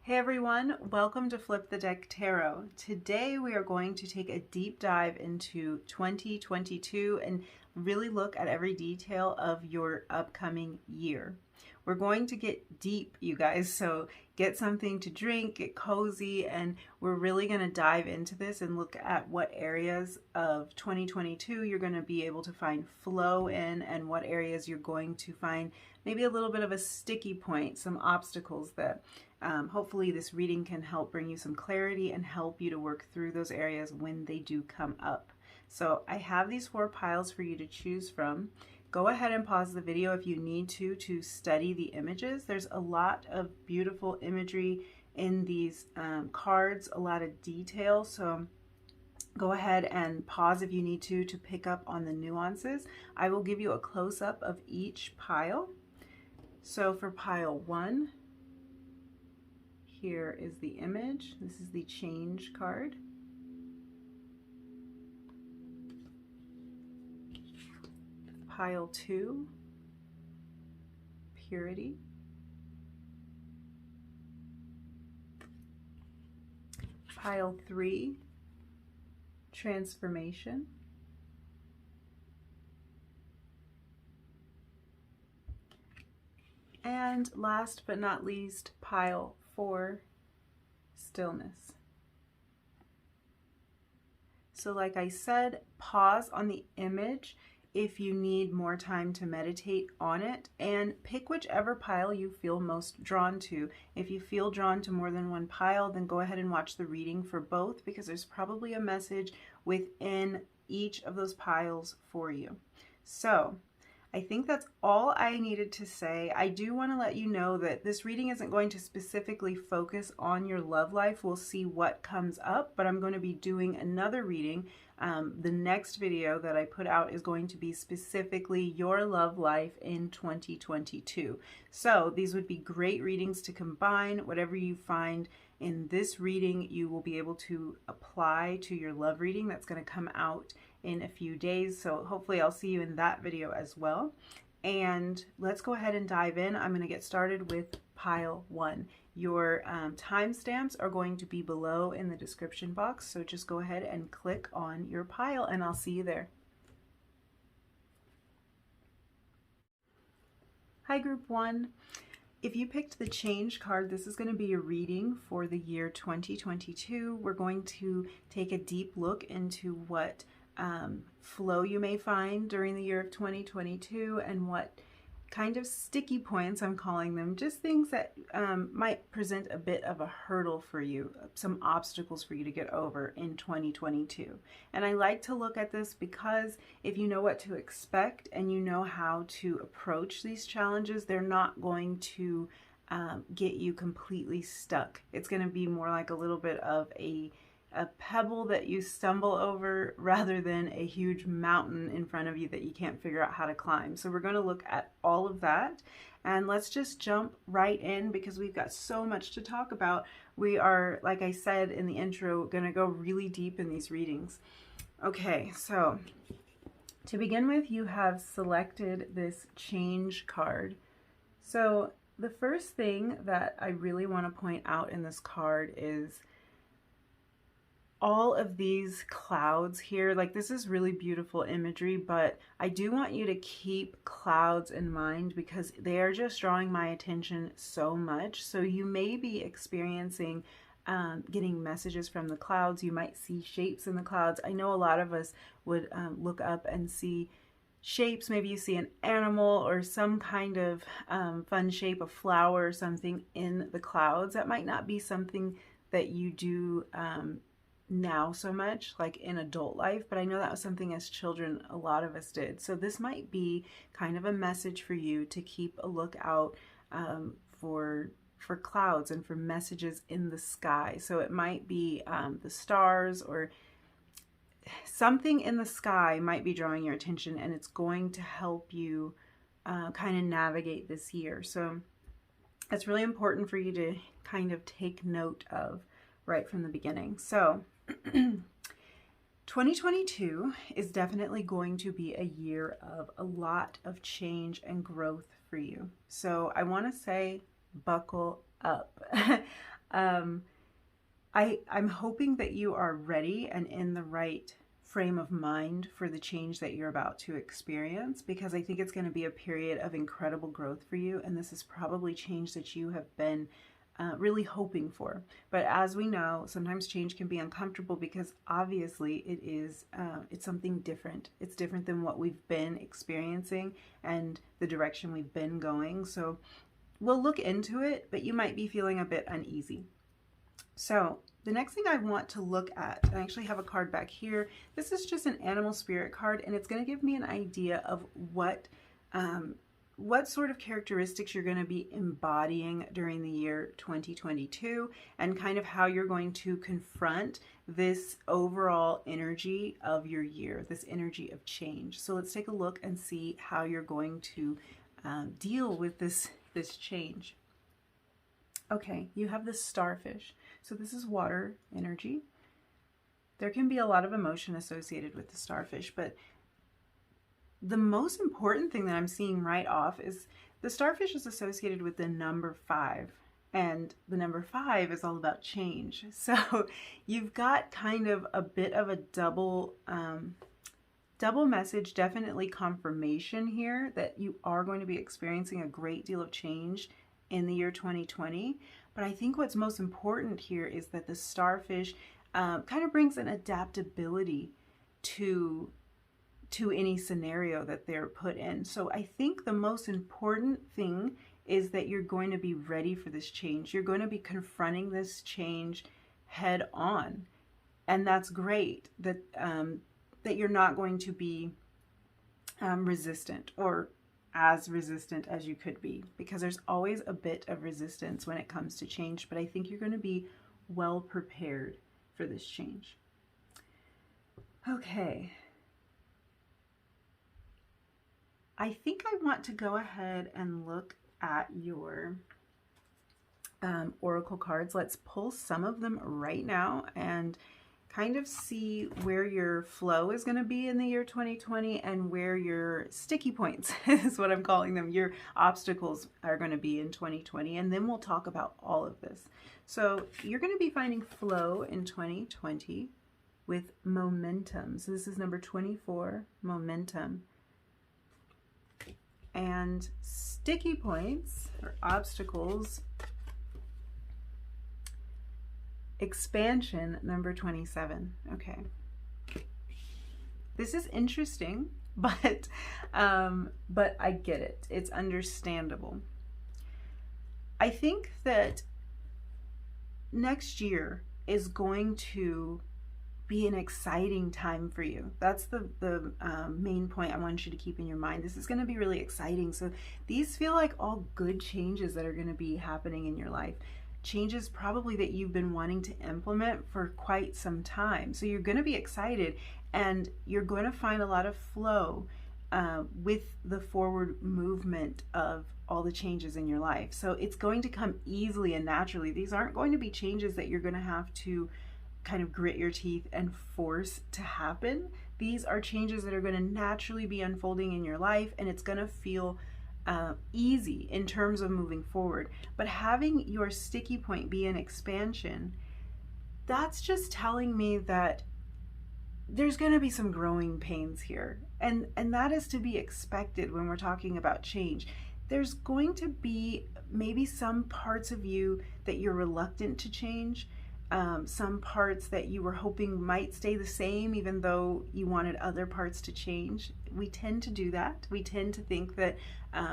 Hey everyone, welcome to Flip the Deck Tarot. Today we are going to take a deep dive into 2022 and really look at every detail of your upcoming year. We're going to get deep, you guys, so get something to drink, get cozy, and we're really going to dive into this and look at what areas of 2022 you're going to be able to find flow in and what areas you're going to find maybe a little bit of a sticky point, some obstacles that hopefully this reading can help bring you some clarity and help you to work through those areas when they do come up. So I have these 4 piles for you to choose from. Go ahead and pause the video if you need to study the images. There's a lot of beautiful imagery in these cards, a lot of detail. So go ahead and pause if you need to pick up on the nuances. I will give you a close-up of each pile. So for pile 1, here is the image. This is the change card. Pile 2, purity. Pile 3, transformation. And last but not least, pile 4, stillness. So like I said, pause on the image if you need more time to meditate on it, and pick whichever pile you feel most drawn to. If you feel drawn to more than one pile, then go ahead and watch the reading for both, because there's probably a message within each of those piles for you. So I think that's all I needed to say. I do want to let you know that this reading isn't going to specifically focus on your love life. We'll see what comes up, but I'm going to be doing another reading. The next video that I put out is going to be specifically your love life in 2022. So these would be great readings to combine. Whatever you find in this reading, you will be able to apply to your love reading that's going to come out in a few days. So hopefully I'll see you in that video as well. And let's go ahead and dive in. I'm going to get started with pile 1. Your timestamps are going to be below in the description box, so just go ahead and click on your pile and I'll see you there. Hi group 1. If you picked the change card, this is going to be a reading for the year 2022. We're going to take a deep look into what flow you may find during the year of 2022 and what kind of sticky points, I'm calling them, just things that might present a bit of a hurdle for you, some obstacles for you to get over in 2022. And I like to look at this because if you know what to expect and you know how to approach these challenges, they're not going to get you completely stuck. It's going to be more like a little bit of a pebble that you stumble over rather than a huge mountain in front of you that you can't figure out how to climb. So we're going to look at all of that, and let's just jump right in because we've got so much to talk about. We are, like I said in the intro, going to go really deep in these readings. Okay, so to begin with, you have selected this change card. So the first thing that I really want to point out in this card is all of these clouds here. Like, this is really beautiful imagery, but I do want you to keep clouds in mind because they are just drawing my attention so much. So you may be experiencing getting messages from the clouds. You might see shapes in the clouds. I know a lot of us would look up and see shapes. Maybe you see an animal or some kind of fun shape, a flower or something in the clouds. That might not be something that you do now so much, like in adult life, but I know that was something as children a lot of us did. So this might be kind of a message for you to keep a lookout for clouds and for messages in the sky. So it might be the stars or something in the sky might be drawing your attention, and it's going to help you kind of navigate this year. So it's really important for you to kind of take note of right from the beginning. So 2022 is definitely going to be a year of a lot of change and growth for you. So I want to say buckle up. I'm hoping that you are ready and in the right frame of mind for the change that you're about to experience, because I think it's going to be a period of incredible growth for you, and this is probably change that you have been really hoping for. But as we know, sometimes change can be uncomfortable because obviously it's something different. It's different than what we've been experiencing and the direction we've been going. So we'll look into it, but you might be feeling a bit uneasy. So the next thing I want to look at, I actually have a card back here. This is just an animal spirit card, and it's going to give me an idea of what sort of characteristics you're going to be embodying during the year 2022, and kind of how you're going to confront this overall energy of your year, this energy of change. So let's take a look and see how you're going to deal with this change. Okay, you have the starfish. So this is water energy. There can be a lot of emotion associated with the starfish, but the most important thing that I'm seeing right off is the starfish is associated with the number 5, and the number 5 is all about change. So you've got kind of a bit of a double message, definitely confirmation here that you are going to be experiencing a great deal of change in the year 2020. But I think what's most important here is that the starfish kind of brings an adaptability to any scenario that they're put in. So I think the most important thing is that you're going to be ready for this change. You're going to be confronting this change head on. And that's great that that you're not going to be resistant, or as resistant as you could be, because there's always a bit of resistance when it comes to change, but I think you're going to be well prepared for this change. Okay. I think I want to go ahead and look at your oracle cards. Let's pull some of them right now and kind of see where your flow is going to be in the year 2020 and where your sticky points is what I'm calling them, your obstacles are going to be in 2020, and then we'll talk about all of this. So you're going to be finding flow in 2020 with momentum. So this is number 24, momentum. And sticky points or obstacles, expansion, number 27. Okay. This is interesting, but I get it. It's understandable. I think that next year is going to be an exciting time for you. That's the main point I want you to keep in your mind. This is going to be really exciting. So these feel like all good changes that are going to be happening in your life. Changes probably that you've been wanting to implement for quite some time. So you're going to be excited, and you're going to find a lot of flow with the forward movement of all the changes in your life. So it's going to come easily and naturally. These aren't going to be changes that you're going to have to kind of grit your teeth and force to happen. These are changes that are going to naturally be unfolding in your life, and it's going to feel easy in terms of moving forward. But having your sticky point be an expansion, that's just telling me that there's going to be some growing pains here, and that is to be expected when we're talking about change. There's going to be maybe some parts of you that you're reluctant to change, some parts that you were hoping might stay the same even though you wanted other parts to change. We tend to do that. We tend to think that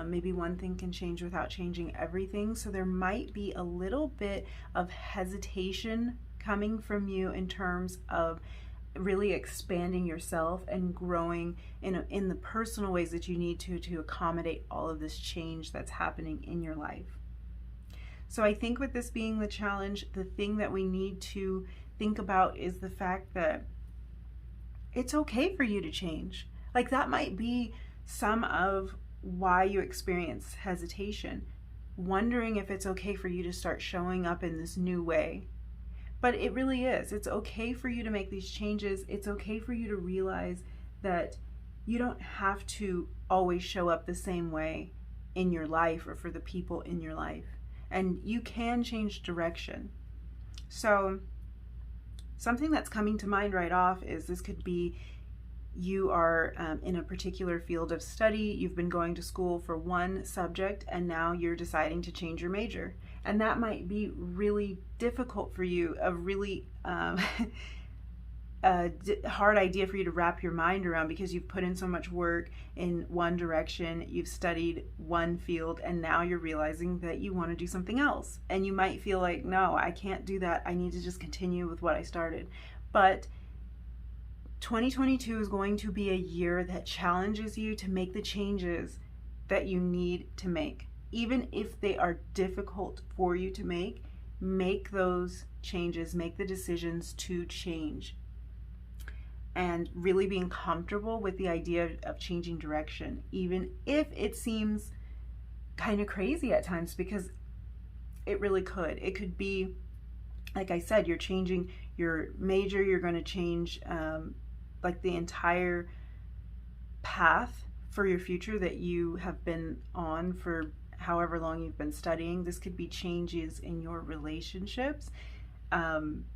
maybe one thing can change without changing everything. So there might be a little bit of hesitation coming from you in terms of really expanding yourself and growing in the personal ways that you need to accommodate all of this change that's happening in your life. So I think with this being the challenge, the thing that we need to think about is the fact that it's okay for you to change. Like, that might be some of why you experience hesitation, wondering if it's okay for you to start showing up in this new way. But it really is. It's okay for you to make these changes. It's okay for you to realize that you don't have to always show up the same way in your life or for the people in your life. And you can change direction. So something that's coming to mind right off is this could be you are in a particular field of study, you've been going to school for one subject, and now you're deciding to change your major. And that might be really difficult for you, a really hard idea for you to wrap your mind around, because you've put in so much work in one direction, you've studied one field, and now you're realizing that you want to do something else. And you might feel like, no, I can't do that. I need to just continue with what I started. But 2022 is going to be a year that challenges you to make the changes that you need to make. Even if they are difficult for you to make those changes, make the decisions to change. And really being comfortable with the idea of changing direction, even if it seems kind of crazy at times, because it really could. It could be, like I said, you're changing your major, you're going to change like the entire path for your future that you have been on for however long you've been studying. This could be changes in your relationships.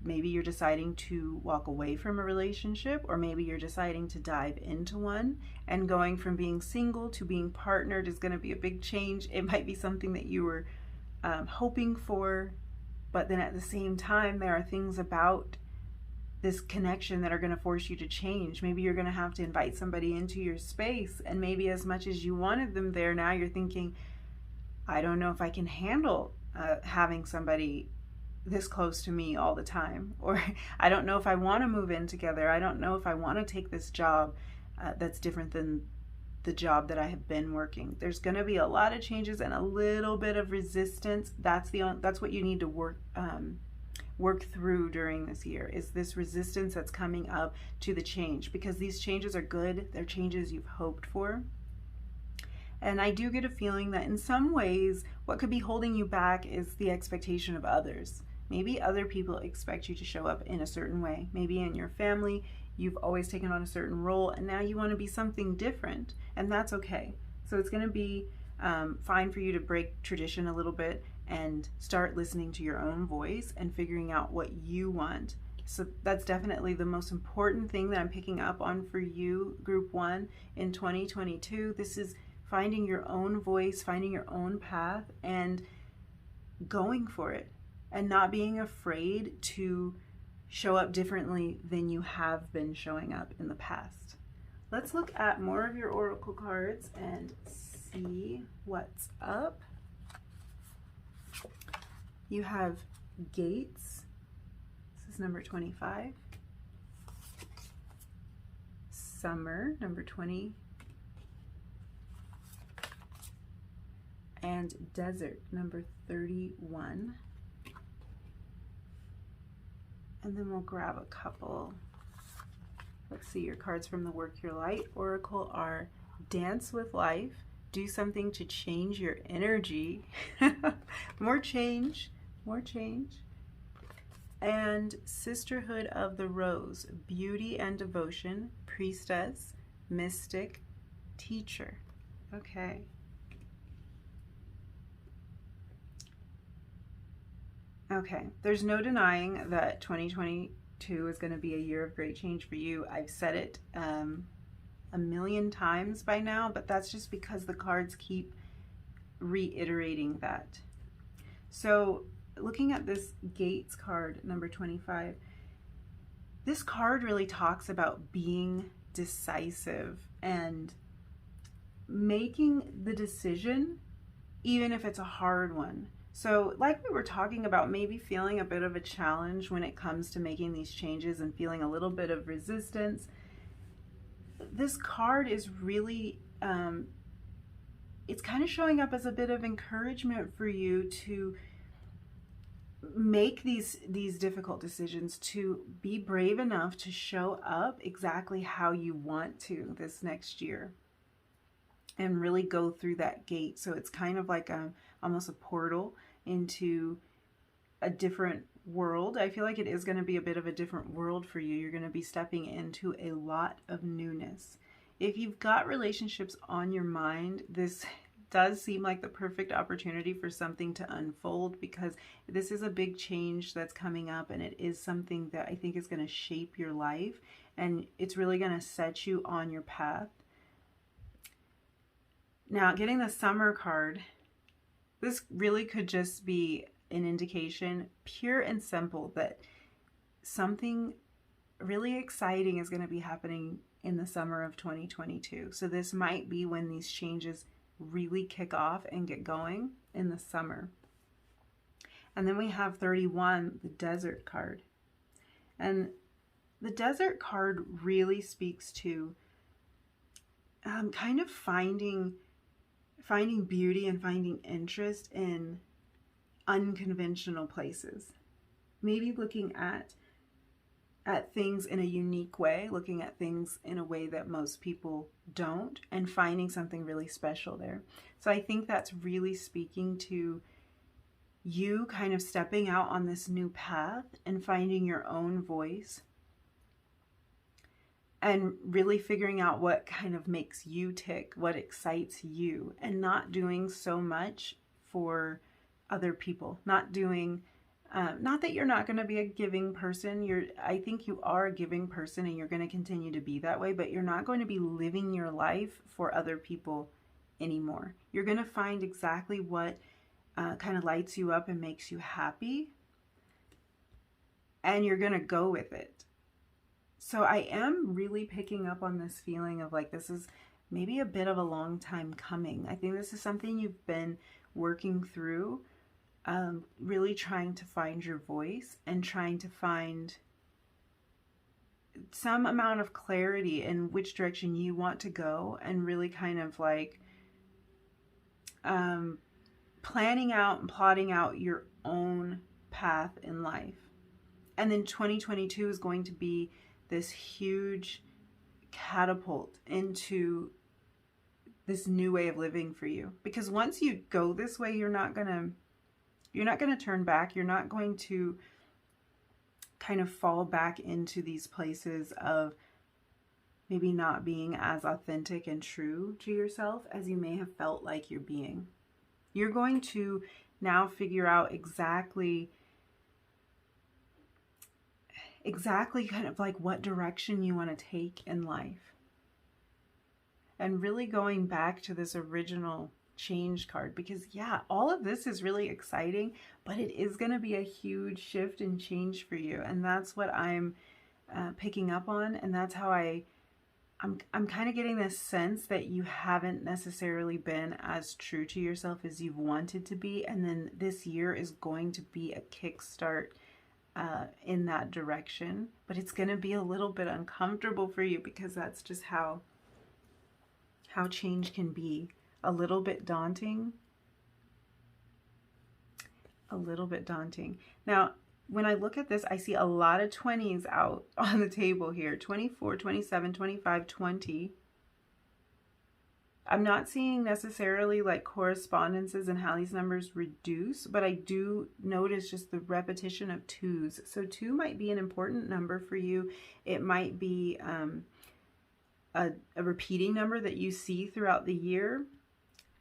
Maybe you're deciding to walk away from a relationship, or maybe you're deciding to dive into one, and going from being single to being partnered is going to be a big change. It might be something that you were hoping for, but then at the same time, there are things about this connection that are going to force you to change. Maybe you're going to have to invite somebody into your space, and maybe as much as you wanted them there, now you're thinking, I don't know if I can handle having somebody this close to me all the time, or I don't know if I want to move in together. I don't know if I want to take this job that's different than the job that I have been working. There's going to be a lot of changes and a little bit of resistance. That's what you need to work through during this year, is this resistance that's coming up to the change, because these changes are good. They're changes you've hoped for. And I do get a feeling that in some ways, what could be holding you back is the expectation of others. Maybe other people expect you to show up in a certain way. Maybe in your family, you've always taken on a certain role, and now you want to be something different, and that's okay. So it's going to be fine for you to break tradition a little bit and start listening to your own voice and figuring out what you want. So that's definitely the most important thing that I'm picking up on for you, Group 1, in 2022. This is finding your own voice, finding your own path, and going for it, and not being afraid to show up differently than you have been showing up in the past. Let's look at more of your oracle cards and see what's up. You have Gates. This is number 25. Summer, number 20. And Desert, number 31. And then we'll grab a couple. Let's see, your cards from the Work Your Light Oracle are Dance with Life, do something to change your energy. More change, more change. And Sisterhood of the Rose, beauty and devotion, priestess, mystic, teacher. Okay. Okay, there's no denying that 2022 is going to be a year of great change for you. I've said it a million times by now, but that's just because the cards keep reiterating that. So looking at this Gates card, number 25, this card really talks about being decisive and making the decision, even if it's a hard one. So like we were talking about, maybe feeling a bit of a challenge when it comes to making these changes and feeling a little bit of resistance. This card is really, it's kind of showing up as a bit of encouragement for you to make these difficult decisions, to be brave enough to show up exactly how you want to this next year and really go through that gate. So it's kind of like almost a portal into a different world. I feel like it is going to be a bit of a different world for you. You're going to be stepping into a lot of newness. If you've got relationships on your mind, this does seem like the perfect opportunity for something to unfold, because this is a big change that's coming up, and it is something that I think is going to shape your life, and it's really going to set you on your path. Now, getting the Summer card, this really could just be an indication, pure and simple, that something really exciting is going to be happening in the summer of 2022. So this might be when these changes really kick off and get going, in the summer. And then we have 31, the Desert card. And the Desert card really speaks to kind of finding beauty and finding interest in unconventional places. Maybe looking at things in a unique way, looking at things in a way that most people don't, and finding something really special there. So I think that's really speaking to you kind of stepping out on this new path and finding your own voice, and really figuring out what kind of makes you tick, what excites you, and not doing so much for other people. Not doing, not that you're not going to be a giving person. I think you are a giving person, and you're going to continue to be that way, but you're not going to be living your life for other people anymore. You're going to find exactly what kind of lights you up and makes you happy, and you're going to go with it. So I am really picking up on this feeling of like, this is maybe a bit of a long time coming. I think this is something you've been working through, really trying to find your voice and trying to find some amount of clarity in which direction you want to go, and really kind of like planning out and plotting out your own path in life. And then 2022 is going to be this huge catapult into this new way of living for you. Because once you go this way, you're not gonna turn back. You're not going to kind of fall back into these places of maybe not being as authentic and true to yourself as you may have felt like you're being. You're going to now figure out exactly kind of like what direction you want to take in life. And really going back to this original change card, because yeah, all of this is really exciting, but it is going to be a huge shift and change for you. And that's what I'm picking up on. And that's how I'm kind of getting this sense that you haven't necessarily been as true to yourself as you've wanted to be. And then this year is going to be a kickstart in that direction, but it's going to be a little bit uncomfortable for you, because that's just how change can be. A little bit daunting. Now, when I look at this, I see a lot of 20s out on the table here. 24, 27, 25, 20. I'm not seeing necessarily like correspondences and Halley's numbers reduce, but I do notice just the repetition of 2s. So 2 might be an important number for you. It might be a repeating number that you see throughout the year.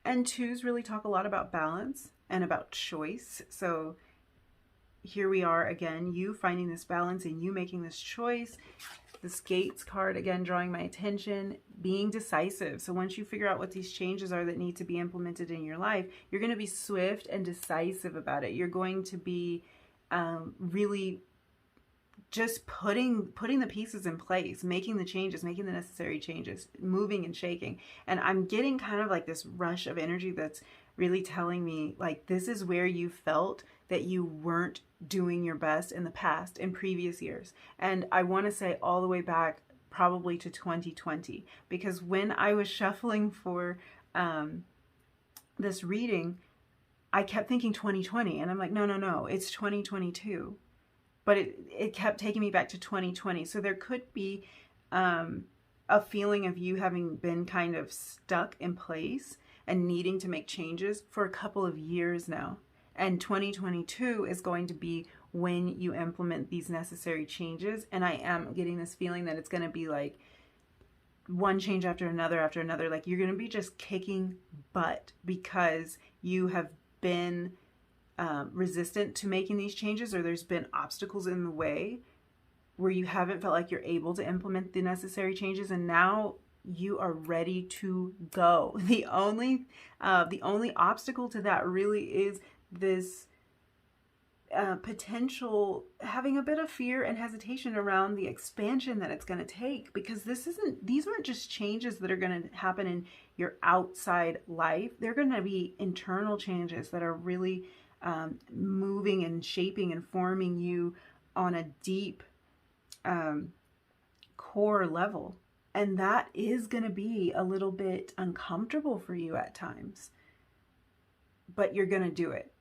And 2s really talk a lot about balance and about choice. So here we are again, you finding this balance and you making this choice. This Gates card, again, drawing my attention, being decisive. So once you figure out what these changes are that need to be implemented in your life, you're going to be swift and decisive about it. You're going to be really just putting the pieces in place, making the changes, making the necessary changes, moving and shaking. And I'm getting kind of like this rush of energy that's really telling me like, this is where you felt that you weren't doing your best in the past, in previous years. And I want to say all the way back probably to 2020, because when I was shuffling for this reading, I kept thinking 2020, and I'm like, no, it's 2022. But it kept taking me back to 2020. So there could be a feeling of you having been kind of stuck in place and needing to make changes for a couple of years now. And 2022 is going to be when you implement these necessary changes. And I am getting this feeling that it's going to be like one change after another. Like you're going to be just kicking butt because you have been resistant to making these changes, or there's been obstacles in the way where you haven't felt like you're able to implement the necessary changes, and now you are ready to go. The only obstacle to that really is this potential, having a bit of fear and hesitation around the expansion that it's going to take, because these aren't just changes that are going to happen in your outside life. They're going to be internal changes that are really moving and shaping and forming you on a deep core level. And that is going to be a little bit uncomfortable for you at times, but you're going to do it.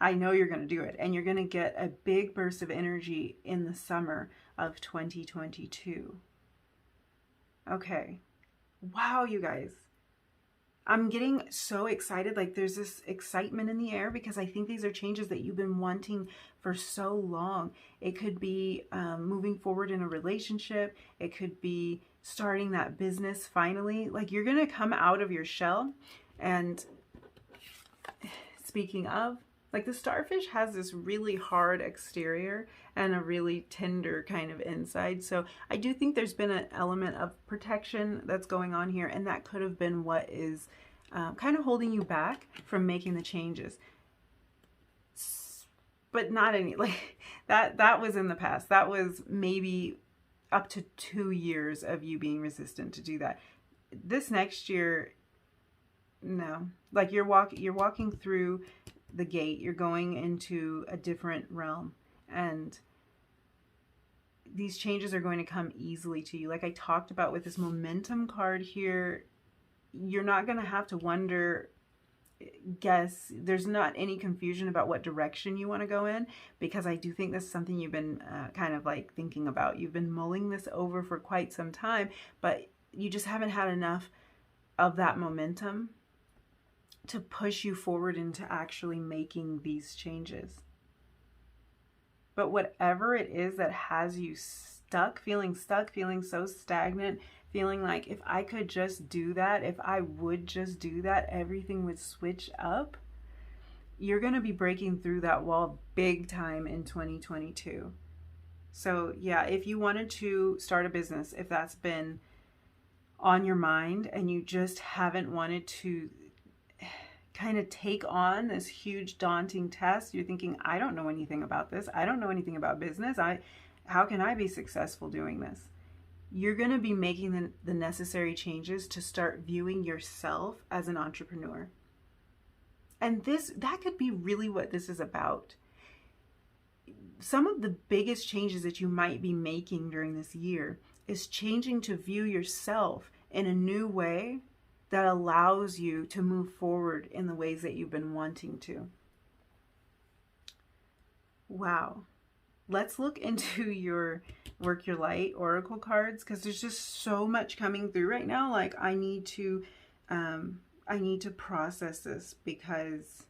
I know you're going to do it, and you're going to get a big burst of energy in the summer of 2022. Okay. Wow, you guys. I'm getting so excited. Like there's this excitement in the air because I think these are changes that you've been wanting for so long. It could be moving forward in a relationship. It could be starting that business finally. Like you're going to come out of your shell. And speaking of, like the starfish has this really hard exterior and a really tender kind of inside. So I do think there's been an element of protection that's going on here, and that could have been what is kind of holding you back from making the changes. But not any, like that was in the past. That was maybe up to 2 years of you being resistant to do that. This next year, no. Like you're walking through the gate, you're going into a different realm, and these changes are going to come easily to you. Like I talked about with this momentum card here, you're not going to have to wonder, guess. There's not any confusion about what direction you want to go in, because I do think this is something you've been kind of like thinking about. You've been mulling this over for quite some time, but you just haven't had enough of that momentum to push you forward into actually making these changes. But whatever it is that has you stuck, feeling so stagnant, feeling like if I could just do that, if I would just do that, everything would switch up, you're going to be breaking through that wall big time in 2022. So yeah, if you wanted to start a business, if that's been on your mind and you just haven't wanted to kind of take on this huge daunting test, you're thinking, I don't know anything about this. I don't know anything about business. How can I be successful doing this? You're going to be making the necessary changes to start viewing yourself as an entrepreneur. And that could be really what this is about. Some of the biggest changes that you might be making during this year is changing to view yourself in a new way that allows you to move forward in the ways that you've been wanting to. Wow. Let's look into your Work Your Light Oracle cards, because there's just so much coming through right now. Like I need to process this, because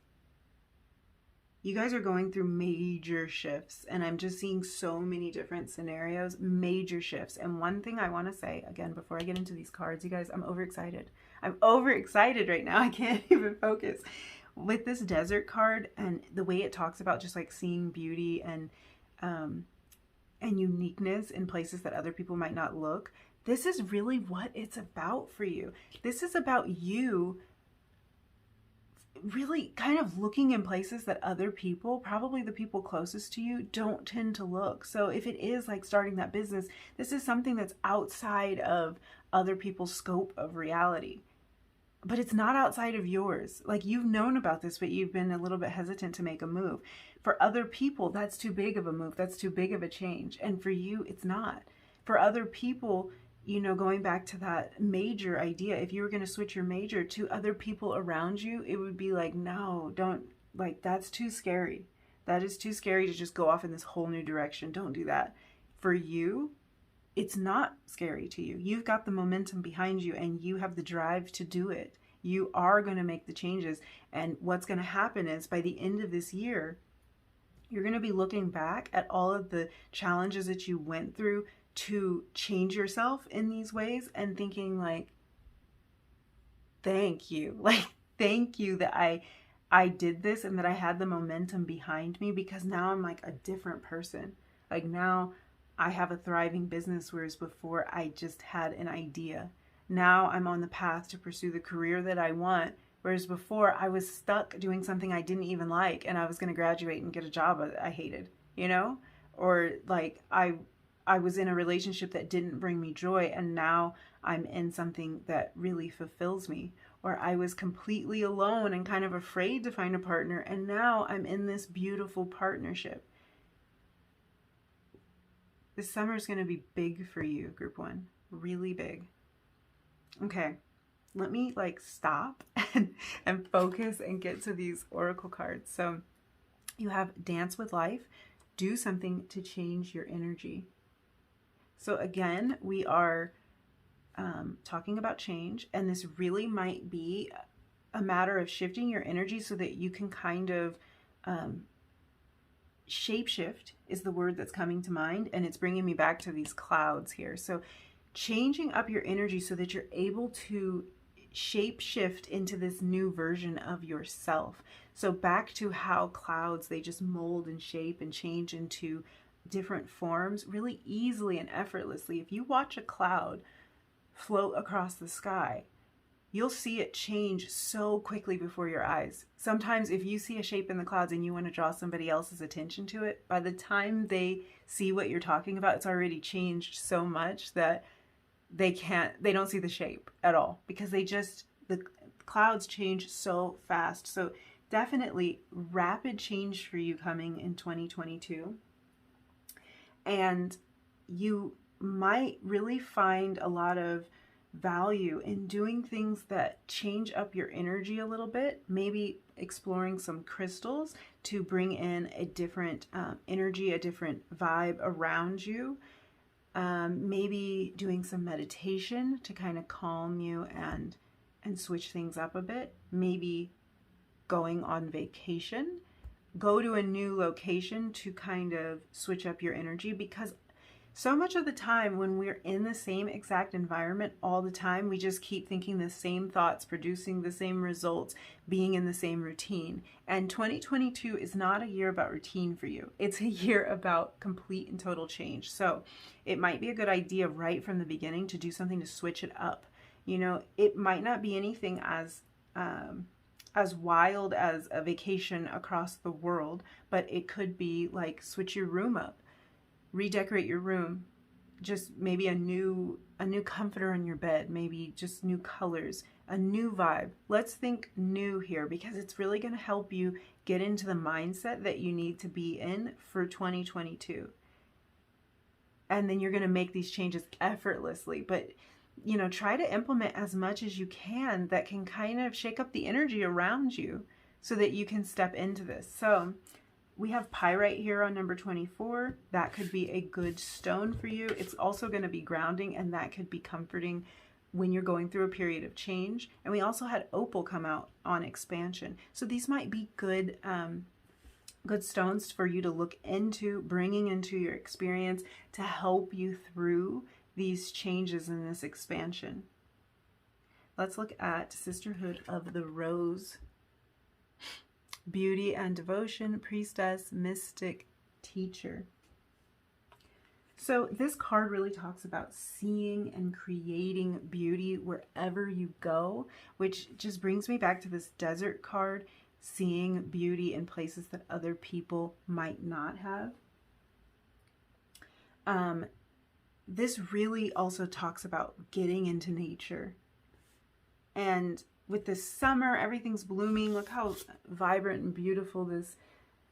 you guys are going through major shifts, and I'm just seeing so many different scenarios, major shifts. And one thing I want to say again before I get into these cards, you guys, I'm overexcited. I'm overexcited right now. I can't even focus. With this Desert card and the way it talks about just like seeing beauty and uniqueness in places that other people might not look, this is really what it's about for you. This is about you really kind of looking in places that other people, probably the people closest to you, don't tend to look. So if it is like starting that business, this is something that's outside of other people's scope of reality. But it's not outside of yours. Like you've known about this, but you've been a little bit hesitant to make a move. For other people, that's too big of a move. That's too big of a change. And for you, it's not. For other people, you know, going back to that major idea, if you were going to switch your major, to other people around you, it would be like, no, don't, like, that's too scary. That is too scary to just go off in this whole new direction. Don't do that. For you, it's not scary to you. You've got the momentum behind you and you have the drive to do it. You are going to make the changes. And what's going to happen is by the end of this year, you're going to be looking back at all of the challenges that you went through to change yourself in these ways and thinking like, thank you. Like, thank you that I did this and that I had the momentum behind me, because now I'm like a different person. Like now I have a thriving business, whereas before I just had an idea. Now I'm on the path to pursue the career that I want, whereas before I was stuck doing something I didn't even like, and I was going to graduate and get a job I hated, you know? Or like I was in a relationship that didn't bring me joy, and now I'm in something that really fulfills me. Or I was completely alone and kind of afraid to find a partner, and now I'm in this beautiful partnership. This summer is going to be big for you, Group 1. Really big. Okay, let me like stop and focus and get to these oracle cards. So you have Dance with Life. Do something to change your energy. So again, we are talking about change, and this really might be a matter of shifting your energy so that you can kind of shapeshift is the word that's coming to mind, and it's bringing me back to these clouds here. So changing up your energy so that you're able to shapeshift into this new version of yourself. So back to how clouds, they just mold and shape and change into different forms really easily and effortlessly. If you watch a cloud float across the sky, you'll see it change so quickly before your eyes. Sometimes if you see a shape in the clouds and you want to draw somebody else's attention to it, by the time they see what you're talking about, it's already changed so much that they don't see the shape at all, because the clouds change so fast. So definitely rapid change for you coming in 2022. And you might really find a lot of value in doing things that change up your energy a little bit, maybe exploring some crystals to bring in a different energy, a different vibe around you. Maybe doing some meditation to kind of calm you and switch things up a bit. Maybe going on vacation. Go to a new location to kind of switch up your energy, because so much of the time when we're in the same exact environment all the time, we just keep thinking the same thoughts, producing the same results, being in the same routine. And 2022 is not a year about routine for you. It's a year about complete and total change. So it might be a good idea right from the beginning to do something to switch it up. You know, it might not be anything as wild as a vacation across the world, but it could be like switch your room up, redecorate your room, just maybe a new comforter on your bed, maybe just new colors, a new vibe. Let's think new here, because it's really going to help you get into the mindset that you need to be in for 2022. And then you're going to make these changes effortlessly. But you know, try to implement as much as you can that can kind of shake up the energy around you so that you can step into this. So we have pyrite here on number 24. That could be a good stone for you. It's also going to be grounding, and that could be comforting when you're going through a period of change. And we also had opal come out on expansion. So these might be good good stones for you to look into, bringing into your experience to help you through these changes in this expansion. Let's look at Sisterhood of the Rose. Beauty and devotion, priestess, mystic, teacher. So this card really talks about seeing and creating beauty wherever you go, which just brings me back to this desert card, seeing beauty in places that other people might not have. This really also talks about getting into nature. And with this summer, everything's blooming. Look how vibrant and beautiful this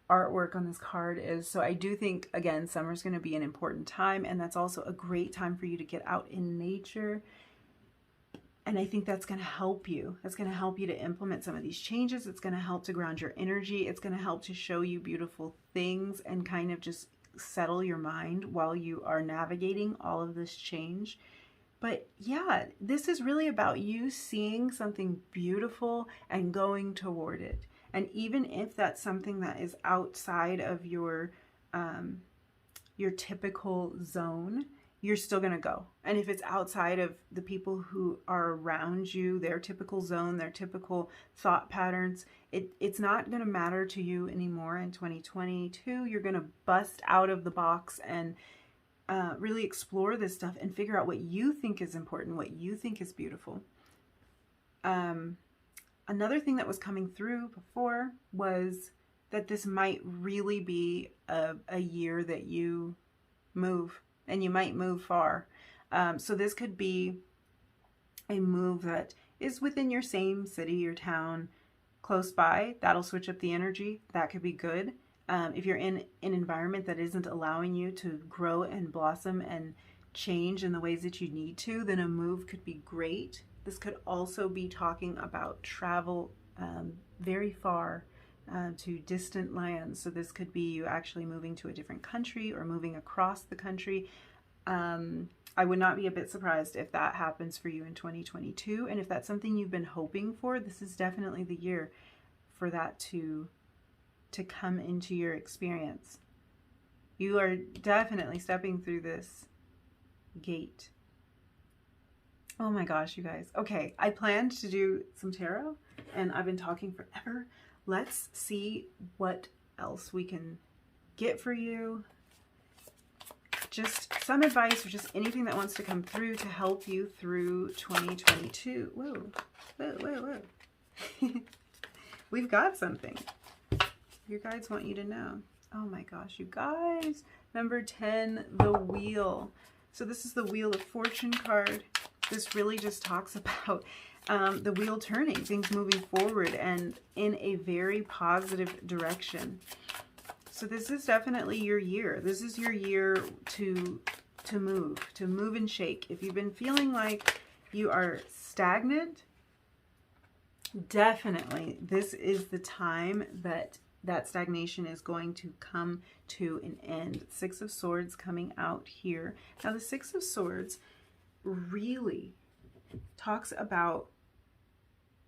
artwork on this card is. So I do think, again, summer's going to be an important time, and that's also a great time for you to get out in nature. And I think that's going to help you. That's going to help you to implement some of these changes. It's going to help to ground your energy. It's going to help to show you beautiful things and kind of just settle your mind while you are navigating all of this change. But yeah, this is really about you seeing something beautiful and going toward it. And even if that's something that is outside of your typical zone, you're still going to go. And if it's outside of the people who are around you, their typical zone, their typical thought patterns, it's not going to matter to you anymore in 2022. You're going to bust out of the box and really explore this stuff and figure out what you think is important, what you think is beautiful. Another thing that was coming through before was that this might really be a year that you move, and you might move far. So this could be a move that is within your same city or town, close by. That'll switch up the energy. That could be good. If you're in an environment that isn't allowing you to grow and blossom and change in the ways that you need to, then a move could be great. This could also be talking about travel very far to distant lands. So this could be you actually moving to a different country or moving across the country. I would not be a bit surprised if that happens for you in 2022. And if that's something you've been hoping for, this is definitely the year for that to come into your experience. You are definitely stepping through this gate. Oh my gosh, you guys. Okay, I planned to do some tarot, and I've been talking forever. Let's see what else we can get for you. Just some advice or just anything that wants to come through to help you through 2022. Whoa, whoa, whoa, whoa. We've got something. Your guides want you to know. Oh my gosh, you guys. Number 10, the Wheel. So this is the Wheel of Fortune card. This really just talks about the wheel turning, things moving forward and in a very positive direction. So this is definitely your year. This is your year to move and shake. If you've been feeling like you are stagnant, definitely this is the time that stagnation is going to come to an end. Six of Swords coming out here. Now the Six of Swords really talks about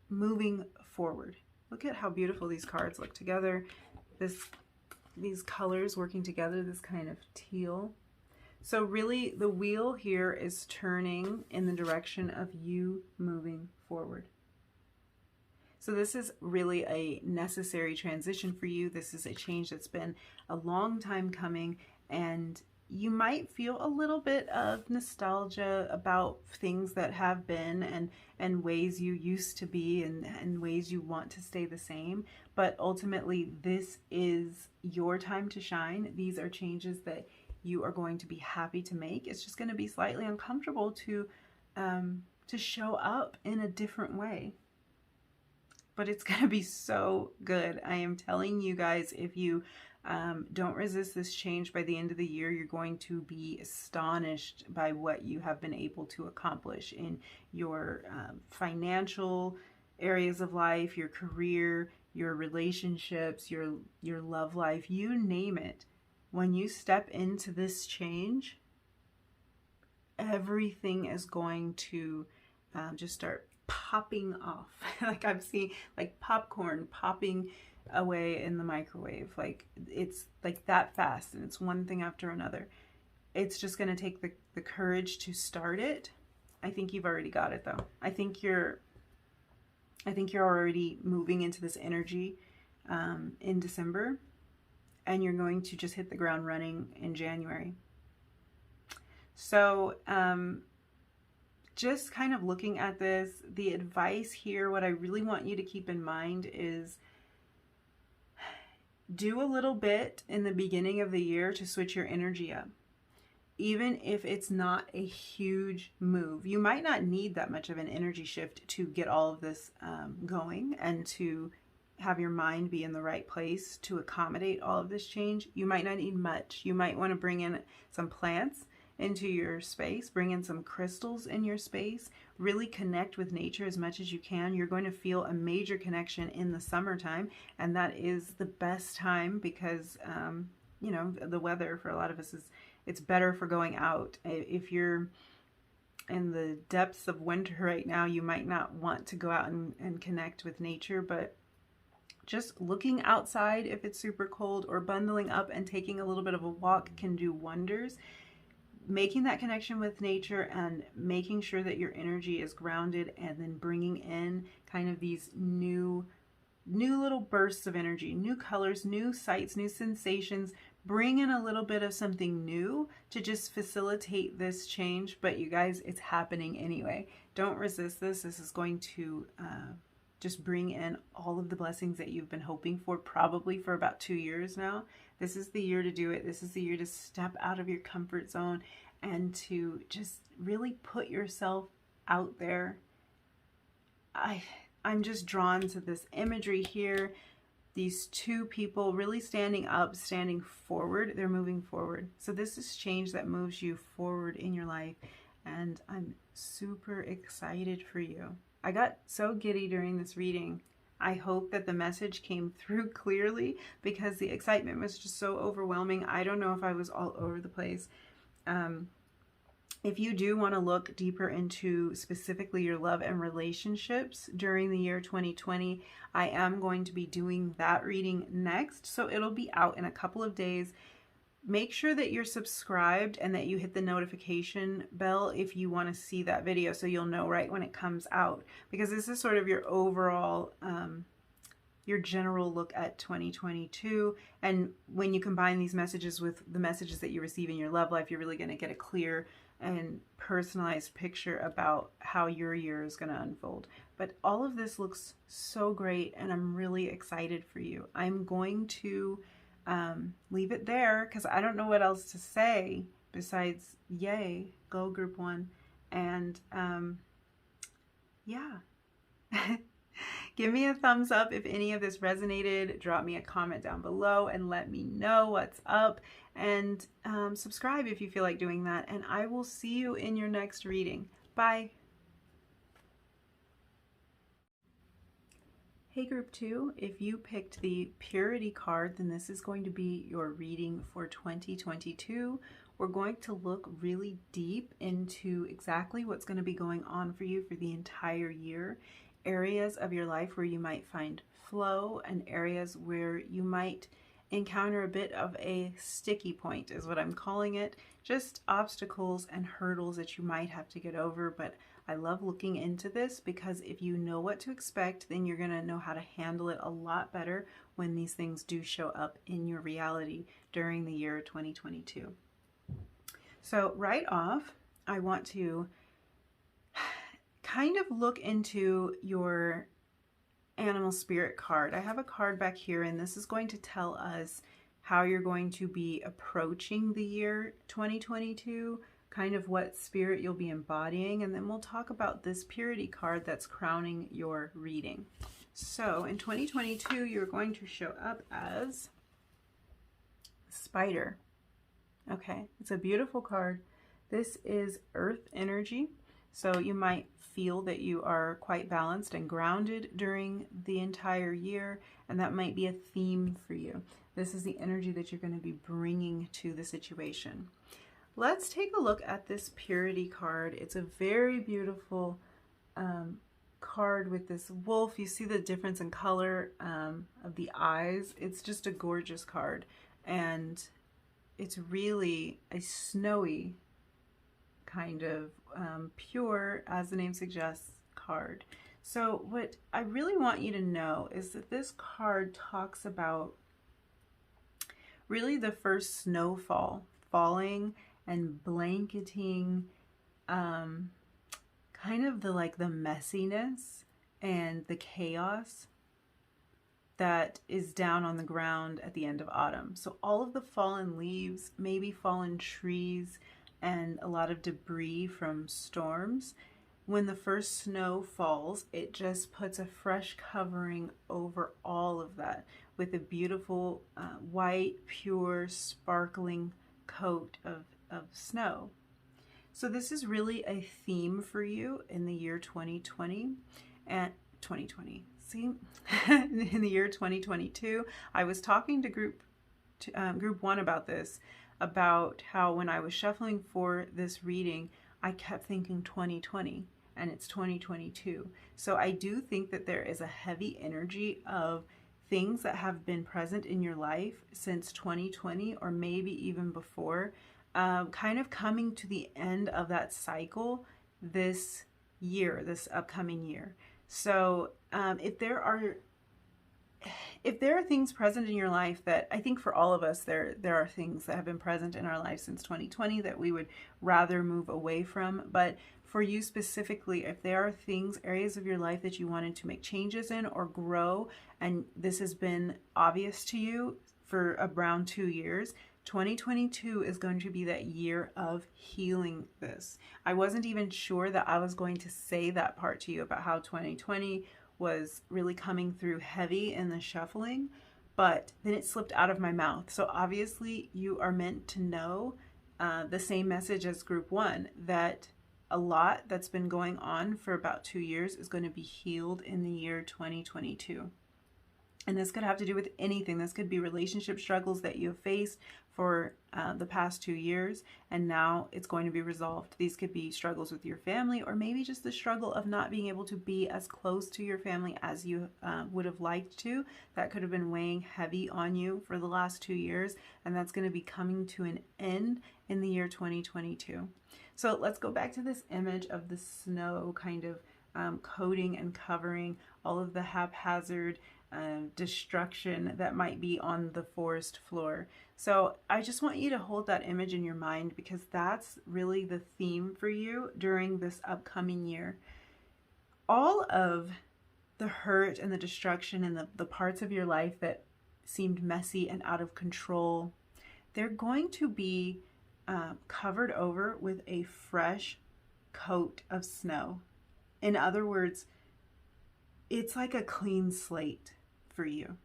moving forward. Look at how beautiful these cards look together. These colors working together, this kind of teal. So really the wheel here is turning in the direction of you moving forward. So this is really a necessary transition for you. This is a change that's been a long time coming, and you might feel a little bit of nostalgia about things that have been and ways you used to be and ways you want to stay the same. But ultimately, this is your time to shine. These are changes that you are going to be happy to make. It's just going to be slightly uncomfortable to show up in a different way. But it's going to be so good. I am telling you guys, if you don't resist this change by the end of the year, you're going to be astonished by what you have been able to accomplish in your financial areas of life, your career, your relationships, your love life, you name it. When you step into this change, everything is going to just start popping off. Like I've seen like popcorn popping away in the microwave. Like it's like that fast, and it's one thing after another. It's just going to take the courage to start it. I think you've already got it though. I think you're already moving into this energy in December, and you're going to just hit the ground running in January. So just kind of looking at this, the advice here, what I really want you to keep in mind is do a little bit in the beginning of the year to switch your energy up. Even if it's not a huge move, you might not need that much of an energy shift to get all of this going and to have your mind be in the right place to accommodate all of this change. You might not need much. You might want to bring in some plants into your space, bring in some crystals in your space, really connect with nature as much as you can. You're going to feel a major connection in the summertime, and that is the best time because, you know, the weather for a lot of us is, it's better for going out. If you're in the depths of winter right now, you might not want to go out and connect with nature, but just looking outside if it's super cold or bundling up and taking a little bit of a walk can do wonders. making that connection with nature and making sure that your energy is grounded, and then bringing in kind of these new little bursts of energy, new colors, new sights, new sensations. Bring in a little bit of something new to just facilitate this change. But you guys, it's happening anyway. Don't resist this. This is going to just bring in all of the blessings that you've been hoping for, probably for about 2 years now. This is the year to do it. This is the year to step out of your comfort zone and to just really put yourself out there. I'm just drawn to this imagery here. These two people really standing up, standing forward. They're moving forward. So this is change that moves you forward in your life. And I'm super excited for you. I got so giddy during this reading. I hope that the message came through clearly, because the excitement was just so overwhelming. I don't know if I was all over the place. If you do want to look deeper into specifically your love and relationships during the year 2020, I am going to be doing that reading next. So it'll be out in a couple of days. Make sure that you're subscribed and that you hit the notification bell if you want to see that video, so you'll know right when it comes out, because this is sort of your overall, your general look at 2022. And when you combine these messages with the messages that you receive in your love life, you're really going to get a clear and personalized picture about how your year is going to unfold. But all of this looks so great, and I'm really excited for you. I'm going to leave it there, because I don't know what else to say besides yay, go Group 1. And yeah. Give me a thumbs up if any of this resonated. Drop me a comment down below and let me know what's up. And subscribe if you feel like doing that. And I will see you in your next reading. Bye. Hey Group 2, if you picked the Purity card, then this is going to be your reading for 2022. We're going to look really deep into exactly what's going to be going on for you for the entire year. Areas of your life where you might find flow, and areas where you might encounter a bit of a sticky point is what I'm calling it. Just obstacles and hurdles that you might have to get over. But I love looking into this, because if you know what to expect, then you're going to know how to handle it a lot better when these things do show up in your reality during the year 2022. So right off, I want to kind of look into your animal spirit card. I have a card back here, and this is going to tell us how you're going to be approaching the year 2022, kind of what spirit you'll be embodying, and then we'll talk about this Purity card that's crowning your reading. So in 2022, you're going to show up as Spider. Okay, it's a beautiful card. This is Earth energy. So you might feel that you are quite balanced and grounded during the entire year, and that might be a theme for you. This is the energy that you're going to be bringing to the situation. Let's take a look at this Purity card. It's a very beautiful card with this wolf. You see the difference in color of the eyes. It's just a gorgeous card, and it's really a snowy kind of pure, as the name suggests, card. So what I really want you to know is that this card talks about really the first snowfall, falling and blanketing kind of the messiness and the chaos that is down on the ground at the end of autumn. So all of the fallen leaves, maybe fallen trees, and a lot of debris from storms. When the first snow falls, it just puts a fresh covering over all of that with a beautiful white, pure, sparkling coat of snow. So this is really a theme for you in the year 2020 and 2020. See, in the year 2022, I was talking to Group 1 about this, about how when I was shuffling for this reading, I kept thinking 2020, and it's 2022. So I do think that there is a heavy energy of things that have been present in your life since 2020, or maybe even before. kind of coming to the end of that cycle this year, this upcoming year. So if there are things present in your life that I think for all of us, there are things that have been present in our life since 2020 that we would rather move away from. But for you specifically, if there are things, areas of your life that you wanted to make changes in or grow, and this has been obvious to you for around 2 years, 2022 is going to be that year of healing this. I wasn't even sure that I was going to say that part to you about how 2020 was really coming through heavy in the shuffling, but then it slipped out of my mouth. So obviously you are meant to know the same message as group one, that a lot that's been going on for about 2 years is going to be healed in the year 2022. And this could have to do with anything. This could be relationship struggles that you have faced for the past 2 years, and now it's going to be resolved. These could be struggles with your family, or maybe just the struggle of not being able to be as close to your family as you would have liked to. That could have been weighing heavy on you for the last 2 years, and that's going to be coming to an end in the year 2022. So let's go back to this image of the snow kind of coating and covering all of the haphazard destruction that might be on the forest floor. So I just want you to hold that image in your mind, because that's really the theme for you during this upcoming year. All of the hurt and the destruction and the parts of your life that seemed messy and out of control, they're going to be covered over with a fresh coat of snow. In other words, it's like a clean slate for you.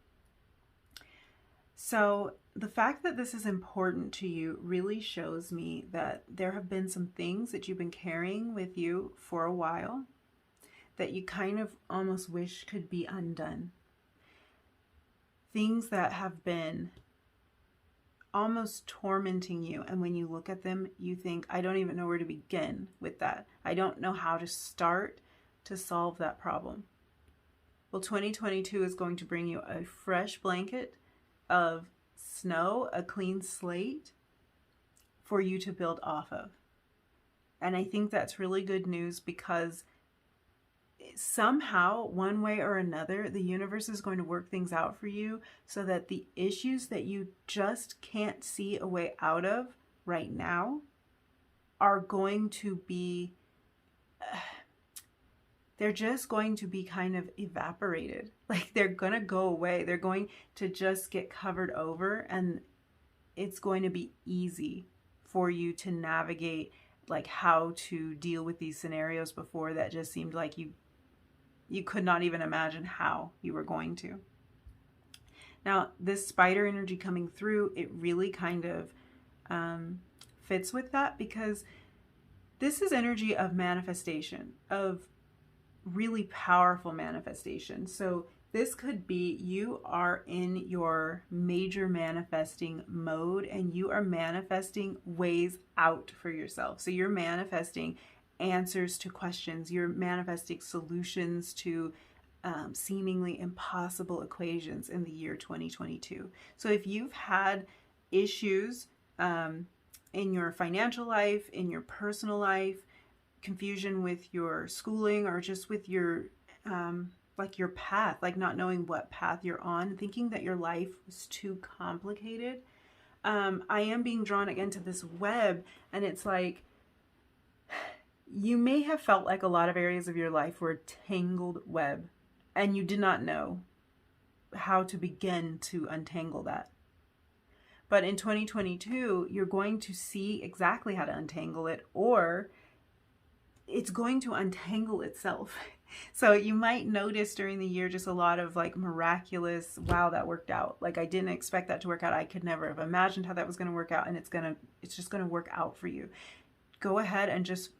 So the fact that this is important to you really shows me that there have been some things that you've been carrying with you for a while that you kind of almost wish could be undone. Things that have been almost tormenting you, and when you look at them, you think, I don't even know where to begin with that. I don't know how to start to solve that problem. Well, 2022 is going to bring you a fresh blanket of snow, a clean slate for you to build off of. And I think that's really good news, because somehow, one way or another, the universe is going to work things out for you so that the issues that you just can't see a way out of right now are going to be they're just going to be kind of evaporated. Like, they're going to go away. They're going to just get covered over, and it's going to be easy for you to navigate, like, how to deal with these scenarios before that just seemed like you could not even imagine how you were going to. Now, this spider energy coming through, it really kind of fits with that, because this is energy of manifestation, of really powerful manifestation. So this could be you are in your major manifesting mode, and you are manifesting ways out for yourself. So you're manifesting answers to questions. You're manifesting solutions to seemingly impossible equations in the year 2022. So if you've had issues in your financial life, in your personal life, confusion with your schooling, or just with your like your path, like not knowing what path you're on, thinking that your life was too complicated, I am being drawn again to this web, and it's like you may have felt like a lot of areas of your life were a tangled web, and you did not know how to begin to untangle that. But in 2022, you're going to see exactly how to untangle it, or it's going to untangle itself. So you might notice during the year just a lot of like miraculous, wow, that worked out. Like, I didn't expect that to work out. I could never have imagined how that was going to work out, and it's just going to work out for you. Go ahead and just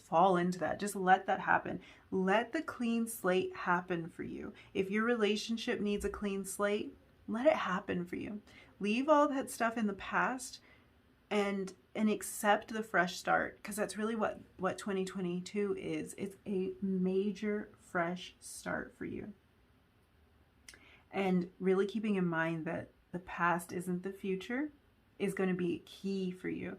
fall into that. Just let that happen. Let the clean slate happen for you. If your relationship needs a clean slate, let it happen for you. Leave all that stuff in the past and accept the fresh start, because that's really what 2022 is. It's a major fresh start for you. And really keeping in mind that the past isn't the future is going to be key for you.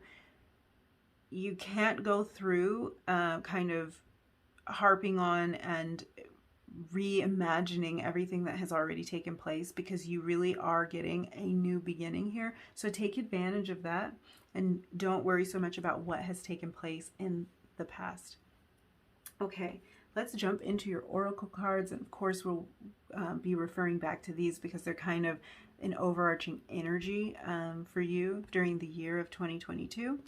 you can't go through kind of harping on and reimagining everything that has already taken place, because you really are getting a new beginning here. So take advantage of that and don't worry so much about what has taken place in the past. Okay, let's jump into your oracle cards, and of course we'll be referring back to these because they're kind of an overarching energy for you during the year of 2022.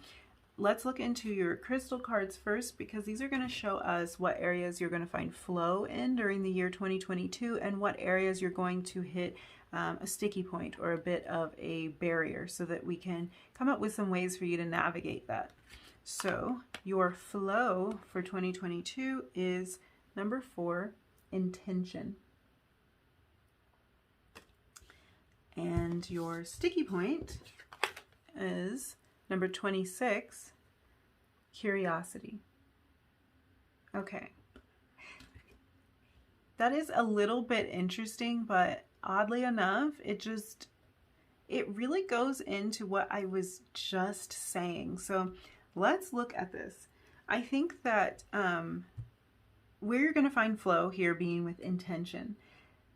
Let's look into your crystal cards first, because these are going to show us what areas you're going to find flow in during the year 2022 and what areas you're going to hit a sticky point or a bit of a barrier, so that we can come up with some ways for you to navigate that. So your flow for 2022 is number 4, intention. And your sticky point is number 26, curiosity. Okay. That is a little bit interesting, but oddly enough, it really goes into what I was just saying. So let's look at this. I think that where you're going to find flow here being with intention.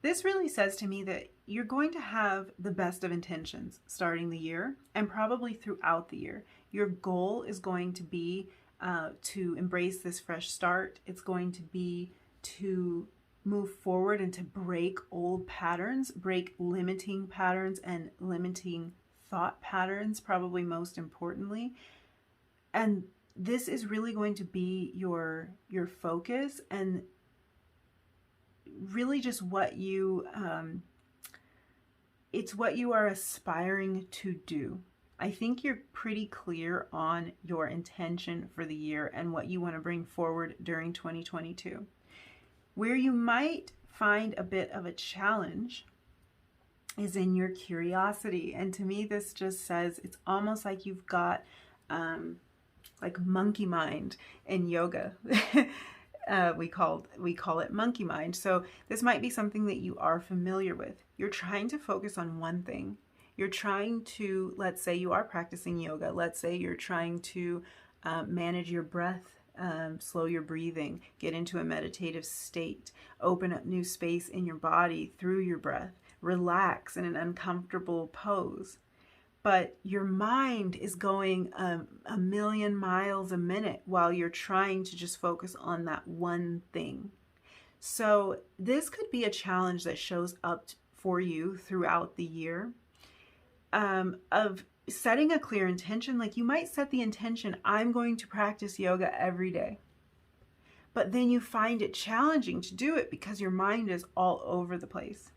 This really says to me that you're going to have the best of intentions starting the year and probably throughout the year. Your goal is going to be to embrace this fresh start. It's going to be to move forward and to break old patterns, break limiting patterns and limiting thought patterns, probably most importantly. And this is really going to be your focus, and really just what you it's what you are aspiring to do. I think you're pretty clear on your intention for the year and what you want to bring forward during 2022. Where you might find a bit of a challenge is in your curiosity. And to me, this just says it's almost like you've got like monkey mind in yoga. We call it monkey mind. So this might be something that you are familiar with. You're trying to focus on one thing. You're trying to, let's say you are practicing yoga. Let's say you're trying to manage your breath, slow your breathing, get into a meditative state, open up new space in your body through your breath, relax in an uncomfortable pose. But your mind is going a million miles a minute while you're trying to just focus on that one thing. So this could be a challenge that shows up for you throughout the year of setting a clear intention. Like you might set the intention, I'm going to practice yoga every day. But then you find it challenging to do it because your mind is all over the place.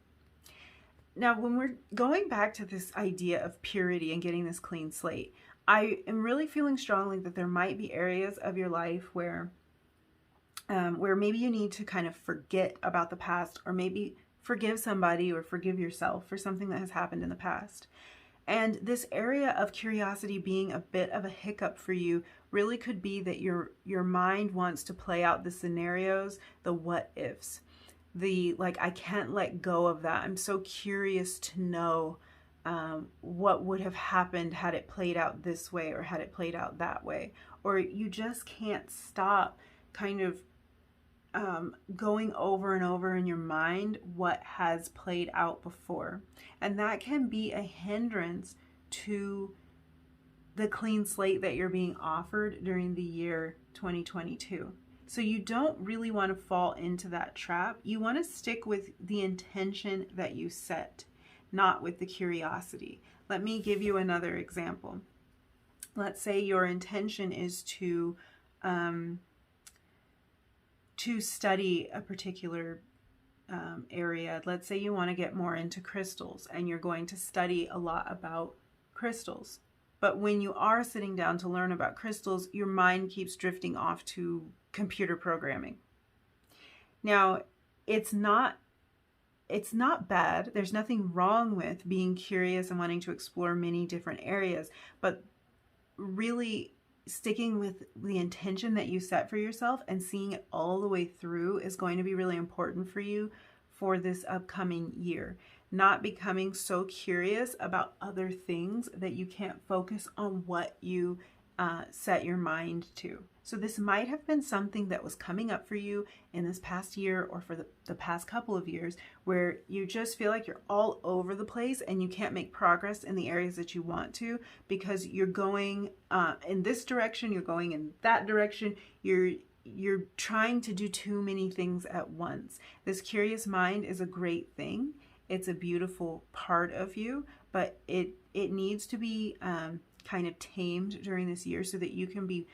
Now, when we're going back to this idea of purity and getting this clean slate, I am really feeling strongly that there might be areas of your life where maybe you need to kind of forget about the past, or maybe forgive somebody or forgive yourself for something that has happened in the past. And this area of curiosity being a bit of a hiccup for you really could be that your mind wants to play out the scenarios, the what ifs. Like, I can't let go of that. I'm so curious to know what would have happened had it played out this way or had it played out that way. Or you just can't stop kind of going over and over in your mind what has played out before. And that can be a hindrance to the clean slate that you're being offered during the year 2022. So you don't really want to fall into that trap. You want to stick with the intention that you set, not with the curiosity. Let me give you another example. Let's say your intention is to study a particular area. Let's say you want to get more into crystals and you're going to study a lot about crystals. But when you are sitting down to learn about crystals, your mind keeps drifting off to computer programming. Now, it's not bad. There's nothing wrong with being curious and wanting to explore many different areas, but really sticking with the intention that you set for yourself and seeing it all the way through is going to be really important for you for this upcoming year. Not becoming so curious about other things that you can't focus on what you set your mind to. So this might have been something that was coming up for you in this past year or for the past couple of years, where you just feel like you're all over the place and you can't make progress in the areas that you want to, because you're going in this direction, you're going in that direction, you're trying to do too many things at once. This curious mind is a great thing. It's a beautiful part of you, but it needs to be kind of tamed during this year so that you can be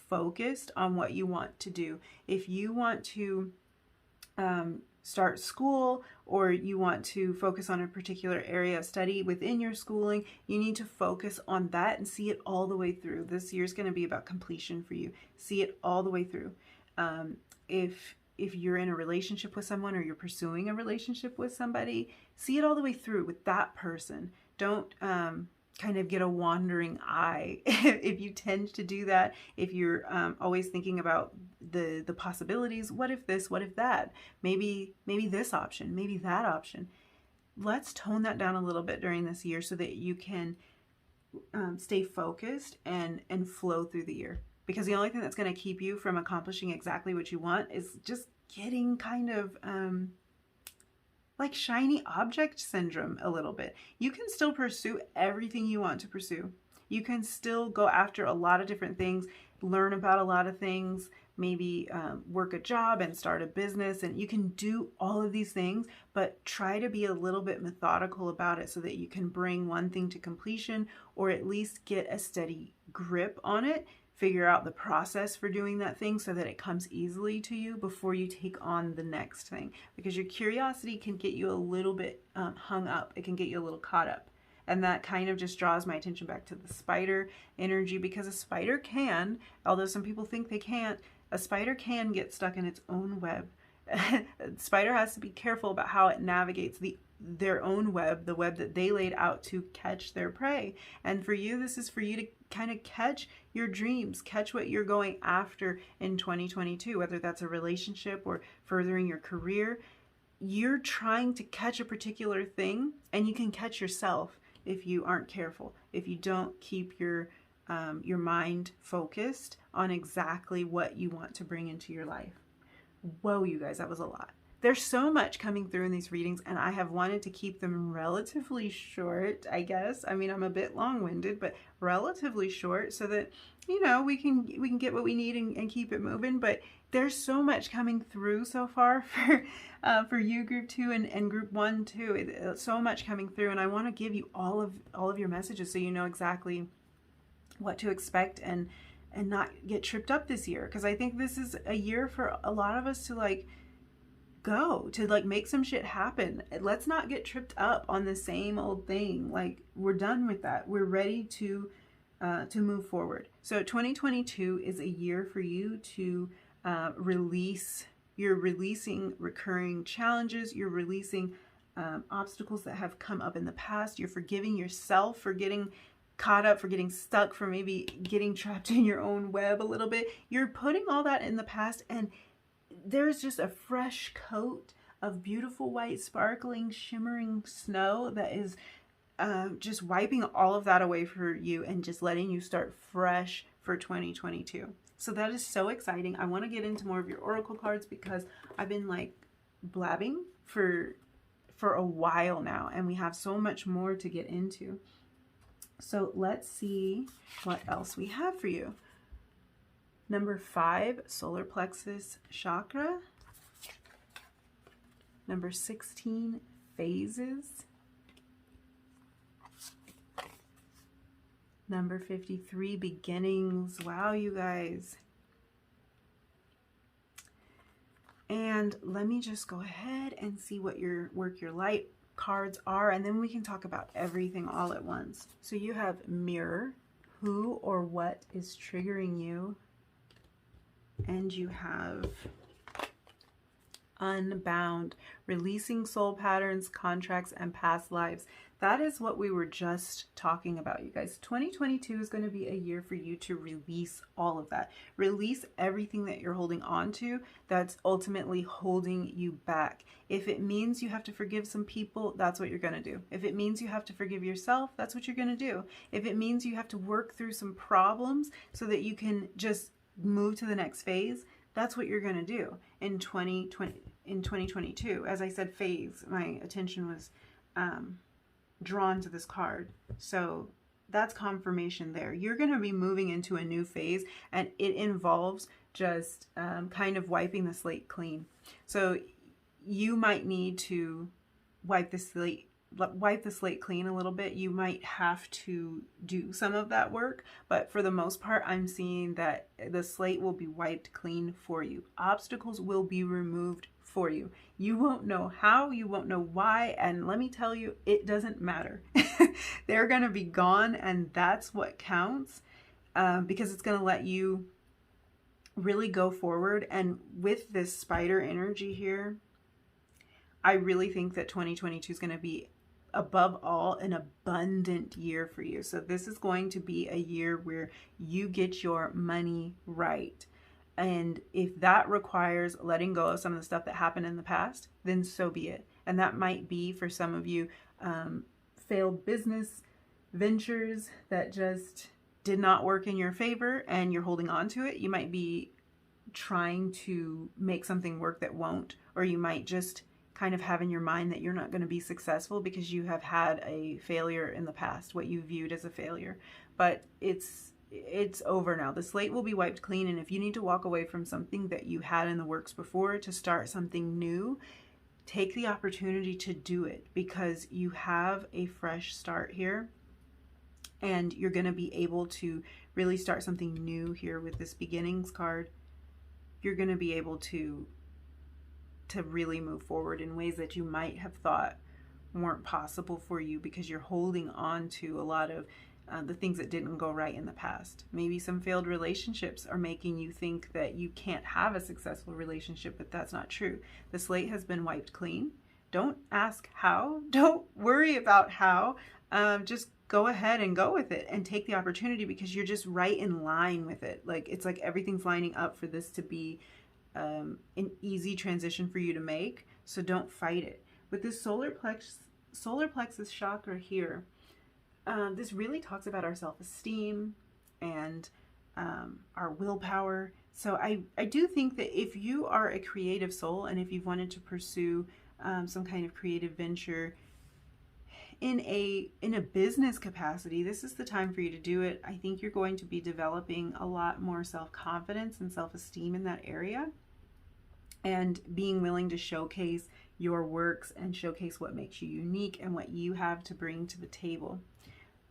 focused on what you want to do. If you want to start school, or you want to focus on a particular area of study within your schooling, you need to focus on that and see it all the way through. This year's going to be about completion for you. See it all the way through. If you're in a relationship with someone, or you're pursuing a relationship with somebody, see it all the way through with that person. Don't kind of get a wandering eye if you tend to do that. If you're always thinking about the possibilities, what if this, what if that, maybe this option, maybe that option. Let's tone that down a little bit during this year so that you can stay focused and flow through the year. Because the only thing that's going to keep you from accomplishing exactly what you want is just getting kind of like shiny object syndrome a little bit. You can still pursue everything you want to pursue. You can still go after a lot of different things, learn about a lot of things, maybe work a job and start a business, and you can do all of these things, but try to be a little bit methodical about it so that you can bring one thing to completion, or at least get a steady grip on it. Figure out the process for doing that thing so that it comes easily to you before you take on the next thing. Because your curiosity can get you a little bit hung up. It can get you a little caught up. And that kind of just draws my attention back to the spider energy, because a spider can, although some people think they can't, a spider can get stuck in its own web. A spider has to be careful about how it navigates their own web, the web that they laid out to catch their prey. And for you, this is for you to kind of catch your dreams, catch what you're going after in 2022, whether that's a relationship or furthering your career. You're trying to catch a particular thing, and you can catch yourself if you aren't careful, if you don't keep your mind focused on exactly what you want to bring into your life. Whoa, you guys, that was a lot. There's so much coming through in these readings, and I have wanted to keep them relatively short, I guess. I mean, I'm a bit long-winded, but relatively short, so that, you know, we can get what we need and keep it moving. But there's so much coming through so far for you, Group 2, and Group 1 too. So much coming through, and I want to give you all of your messages so you know exactly what to expect and not get tripped up this year. Because I think this is a year for a lot of us to make some shit happen. Let's not get tripped up on the same old thing. Like, we're done with that. We're ready to move forward. So 2022 is a year for you to release. You're releasing recurring challenges. You're releasing obstacles that have come up in the past. You're forgiving yourself for getting caught up, for getting stuck, for maybe getting trapped in your own web a little bit. You're putting all that in the past, and there's just a fresh coat of beautiful white, sparkling, shimmering snow that is just wiping all of that away for you and just letting you start fresh for 2022. So that is so exciting. I want to get into more of your oracle cards because I've been like blabbing for a while now, and we have so much more to get into. So let's see what else we have for you. Number 5, solar plexus chakra. Number 16, phases. Number 53, beginnings. Wow, you guys. And let me just go ahead and see what your work your light cards are, and then we can talk about everything all at once. So you have mirror, who or what is triggering you. And you have unbound, releasing soul patterns, contracts, and past lives. That is what we were just talking about, you guys. 2022 is going to be a year for you to release all of that. Release everything that you're holding on to that's ultimately holding you back. If it means you have to forgive some people, that's what you're going to do. If it means you have to forgive yourself, that's what you're going to do. If it means you have to work through some problems so that you can just move to the next phase, that's what you're going to do in 2022. As I said, phase, my attention was drawn to this card. So that's confirmation there. You're going to be moving into a new phase, and it involves just kind of wiping the slate clean. So you might need to wipe the slate clean a little bit. You might have to do some of that work, but for the most part, I'm seeing that the slate will be wiped clean for you. Obstacles will be removed for you. You won't know how, you won't know why, and let me tell you, it doesn't matter. They're going to be gone, and that's what counts, because it's going to let you really go forward. And with this spider energy here, I really think that 2022 is going to be, above all, an abundant year for you. So this is going to be a year where you get your money right. And if that requires letting go of some of the stuff that happened in the past, then so be it. And that might be, for some of you, failed business ventures that just did not work in your favor and you're holding on to it. You might be trying to make something work that won't, or you might just kind of have in your mind that you're not going to be successful because you have had a failure in the past, what you viewed as a failure. But it's over now. The slate will be wiped clean, and if you need to walk away from something that you had in the works before to start something new, take the opportunity to do it, because you have a fresh start here, and you're going to be able to really start something new here with this beginnings card. You're going to be able to really move forward in ways that you might have thought weren't possible for you, because you're holding on to a lot of the things that didn't go right in the past. Maybe some failed relationships are making you think that you can't have a successful relationship, but that's not true. The slate has been wiped clean. Don't ask how. Don't worry about how. Just go ahead and go with it and take the opportunity, because you're just right in line with it. Like, it's like everything's lining up for this to be an easy transition for you to make. So don't fight it. With this solar plexus chakra here, this really talks about our self-esteem and our willpower. So I do think that if you are a creative soul, and if you've wanted to pursue some kind of creative venture in a business capacity, this is the time for you to do it. I think you're going to be developing a lot more self-confidence and self-esteem in that area, and being willing to showcase your works and showcase what makes you unique and what you have to bring to the table.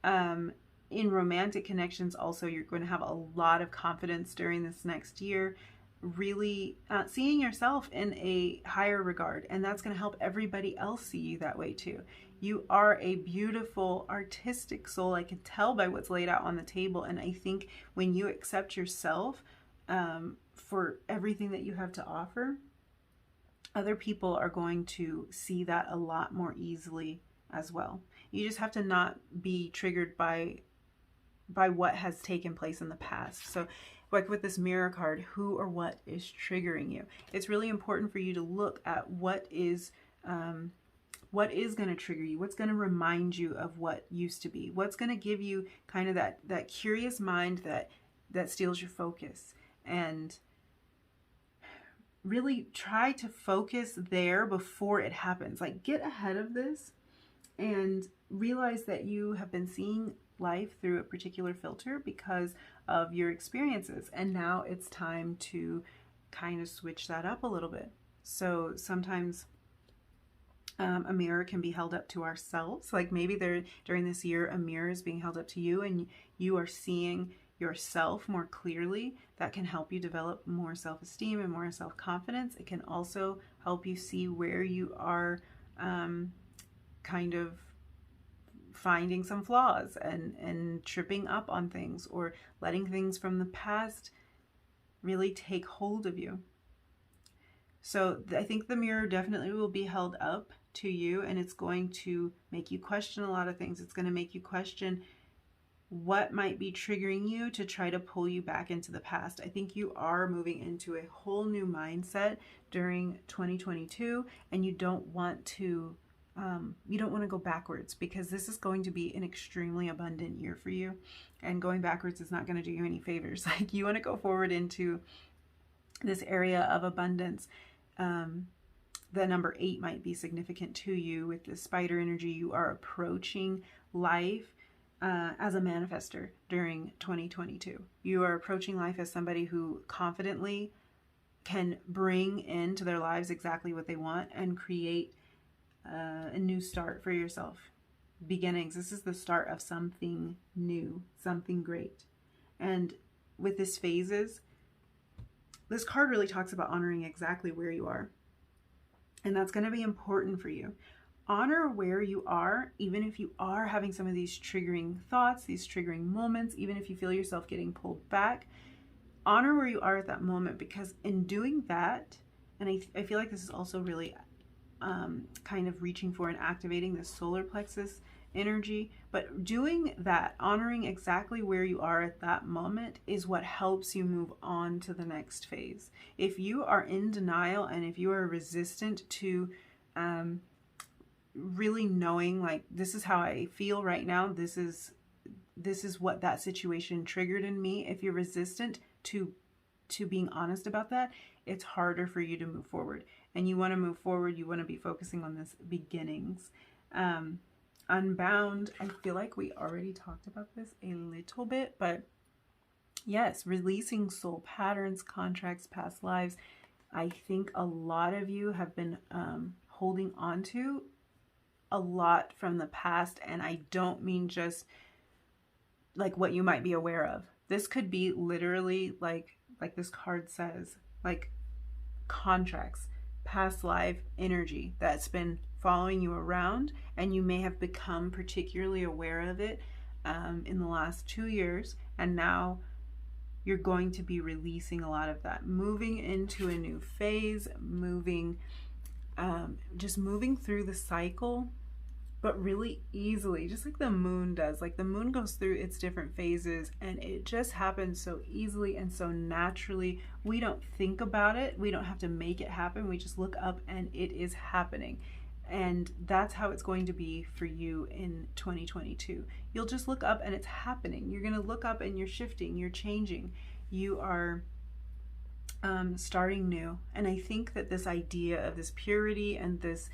In romantic connections also, you're going to have a lot of confidence during this next year, really seeing yourself in a higher regard, and that's going to help everybody else see you that way too. You are a beautiful artistic soul. I can tell by what's laid out on the table, and I think when you accept yourself for everything that you have to offer, other people are going to see that a lot more easily as well. You just have to not be triggered by what has taken place in the past. So like with this mirror card, who or what is triggering you? It's really important for you to look at what is going to trigger you, what's going to remind you of what used to be, what's going to give you kind of that curious mind that steals your focus. And really try to focus there before it happens. Like, get ahead of this and realize that you have been seeing life through a particular filter because of your experiences, and now it's time to kind of switch that up a little bit. So sometimes a mirror can be held up to ourselves. Like maybe during this year a mirror is being held up to you and you are seeing yourself more clearly. That can help you develop more self-esteem and more self-confidence. It can also help you see where you are kind of finding some flaws and tripping up on things, or letting things from the past really take hold of you. So I think the mirror definitely will be held up to you, and it's going to make you question a lot of things. It's going to make you question what might be triggering you to try to pull you back into the past. I think you are moving into a whole new mindset during 2022, and you don't want to go backwards, because this is going to be an extremely abundant year for you, and going backwards is not going to do you any favors. Like, you want to go forward into this area of abundance. The number 8 might be significant to you with the spider energy. You are approaching life as a manifester during 2022. You are approaching life as somebody who confidently can bring into their lives exactly what they want and create a new start for yourself. Beginnings. This is the start of something new, something great. And with this phases, this card really talks about honoring exactly where you are. And that's going to be important for you. Honor where you are, even if you are having some of these triggering thoughts, these triggering moments, even if you feel yourself getting pulled back. Honor where you are at that moment, because in doing that, and I feel like this is also really kind of reaching for and activating the solar plexus energy, but doing that, honoring exactly where you are at that moment, is what helps you move on to the next phase. If you are in denial, and if you are resistant to really knowing, like, this is how I feel right now, this is what that situation triggered in me, if you're resistant to being honest about that, it's harder for you to move forward. And you want to move forward, you want to be focusing on this beginnings. Unbound, I feel like we already talked about this a little bit, but yes, releasing soul patterns, contracts, past lives. I think a lot of you have been holding on to a lot from the past, and I don't mean just like what you might be aware of. This could be literally like this card says, like contracts, past life energy that's been following you around, and you may have become particularly aware of it in the last 2 years, and now you're going to be releasing a lot of that, moving into a new phase, just moving through the cycle, but really easily, just like the moon does. Like, the moon goes through its different phases, and it just happens so easily and so naturally. We don't think about it. We don't have to make it happen. We just look up and it is happening. And that's how it's going to be for you in 2022. You'll just look up and it's happening. You're going to look up and you're shifting, you're changing, you are starting new. And I think that this idea of this purity and this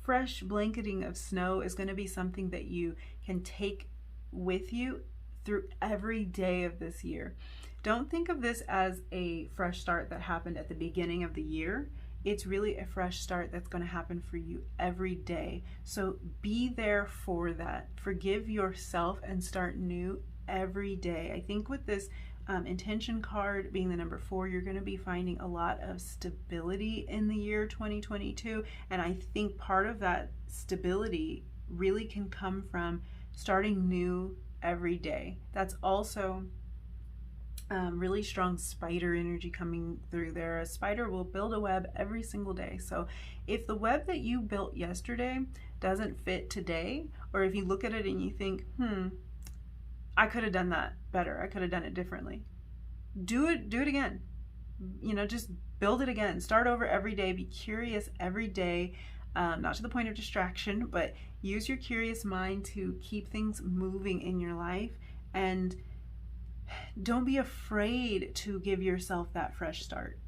fresh blanketing of snow is going to be something that you can take with you through every day of this year. Don't think of this as a fresh start that happened at the beginning of the year. It's really a fresh start that's going to happen for you every day. So be there for that. Forgive yourself and start new every day. I think with this intention card being the number 4, you're going to be finding a lot of stability in the year 2022. And I think part of that stability really can come from starting new every day. That's also really strong spider energy coming through there. A spider will build a web every single day. So if the web that you built yesterday doesn't fit today, or if you look at it and you think, I could have done that better, I could have done it differently, do it again. Just build it again. Start over every day. Be curious every day. Not to the point of distraction, but use your curious mind to keep things moving in your life. And don't be afraid to give yourself that fresh start.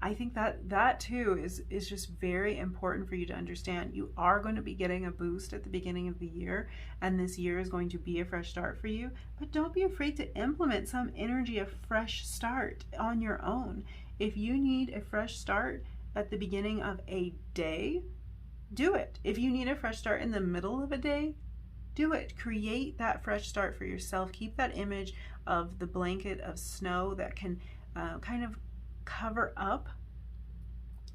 I think that too is just very important for you to understand. You are going to be getting a boost at the beginning of the year, and this year is going to be a fresh start for you. But don't be afraid to implement some energy of fresh start on your own. If you need a fresh start at the beginning of a day, do it. If you need a fresh start in the middle of a day, do it. Create that fresh start for yourself. Keep that image of the blanket of snow that can kind of cover up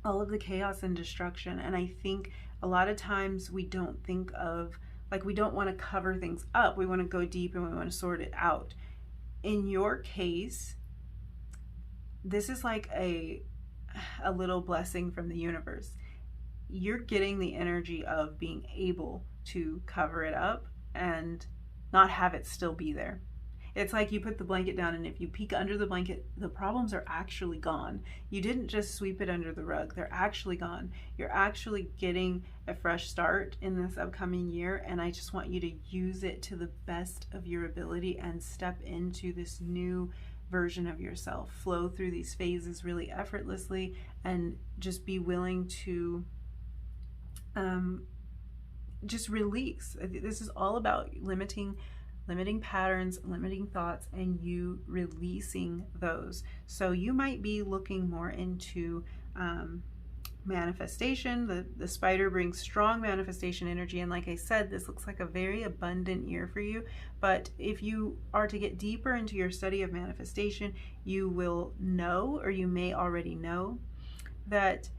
all of the chaos and destruction. And I think a lot of times we don't think of, like, we don't want to cover things up. We want to go deep and we want to sort it out. In your case, this is like a little blessing from the universe. you're getting the energy of being able to cover it up and not have it still be there. It's like you put the blanket down, and if you peek under the blanket, the problems are actually gone. You didn't just sweep it under the rug, they're actually gone. You're actually getting a fresh start in this upcoming year, and I just want you to use it to the best of your ability and step into this new version of yourself. Flow through these phases really effortlessly, and just be willing to just release. This is all about limiting patterns, limiting thoughts, and you releasing those. So you might be looking more into manifestation. The spider brings strong manifestation energy, and like I said, this looks like a very abundant year for you. But if you are to get deeper into your study of manifestation, you will know, or you may already know, that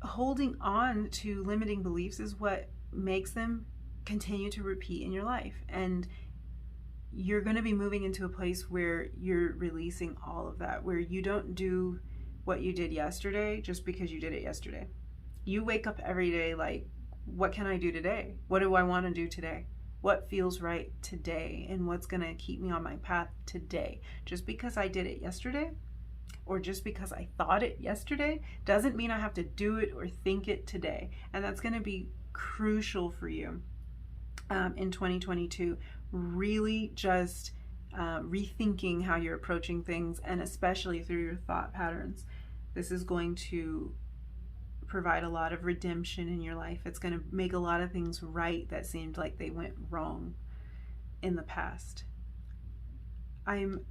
holding on to limiting beliefs is what makes them continue to repeat in your life. And you're going to be moving into a place where you're releasing all of that, where you don't do what you did yesterday just because you did it yesterday. You wake up every day like, what can I do today? What do I want to do today? What feels right today? And what's going to keep me on my path today? Just because I did it yesterday, or just because I thought it yesterday, doesn't mean I have to do it or think it today. And that's going to be crucial for you in 2022. Really just rethinking how you're approaching things, and especially through your thought patterns. This is going to provide a lot of redemption in your life. It's going to make a lot of things right that seemed like they went wrong in the past. I'm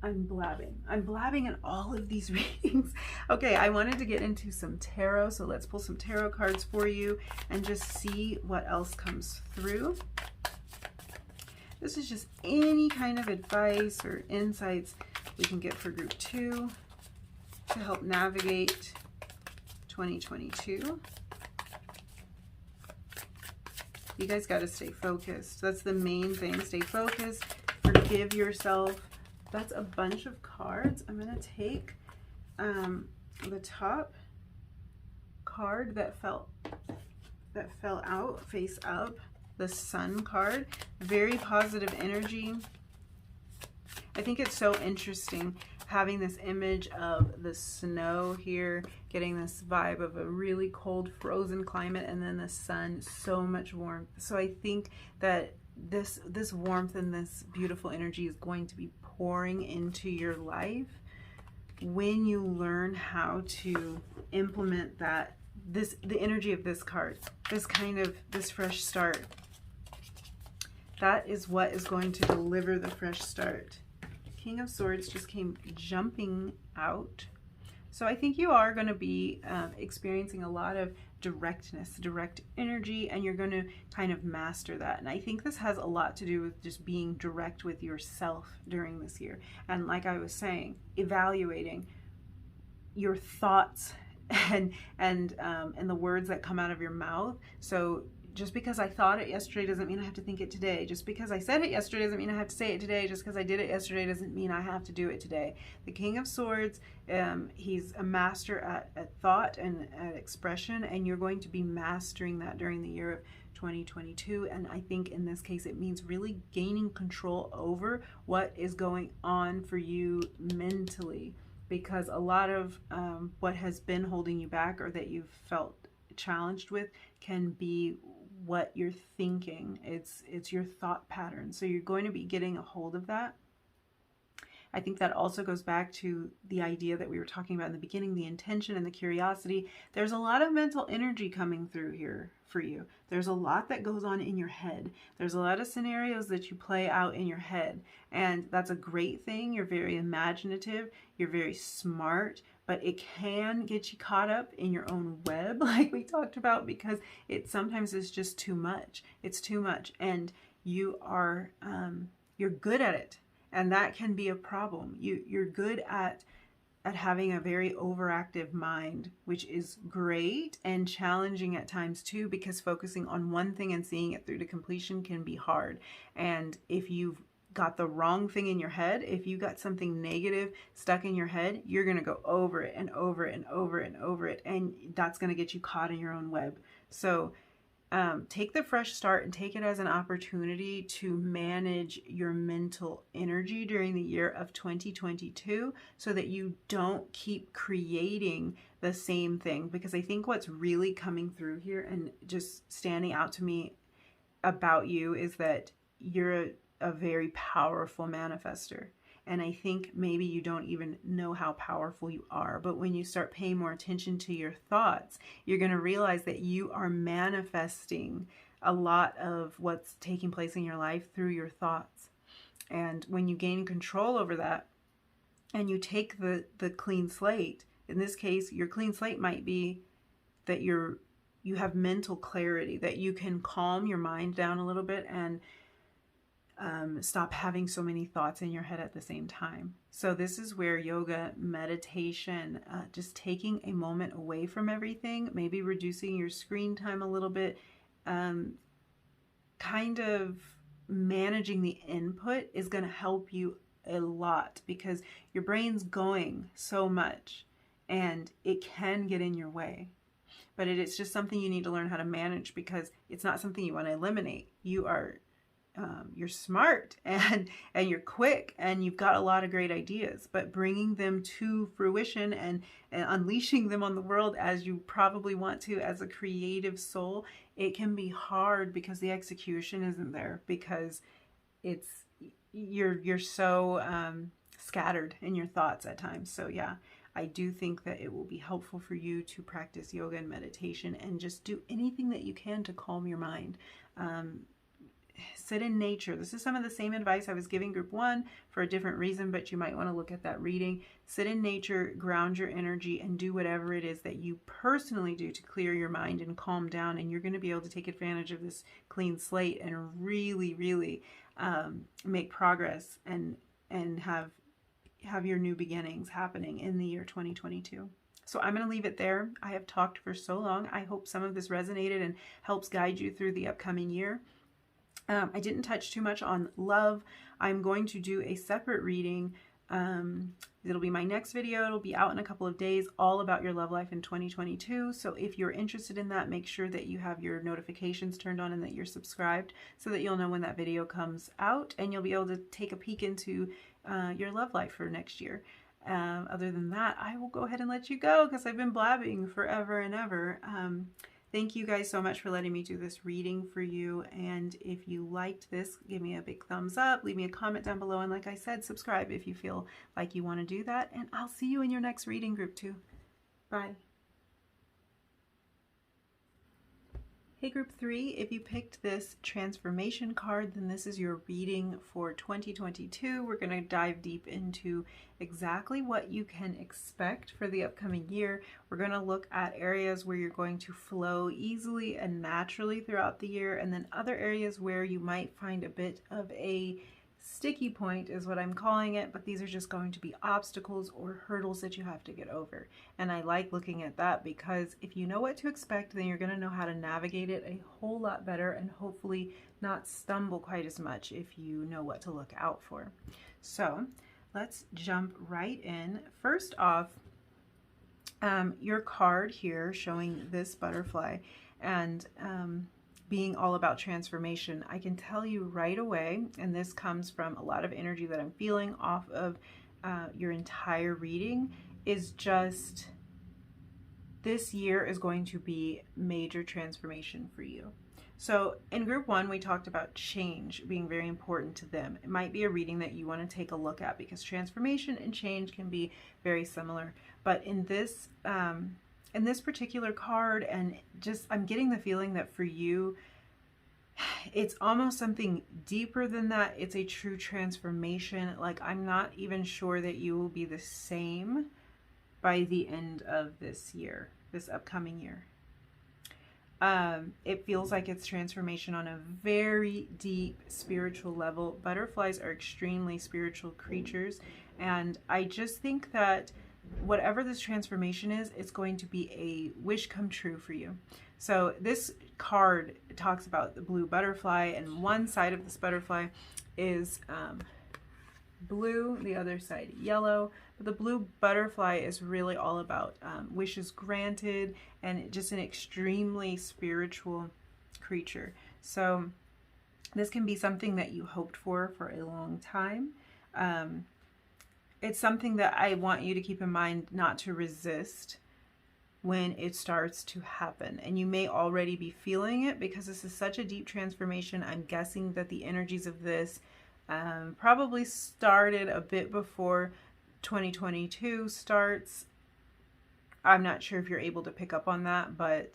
blabbing in all of these readings. Okay, I wanted to get into some tarot, so let's pull some tarot cards for you and just see what else comes through. This is just any kind of advice or insights we can get for group 2 to help navigate 2022. You guys got to stay focused. That's the main thing. Stay focused. Forgive yourself. That's a bunch of cards. I'm going to take the top card that fell out face up. The Sun card, very positive energy. I think it's so interesting having this image of the snow here, getting this vibe of a really cold, frozen climate, and then the sun, so much warmth. So I think that this warmth and this beautiful energy is going to be pouring into your life when you learn how to implement that, the energy of this card, this fresh start. That is what is going to deliver the fresh start. King of Swords just came jumping out. So I think you are going to be experiencing a lot of directness, direct energy, and you're going to kind of master that. And I think this has a lot to do with just being direct with yourself during this year. And like I was saying, evaluating your thoughts and the words that come out of your mouth. So just because I thought it yesterday doesn't mean I have to think it today. Just because I said it yesterday doesn't mean I have to say it today. Just because I did it yesterday doesn't mean I have to do it today. The King of Swords, he's a master at thought and at expression, and you're going to be mastering that during the year of 2022. And I think in this case it means really gaining control over what is going on for you mentally, because a lot of what has been holding you back, or that you've felt challenged with, can be what you're thinking. It's your thought pattern. So you're going to be getting a hold of that. I think that also goes back to the idea that we were talking about in the beginning, the intention and the curiosity. There's a lot of mental energy coming through here for you. There's a lot that goes on in your head. There's a lot of scenarios that you play out in your head, and that's a great thing. You're very imaginative, you're very smart, but it can get you caught up in your own web, like we talked about, because it sometimes is just too much. It's too much, and you are you're good at it, and that can be a problem. You're good at having a very overactive mind, which is great and challenging at times too, because focusing on one thing and seeing it through to completion can be hard. And if you've got the wrong thing in your head, if you got something negative stuck in your head, you're going to go over it and over it and over it and over it. And that's going to get you caught in your own web. So take the fresh start and take it as an opportunity to manage your mental energy during the year of 2022 so that you don't keep creating the same thing. Because I think what's really coming through here and just standing out to me about you is that you're a very powerful manifester. And I think maybe you don't even know how powerful you are. But when you start paying more attention to your thoughts, you're going to realize that you are manifesting a lot of what's taking place in your life through your thoughts. And when you gain control over that and you take the clean slate, in this case, your clean slate might be that you have mental clarity, that you can calm your mind down a little bit and stop having so many thoughts in your head at the same time. So this is where yoga, meditation, just taking a moment away from everything, maybe reducing your screen time a little bit, kind of managing the input is going to help you a lot, because your brain's going so much and it can get in your way. But it's just something you need to learn how to manage, because it's not something you want to eliminate. You're smart and you're quick and you've got a lot of great ideas, but bringing them to fruition and unleashing them on the world as you probably want to as a creative soul, it can be hard because the execution isn't there, because you're so scattered in your thoughts at times. So yeah, I do think that it will be helpful for you to practice yoga and meditation and just do anything that you can to calm your mind. Sit in nature. This is some of the same advice I was giving group 1 for a different reason, but you might want to look at that reading. Sit in nature, ground your energy, and do whatever it is that you personally do to clear your mind and calm down. And you're going to be able to take advantage of this clean slate and really, really make progress and have your new beginnings happening in the year 2022. So I'm going to leave it there. I have talked for so long. I hope some of this resonated and helps guide you through the upcoming year. I didn't touch too much on love. I'm going to do a separate reading. It'll be my next video. It'll be out in a couple of days, all about your love life in 2022. So if you're interested in that, make sure that you have your notifications turned on and that you're subscribed so that you'll know when that video comes out, and you'll be able to take a peek into your love life for next year. Other than that, I will go ahead and let you go because I've been blabbing forever and ever. Thank you guys so much for letting me do this reading for you. And if you liked this, give me a big thumbs up, leave me a comment down below. And like I said, subscribe if you feel like you want to do that. And I'll see you in your next reading group too. Bye. Hey group 3, if you picked this transformation card, then this is your reading for 2022. We're going to dive deep into exactly what you can expect for the upcoming year. We're going to look at areas where you're going to flow easily and naturally throughout the year, and then other areas where you might find a bit of a sticky point is what I'm calling it, but these are just going to be obstacles or hurdles that you have to get over. And I like looking at that because if you know what to expect, then you're going to know how to navigate it a whole lot better and hopefully not stumble quite as much if you know what to look out for. So let's jump right in. First off, your card here showing this butterfly and being all about transformation, I can tell you right away, and this comes from a lot of energy that I'm feeling off of your entire reading, is just this year is going to be major transformation for you. So in group 1, we talked about change being very important to them. It might be a reading that you want to take a look at because transformation and change can be very similar. But in this particular card, and just I'm getting the feeling that for you it's almost something deeper than that. It's a true transformation. Like, I'm not even sure that you will be the same by the end of this year, this upcoming year. It feels like it's transformation on a very deep spiritual level. Butterflies are extremely spiritual creatures, and I just think that whatever this transformation is, it's going to be a wish come true for you. So this card talks about the blue butterfly, and one side of this butterfly is blue, the other side yellow. But the blue butterfly is really all about wishes granted, and just an extremely spiritual creature. So this can be something that you hoped for a long time. It's something that I want you to keep in mind not to resist when it starts to happen. And you may already be feeling it because this is such a deep transformation. I'm guessing that the energies of this probably started a bit before 2022 starts. I'm not sure if you're able to pick up on that, but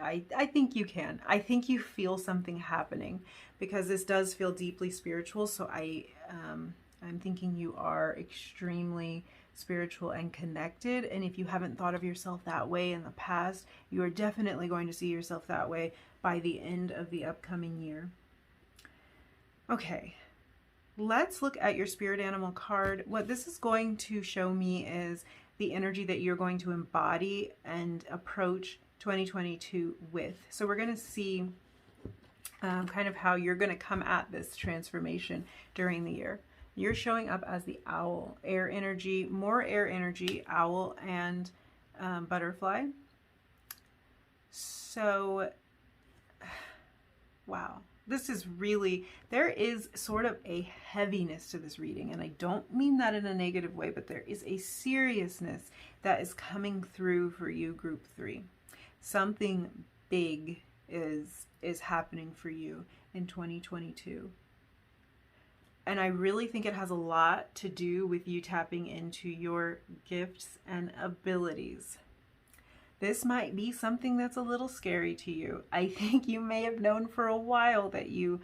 I think you can. I think you feel something happening because this does feel deeply spiritual. So I'm thinking you are extremely spiritual and connected. And if you haven't thought of yourself that way in the past, you are definitely going to see yourself that way by the end of the upcoming year. Okay, let's look at your spirit animal card. What this is going to show me is the energy that you're going to embody and approach 2022 with. So we're going to see kind of how you're going to come at this transformation during the year. You're showing up as the owl, air energy, more air energy, owl and butterfly. So, wow. This is really, there is sort of a heaviness to this reading, and I don't mean that in a negative way, but there is a seriousness that is coming through for you, group 3. Something big is happening for you in 2022. And I really think it has a lot to do with you tapping into your gifts and abilities. This might be something that's a little scary to you. I think you may have known for a while that you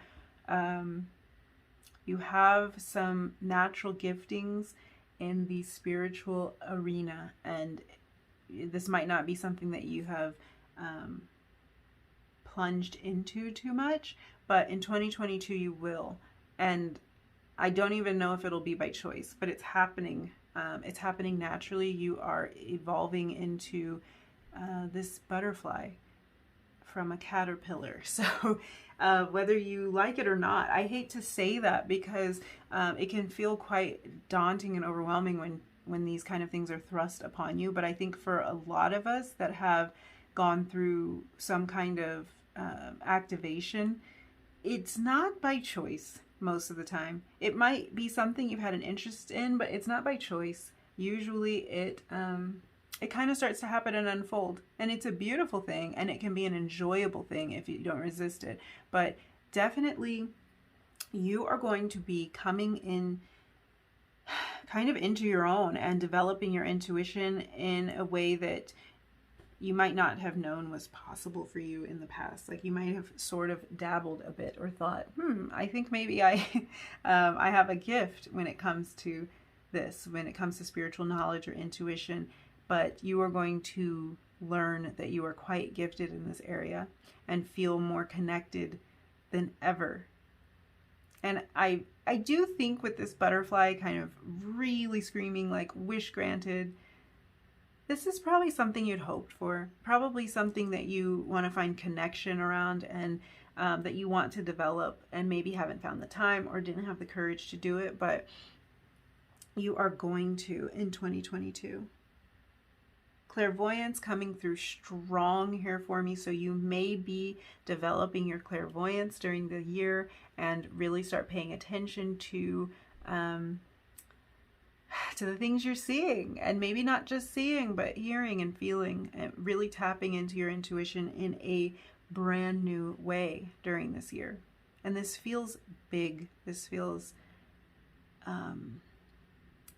have some natural giftings in the spiritual arena, and this might not be something that you have plunged into too much, but in 2022 you will. And I don't even know if it'll be by choice, but it's happening. It's happening naturally. You are evolving into this butterfly from a caterpillar. So whether you like it or not, I hate to say that because it can feel quite daunting and overwhelming when these kind of things are thrust upon you. But I think for a lot of us that have gone through some kind of activation, it's not by choice. Most of the time, it might be something you've had an interest in, but it's not by choice. Usually it kind of starts to happen and unfold, and it's a beautiful thing, and it can be an enjoyable thing if you don't resist it. But definitely you are going to be coming in kind of into your own and developing your intuition in a way that you might not have known was possible for you in the past. Like you might have sort of dabbled a bit or thought, I think maybe I have a gift when it comes to this, when it comes to spiritual knowledge or intuition. But you are going to learn that you are quite gifted in this area and feel more connected than ever. And I do think with this butterfly kind of really screaming like wish granted, this is probably something you'd hoped for, probably something that you want to find connection around, and that you want to develop and maybe haven't found the time or didn't have the courage to do it, but you are going to in 2022. Clairvoyance coming through strong here for me, so you may be developing your clairvoyance during the year and really start paying attention to the things you're seeing, and maybe not just seeing, but hearing and feeling, and really tapping into your intuition in a brand new way during this year. And this feels big. This feels,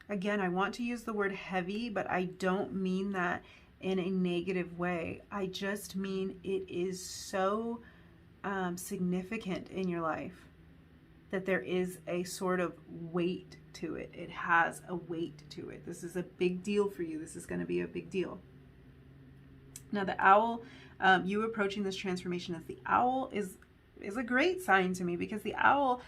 again, I want to use the word heavy, but I don't mean that in a negative way. I just mean it is so significant in your life that there is a sort of weight to it. It has a weight to it. This is a big deal for you. This is going to be a big deal. Now the owl, you approaching this transformation as the owl is a great sign to me, because the owl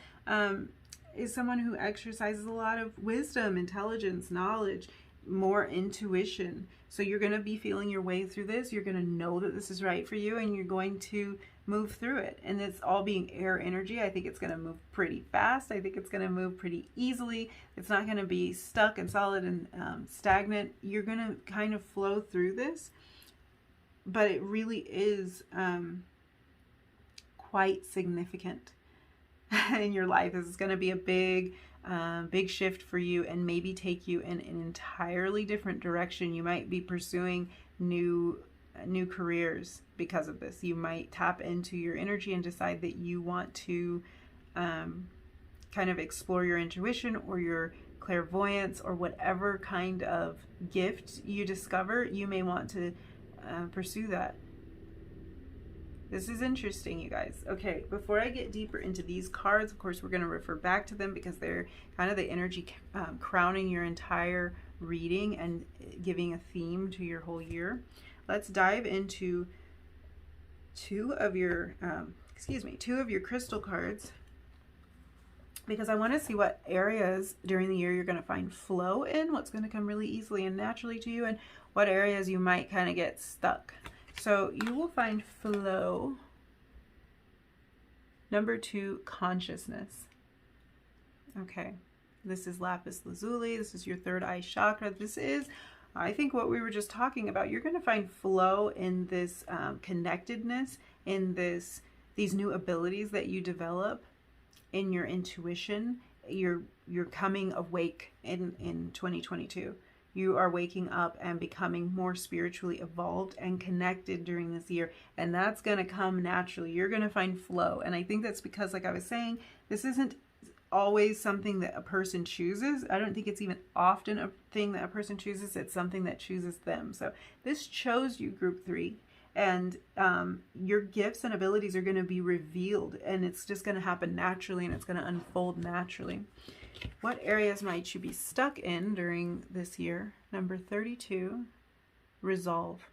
is someone who exercises a lot of wisdom, intelligence, knowledge, more intuition. So you're going to be feeling your way through this. You're going to know that this is right for you, and you're going to move through it. And it's all being air energy. I think it's going to move pretty fast. I think it's going to move pretty easily. It's not going to be stuck and solid and stagnant. You're going to kind of flow through this, but it really is quite significant in your life. This is going to be a big shift for you, and maybe take you in an entirely different direction. You might be pursuing new careers because of this. You might tap into your energy and decide that you want to kind of explore your intuition or your clairvoyance, or whatever kind of gift you discover. You may want to pursue that. This is interesting, you guys. Okay, before I get deeper into these cards, of course, we're going to refer back to them because they're kind of the energy crowning your entire reading and giving a theme to your whole year. Let's dive into two of your crystal cards, because I want to see what areas during the year you're going to find flow in, what's going to come really easily and naturally to you, and what areas you might kind of get stuck. So you will find flow. Number 2, consciousness. Okay, this is lapis lazuli. This is your third eye chakra. This is, I think, what we were just talking about. You're going to find flow in this connectedness, in these new abilities that you develop, in your intuition. You're coming awake in 2022. You are waking up and becoming more spiritually evolved and connected during this year. And that's going to come naturally. You're going to find flow. And I think that's because, like I was saying, this isn't always something that a person chooses. I don't think it's even often a thing that a person chooses. It's something that chooses them. So this chose you, group 3. And your gifts and abilities are going to be revealed. And it's just going to happen naturally. And it's going to unfold naturally. What areas might you be stuck in during this year? Number 32, resolve.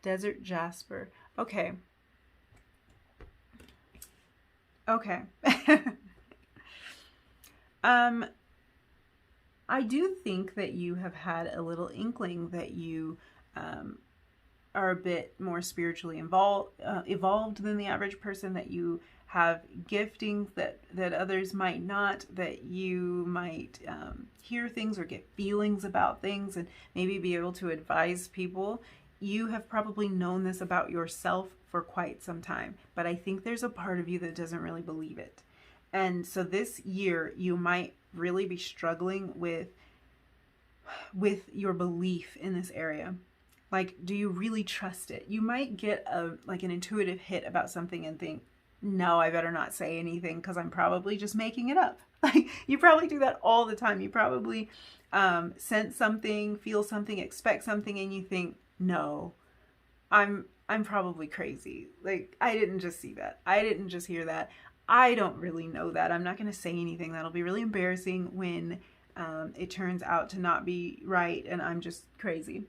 Desert jasper. Okay. Okay. I do think that you have had a little inkling that you are a bit more spiritually evolved than the average person, that you have giftings that others might not, that you might hear things or get feelings about things and maybe be able to advise people. You have probably known this about yourself for quite some time, but I think there's a part of you that doesn't really believe it. And so this year you might really be struggling with your belief in this area. Like, do you really trust it? You might get an intuitive hit about something and think, no, I better not say anything because I'm probably just making it up. Like, you probably do that all the time. You probably sense something, feel something, expect something, and you think, no, I'm probably crazy. Like, I didn't just see that. I didn't just hear that. I don't really know that. I'm not going to say anything. That'll be really embarrassing when it turns out to not be right and I'm just crazy.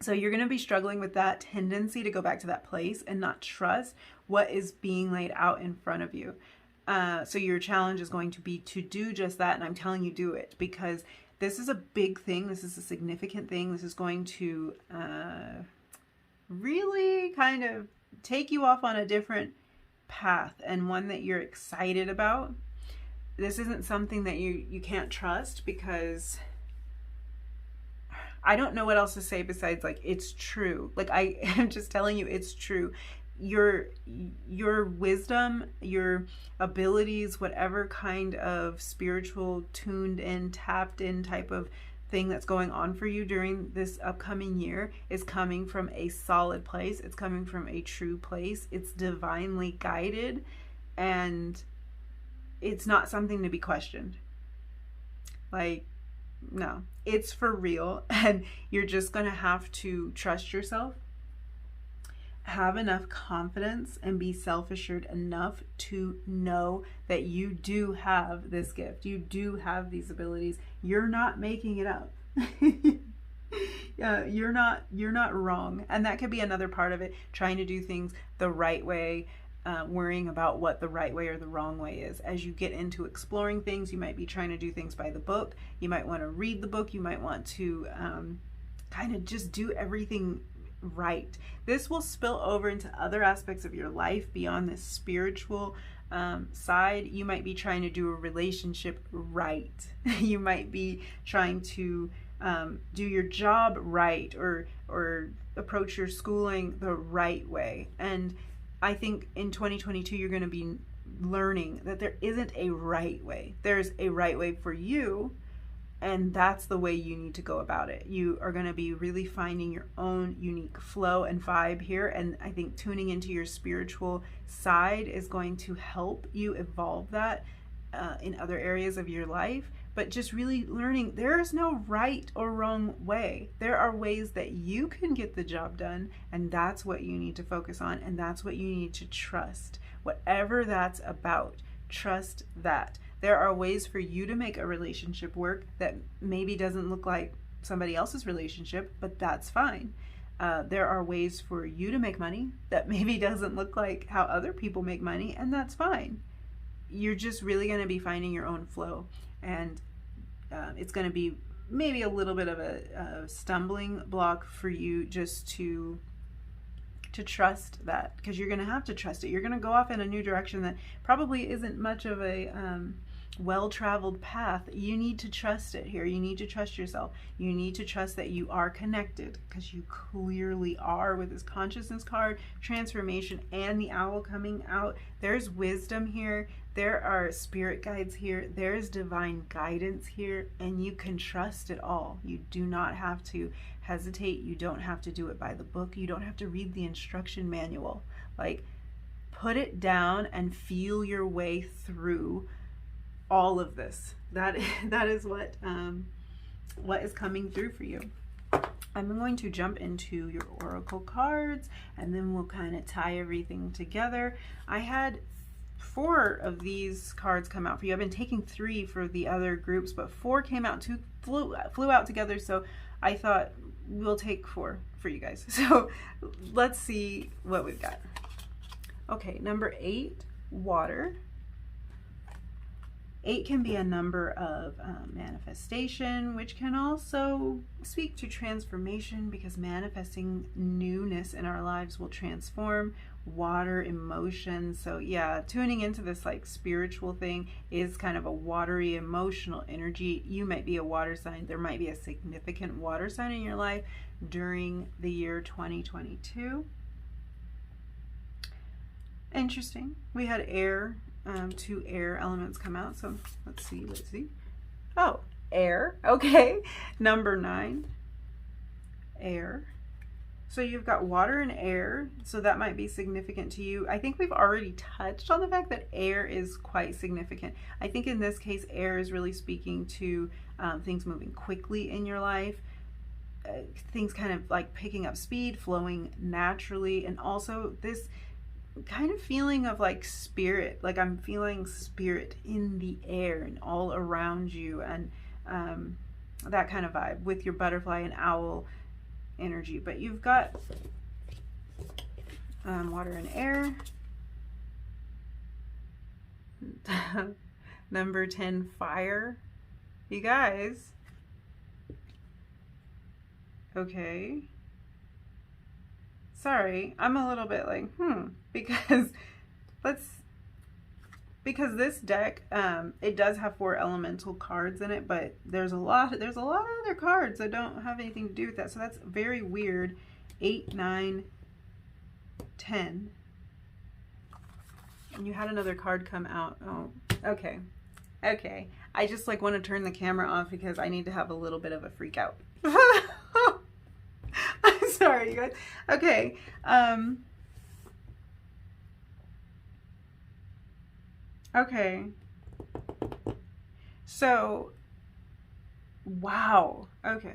So you're going to be struggling with that tendency to go back to that place and not trust what is being laid out in front of you. So your challenge is going to be to do just that. And I'm telling you, do it, because this is a big thing. This is a significant thing. This is going to really kind of take you off on a different path, and one that you're excited about. This isn't something that you can't trust, because I don't know what else to say besides, like, it's true. Like, I am just telling you, it's true. Your wisdom, your abilities, whatever kind of spiritual, tuned in, tapped in type of thing that's going on for you during this upcoming year is coming from a solid place. It's coming from a true place. It's divinely guided, and it's not something to be questioned. Like, no, it's for real, and you're just going to have to trust yourself, have enough confidence, and be self-assured enough to know that you do have this gift. You do have these abilities. You're not making it up. Yeah, you're not wrong. And that could be another part of it, trying to do things the right way, worrying about what the right way or the wrong way is. As you get into exploring things, you might be trying to do things by the book. You might want to read the book. You might want to kind of just do everything right. This will spill over into other aspects of your life beyond this spiritual side. You might be trying to do a relationship right. You might be trying to do your job right, or approach your schooling the right way. And I think in 2022 you're going to be learning that there isn't a right way. There's a right way for you, and that's the way you need to go about it. You are going to be really finding your own unique flow and vibe here, and I think tuning into your spiritual side is going to help you evolve that in other areas of your life. But just really learning there is no right or wrong way. There are ways that you can get the job done, and that's what you need to focus on, and that's what you need to trust. Whatever that's about, trust that. There are ways for you to make a relationship work that maybe doesn't look like somebody else's relationship, but that's fine. There are ways for you to make money that maybe doesn't look like how other people make money, and that's fine. You're just really going to be finding your own flow. And it's going to be maybe a little bit of a stumbling block for you just to trust that, because you're going to have to trust it. You're going to go off in a new direction that probably isn't much of a well-traveled path. You need to trust it here. You need to trust yourself. You need to trust that you are connected, because you clearly are with this consciousness card, transformation, and the owl coming out. There's wisdom here. There are spirit guides here. There's divine guidance here, and you can trust it all. You do not have to hesitate. You don't have to do it by the book. You don't have to read the instruction manual. Like, put it down and feel your way through all of this. That is what is coming through for you. I'm going to jump into your oracle cards, and then we'll kind of tie everything together. I had 4 of these cards come out for you. I've been taking 3 for the other groups, but 4 came out. 2 flew out together, so I thought we'll take 4 for you guys. So let's see what we've got. Okay, number 8, water. 8 can be a number of manifestation, which can also speak to transformation, because manifesting newness in our lives will transform. Water, emotion. So yeah, tuning into this like spiritual thing is kind of a watery emotional energy. You might be a water sign. There might be a significant water sign in your life during the year 2022. Interesting. We had air. 2 air elements come out. So let's see. Oh, air. Okay. Number 9, air. So you've got water and air. So that might be significant to you. I think we've already touched on the fact that air is quite significant. I think in this case, air is really speaking to things moving quickly in your life. Things kind of like picking up speed, flowing naturally, and also this kind of feeling of like spirit, like I'm feeling spirit in the air and all around you, and that kind of vibe with your butterfly and owl energy. But you've got water and air. Number 10, fire. You guys. Okay. Sorry, I'm a little bit like, because this deck, it does have 4 elemental cards in it, but there's a lot of other cards that don't have anything to do with that. So that's very weird. 8, 9, 10. And you had another card come out. Oh, okay. Okay. I just like want to turn the camera off because I need to have a little bit of a freak out. I'm sorry, you guys. Okay. Okay. So, wow. Okay.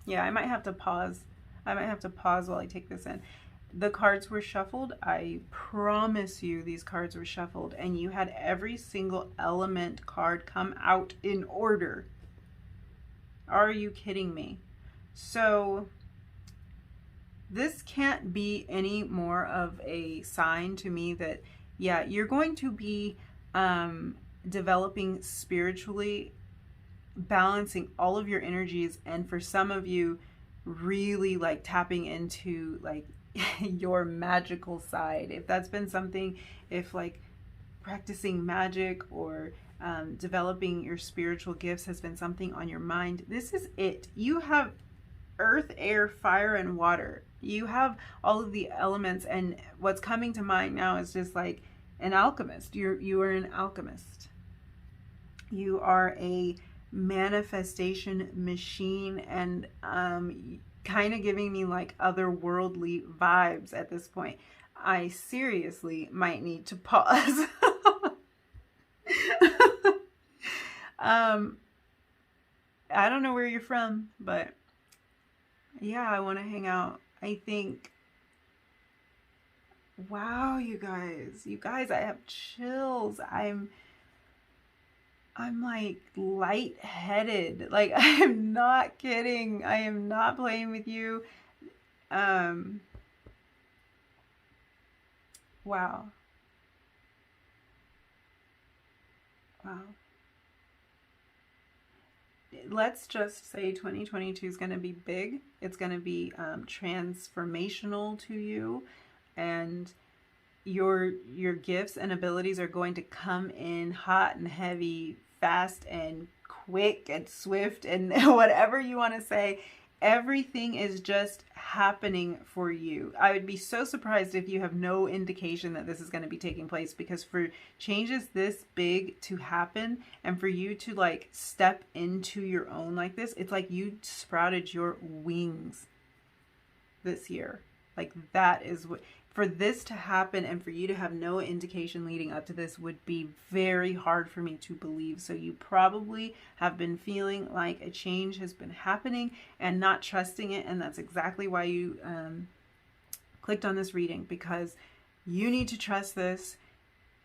Yeah, I might have to pause. I might have to pause while I take this in. The cards were shuffled. I promise you these cards were shuffled, and you had every single element card come out in order. Are you kidding me? So this can't be any more of a sign to me that, yeah, you're going to be developing spiritually, balancing all of your energies, and for some of you, really like tapping into like your magical side. If that's been something, if like practicing magic or developing your spiritual gifts has been something on your mind, this is it. You have earth, air, fire, and water. You have all of the elements, and what's coming to mind now is just like an alchemist. You are an alchemist. You are a manifestation machine, and kind of giving me like otherworldly vibes at this point. I seriously might need to pause. I don't know where you're from, but yeah, I want to hang out. I think, wow, you guys, I have chills. I'm like lightheaded. Like, I am not kidding. I am not playing with you. Wow. Wow. Let's just say 2022 is going to be big. It's going to be transformational to you, and your gifts and abilities are going to come in hot and heavy, fast and quick and swift, and whatever you want to say. Everything is just happening for you. I would be so surprised if you have no indication that this is going to be taking place, because for changes this big to happen and for you to like step into your own like this, it's like you sprouted your wings this year. Like, that is what, for this to happen and for you to have no indication leading up to this would be very hard for me to believe. So you probably have been feeling like a change has been happening and not trusting it. And that's exactly why you clicked on this reading, because you need to trust this.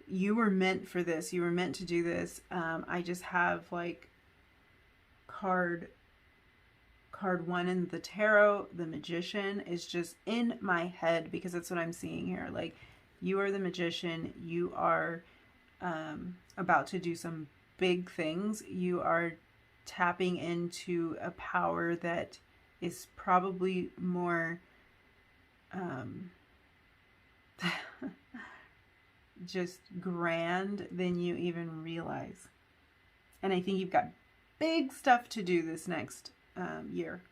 You were meant for this. You were meant to do this. I just have like card 1 in the tarot, the Magician, is just in my head because that's what I'm seeing here. Like, you are the Magician. You are about to do some big things. You are tapping into a power that is probably more just grand than you even realize. And I think you've got big stuff to do this next year.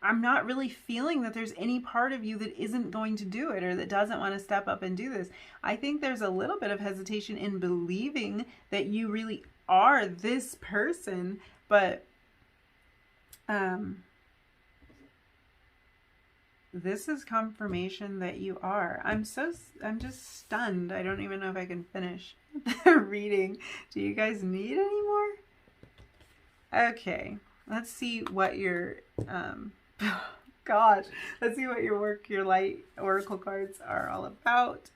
I'm not really feeling that there's any part of you that isn't going to do it or that doesn't want to step up and do this. I think there's a little bit of hesitation in believing that you really are this person, but this is confirmation that you are. I'm just stunned. I don't even know if I can finish the reading. Do you guys need any more? Okay, let's see what your gosh, let's see what your light oracle cards are all about.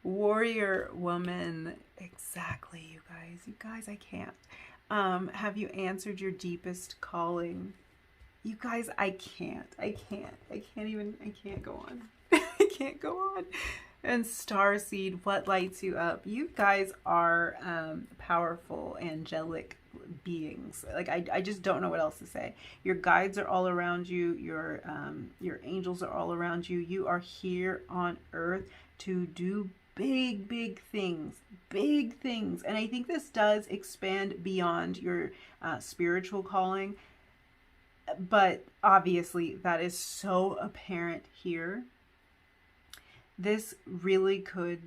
Warrior woman. Exactly, you guys, I can't. Have you answered your deepest calling? You guys, I can't go on. I can't go on. And Starseed, what lights you up? You guys are powerful, angelic beings. Like, I just don't know what else to say. Your guides are all around you. Your angels are all around you. You are here on earth to do big things. And I think this does expand beyond your spiritual calling. But obviously that is so apparent here. This really could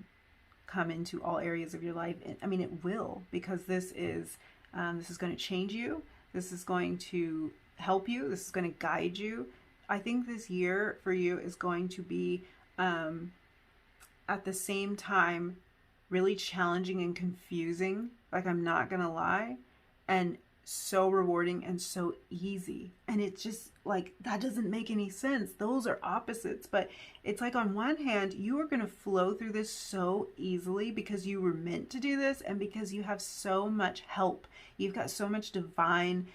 come into all areas of your life. I mean, it will, because this is going to change you. This is going to help you. This is going to guide you. I think this year for you is going to be, at the same time, really challenging and confusing. Like, I'm not going to lie. And so rewarding and so easy. And it's just like, that doesn't make any sense. Those are opposites. But it's like, on one hand, you are going to flow through this so easily because you were meant to do this, and because you have so much help. You've got so much divine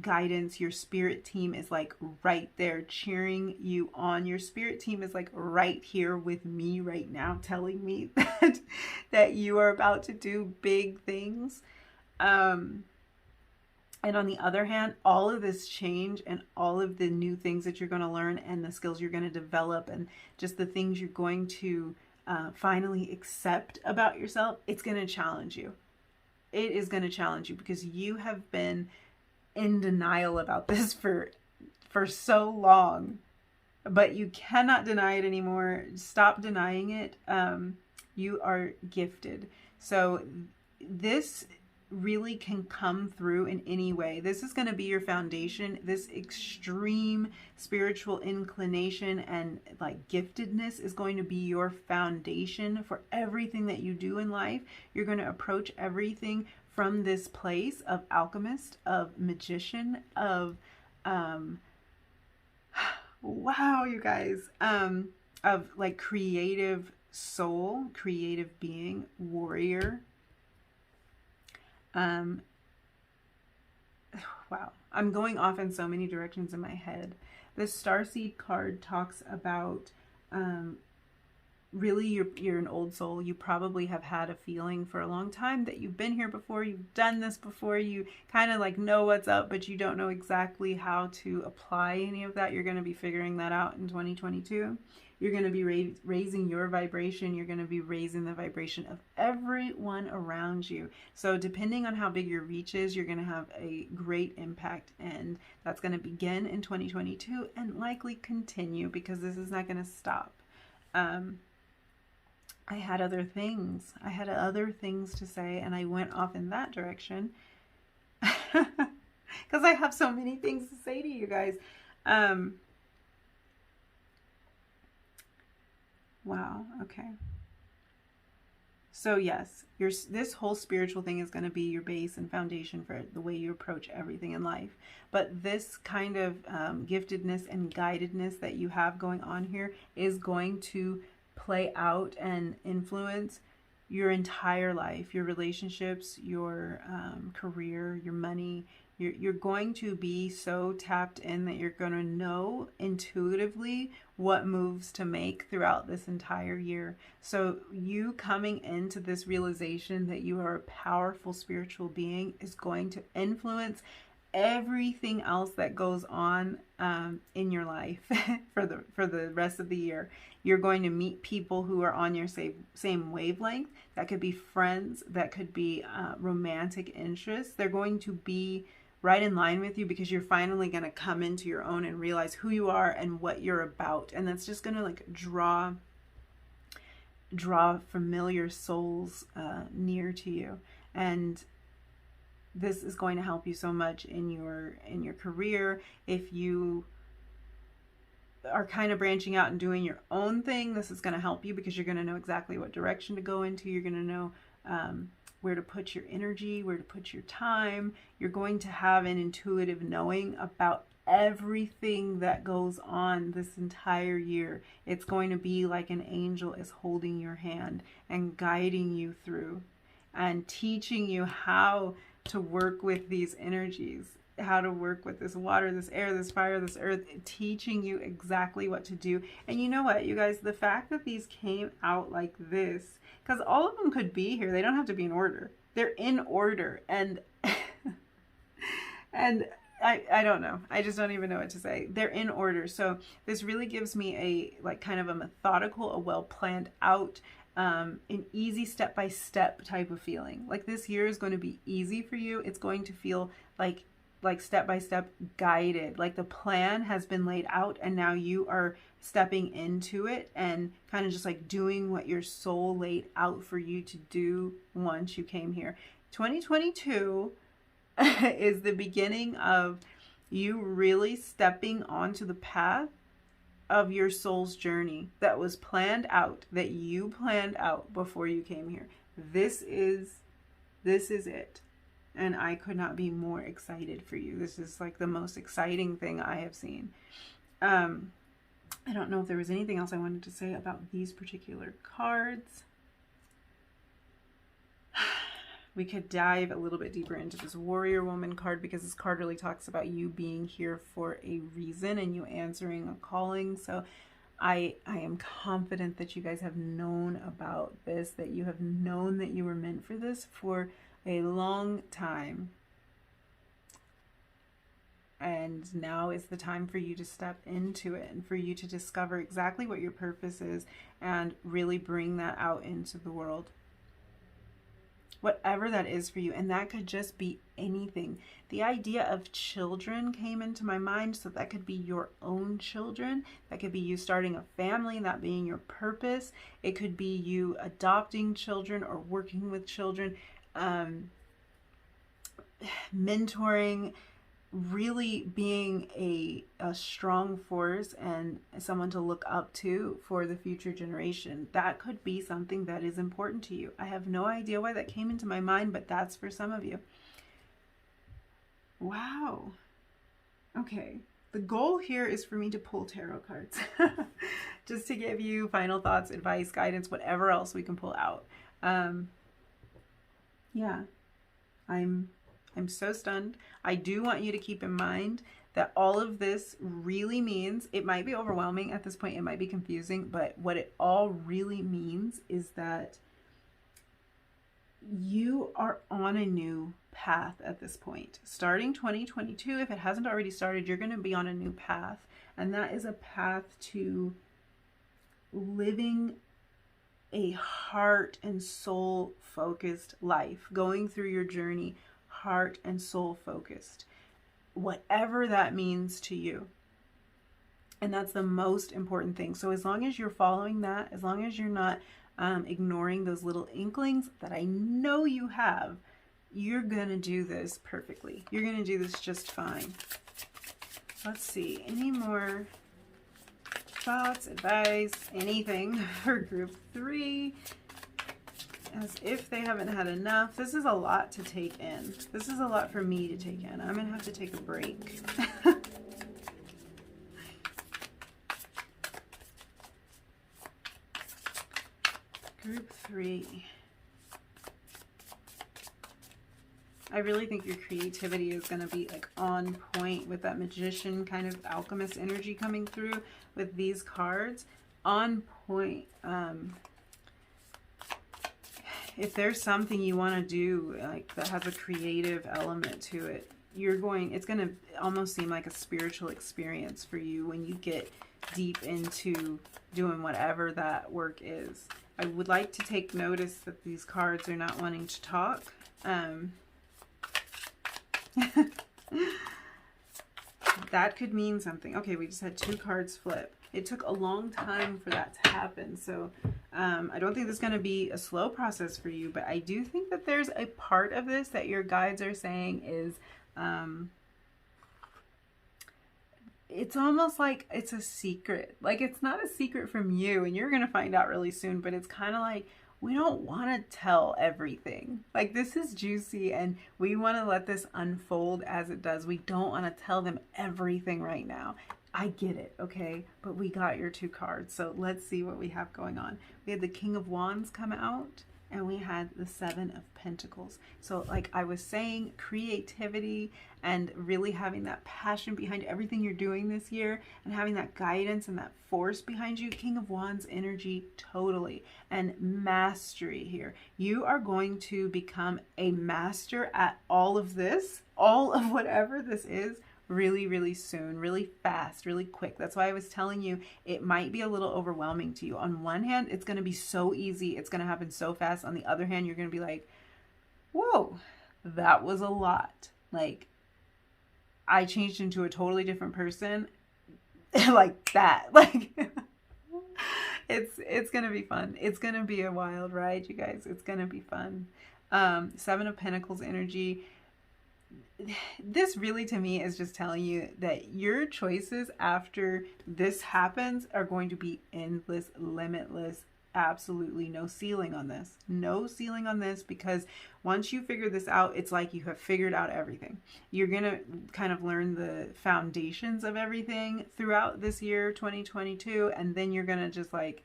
guidance. Your spirit team is like right there cheering you on. Your spirit team is like right here with me right now, telling me that you are about to do big things. And on the other hand, all of this change and all of the new things that you're going to learn and the skills you're going to develop and just the things you're going to finally accept about yourself, it's going to challenge you. It is going to challenge you because you have been in denial about this for so long, but you cannot deny it anymore. Stop denying it. You are gifted. So this really can come through in any way. This is going to be your foundation. This extreme spiritual inclination and like giftedness is going to be your foundation for everything that you do in life. You're going to approach everything from this place of alchemist, of magician, of wow, you guys, of like creative soul, creative being, warrior. Wow, I'm going off in so many directions in my head. The Starseed card talks about really you're an old soul. You probably have had a feeling for a long time that you've been here before, you've done this before, you kind of like know what's up, but you don't know exactly how to apply any of that. You're going to be figuring that out in 2022. You're going to be raising your vibration. You're going to be raising the vibration of everyone around you. So depending on how big your reach is, you're going to have a great impact. And that's going to begin in 2022 and likely continue because this is not going to stop. I had other things. I had other things to say, and I went off in that direction because I have so many things to say to you guys. Wow. Okay. So yes, this whole spiritual thing is going to be your base and foundation for the way you approach everything in life. But this kind of giftedness and guidedness that you have going on here is going to play out and influence your entire life, your relationships, your career, your money. You're going to be so tapped in that you're going to know intuitively what moves to make throughout this entire year. So you coming into this realization that you are a powerful spiritual being is going to everything else that goes on in your life for the rest of the year. You're going to meet people who are on your same wavelength. That could be friends, that could be romantic interests. They're going to be right in line with you because you're finally going to come into your own and realize who you are and what you're about. And that's just going to like draw familiar souls near to you. And this is going to help you so much in your career. If you are kind of branching out and doing your own thing, this is going to help you because you're going to know exactly what direction to go into. You're going to know where to put your energy, where to put your time. You're going to have an intuitive knowing about everything that goes on this entire year. It's going to be like an angel is holding your hand and guiding you through and teaching you how to work with these energies, how to work with this water, this air, this fire, this earth, teaching you exactly what to do. And you know what, you guys, the fact that these came out like this, because all of them could be here, they don't have to be in order. They're in order. And and I don't know. I just don't even know what to say. They're in order. So this really gives me a like kind of a methodical, a well planned out, an easy step-by-step type of feeling. Like this year is going to be easy for you. It's going to feel like step-by-step guided. Like the plan has been laid out and now you are stepping into it and kind of just like doing what your soul laid out for you to do once you came here. 2022 is the beginning of you really stepping onto the path of your soul's journey that was planned out, that you planned out before you came here. This is it. And I could not be more excited for you. This is like the most exciting thing I have seen. I don't know if there was anything else I wanted to say about these particular cards. We could dive a little bit deeper into this warrior woman card, because this card really talks about you being here for a reason and you answering a calling. So I am confident that you guys have known about this, that you have known that you were meant for this for a long time. And now is the time for you to step into it and for you to discover exactly what your purpose is and really bring that out into the world. Whatever that is for you. And that could just be anything. The idea of children came into my mind, so that could be your own children. That could be you starting a family, that being your purpose. It could be you adopting children or working with children, mentoring, really being a strong force and someone to look up to for the future generation. That could be something that is important to you. I have no idea why that came into my mind, but that's for some of you. Wow. Okay. The goal here is for me to pull tarot cards just to give you final thoughts, advice, guidance, whatever else we can pull out. Yeah, I'm so stunned. I do want you to keep in mind that all of this really means, it might be overwhelming at this point, it might be confusing, but what it all really means is that you are on a new path at this point. Starting 2022, if it hasn't already started, you're going to be on a new path. And that is a path to living a heart and soul focused life, going through your journey heart and soul focused, whatever that means to you. And that's the most important thing. So as long as you're following that, as long as you're not ignoring those little inklings that I know you have, you're gonna do this perfectly. You're gonna do this just fine. Let's see, any more thoughts, advice, anything for group 3? As if they haven't had enough. This is a lot to take in. This is a lot for me to take in. I'm gonna have to take a break. Group 3. I really think your creativity is going to be like on point with that magician kind of alchemist energy coming through with these cards. On point. If there's something you want to do like that has a creative element to it, it's going to almost seem like a spiritual experience for you when you get deep into doing whatever that work is. I would like to take notice that these cards are not wanting to talk. That could mean something. Okay, we just had 2 cards flip. It took a long time for that to happen, so I don't think this is going to be a slow process for you, but I do think that there's a part of this that your guides are saying is it's almost like it's a secret. Like, it's not a secret from you, and you're going to find out really soon, but it's kind of like, we don't want to tell everything. Like, this is juicy, and we want to let this unfold as it does. We don't want to tell them everything right now. I get it, okay? But we got your 2 cards, so let's see what we have going on. We had the King of Wands come out, and we had the 7 of Pentacles. So like I was saying, creativity and really having that passion behind everything you're doing this year and having that guidance and that force behind you. King of Wands energy, totally. And mastery here. You are going to become a master at all of this, all of whatever this is, really, really soon, really fast, really quick. That's why I was telling you it might be a little overwhelming to you. On one hand, it's going to be so easy. It's going to happen so fast. On the other hand, you're going to be like, whoa, that was a lot. Like, I changed into a totally different person like that. Like, it's going to be fun. It's going to be a wild ride, you guys. It's going to be fun. 7 of Pentacles energy. This really, to me, is just telling you that your choices after this happens are going to be endless, limitless, absolutely no ceiling on this. No ceiling on this, because once you figure this out, it's like you have figured out everything. You're going to kind of learn the foundations of everything throughout this year, 2022, and then you're going to just like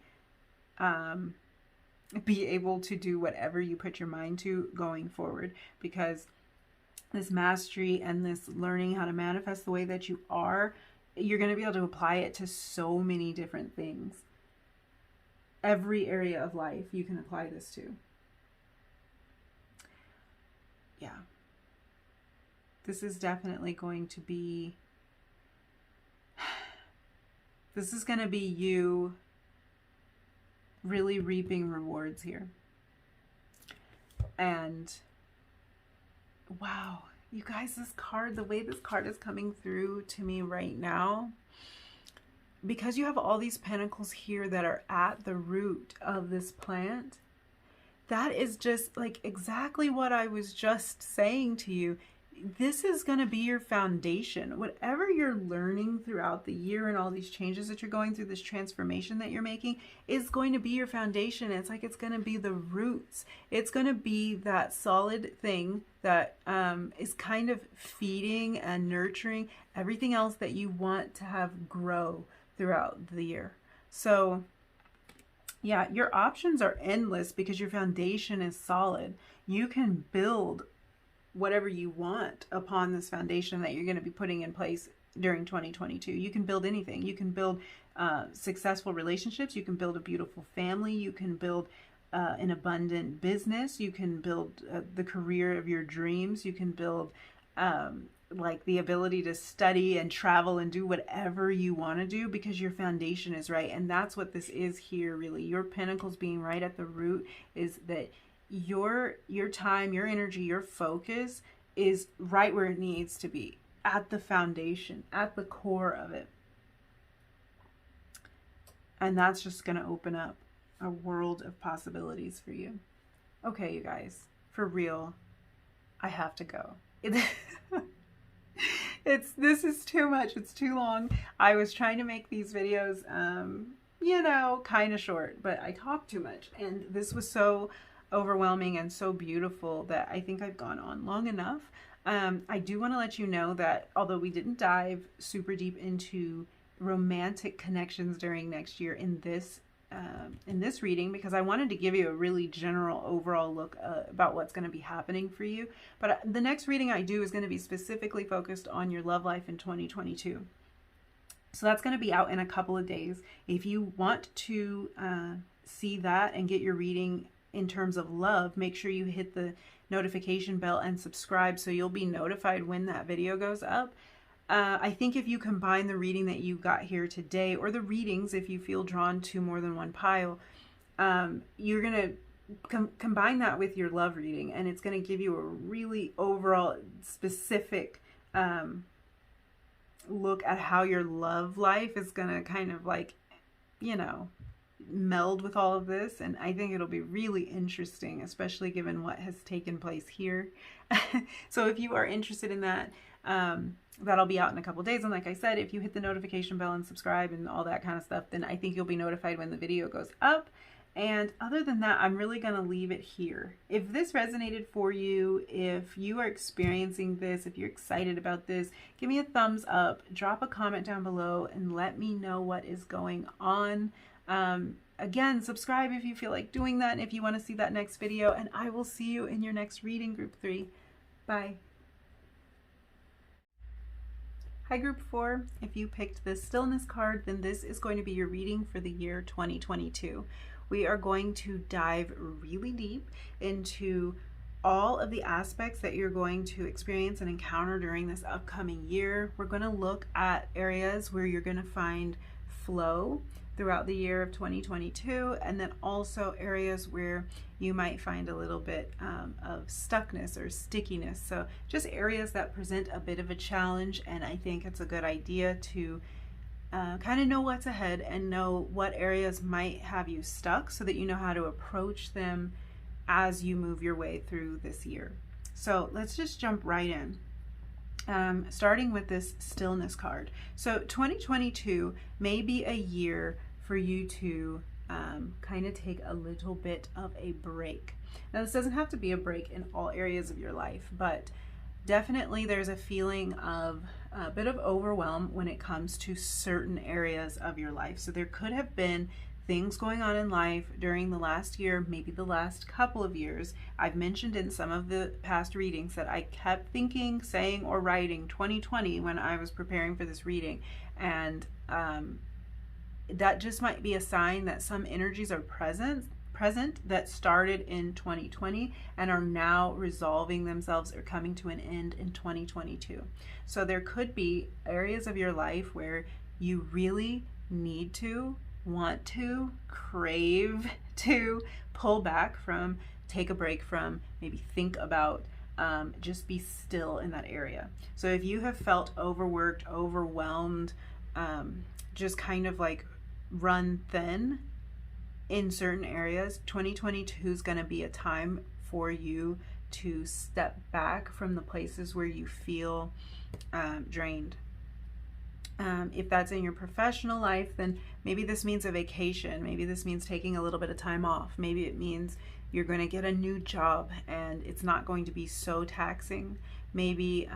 be able to do whatever you put your mind to going forward, because this mastery and this learning how to manifest the way that you are, you're going to be able to apply it to so many different things. Every area of life you can apply this to. Yeah. This is definitely going to be, this is going to be you really reaping rewards here. And wow, you guys, this card, the way this card is coming through to me right now, because you have all these pentacles here that are at the root of this plant, that is just like exactly what I was just saying to you. This is going to be your foundation. Whatever you're learning throughout the year and all these changes that you're going through, this transformation that you're making, is going to be your foundation. It's like it's going to be the roots. It's going to be that solid thing that is kind of feeding and nurturing everything else that you want to have grow throughout the year. So yeah, your options are endless because your foundation is solid. You can build whatever you want upon this foundation that you're going to be putting in place during 2022. You can build anything. You can build successful relationships. You can build a beautiful family. You can build an abundant business. You can build the career of your dreams. You can build like the ability to study and travel and do whatever you want to do because your foundation is right. And that's what this is here, really. Your pentacles being right at the root is that your time, your energy, your focus is right where it needs to be, at the foundation, at the core of it. And that's just going to open up a world of possibilities for you. Okay, you guys, for real, I have to go. This is too much. It's too long. I was trying to make these videos, you know, kind of short, but I talk too much. And this was so overwhelming and so beautiful that I think I've gone on long enough. I do want to let you know that although we didn't dive super deep into romantic connections during next year in this reading, because I wanted to give you a really general overall look about what's going to be happening for you. But the next reading I do is going to be specifically focused on your love life in 2022. So that's going to be out in a couple of days. If you want to see that and get your reading in terms of love, make sure you hit the notification bell and subscribe so you'll be notified when that video goes up. I think if you combine the reading that you got here today, or the readings, if you feel drawn to more than one pile, you're going to combine that with your love reading, and it's going to give you a really overall specific look at how your love life is going to kind of like, you know, meld with all of this. And I think it'll be really interesting, especially given what has taken place here. So if you are interested in that, that'll be out in a couple days. And like I said, if you hit the notification bell and subscribe and all that kind of stuff, then I think you'll be notified when the video goes up. And other than that, I'm really going to leave it here. If this resonated for you, if you are experiencing this, if you're excited about this, give me a thumbs up, drop a comment down below, and let me know what is going on. Again, subscribe if you feel like doing that, and if you want to see that next video, and I will see you in your next reading, Group 3. Bye. Hi, Group 4. If you picked the Stillness card, then this is going to be your reading for the year 2022. We are going to dive really deep into all of the aspects that you're going to experience and encounter during this upcoming year. We're going to look at areas where you're going to find flow throughout the year of 2022, and then also areas where you might find a little bit of stuckness or stickiness. So just areas that present a bit of a challenge, and I think it's a good idea to kind of know what's ahead and know what areas might have you stuck so that you know how to approach them as you move your way through this year. So let's just jump right in. Starting with this Stillness card. So 2022 may be a year for you to kind of take a little bit of a break. Now, this doesn't have to be a break in all areas of your life, but definitely there's a feeling of a bit of overwhelm when it comes to certain areas of your life. So there could have been things going on in life during the last year, maybe the last couple of years. I've mentioned in some of the past readings that I kept thinking, saying, or writing 2020 when I was preparing for this reading. And that just might be a sign that some energies are present that started in 2020 and are now resolving themselves or coming to an end in 2022. So there could be areas of your life where you really need to, want to, crave to pull back from, take a break from, maybe think about, just be still in that area. So if you have felt overworked, overwhelmed, just kind of like run thin in certain areas, 2022 is going to be a time for you to step back from the places where you feel drained. If that's in your professional life, then maybe this means a vacation. Maybe this means taking a little bit of time off. Maybe it means you're going to get a new job and it's not going to be so taxing. Maybe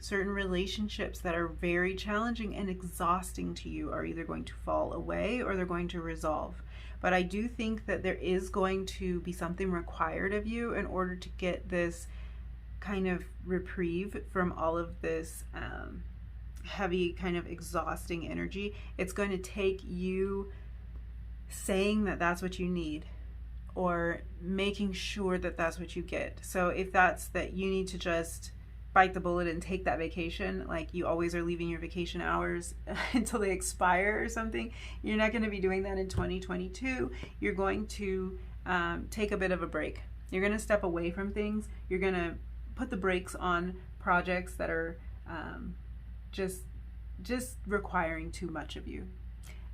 certain relationships that are very challenging and exhausting to you are either going to fall away or they're going to resolve. But I do think that there is going to be something required of you in order to get this kind of reprieve from all of this heavy, kind of exhausting energy. It's going to take you saying that that's what you need, or making sure that that's what you get. So if that's that you need to just bite the bullet and take that vacation, like you always are leaving your vacation hours until they expire or something, you're not going to be doing that in 2022. You're going to take a bit of a break. You're going to step away from things. You're going to put the brakes on projects that are just requiring too much of you.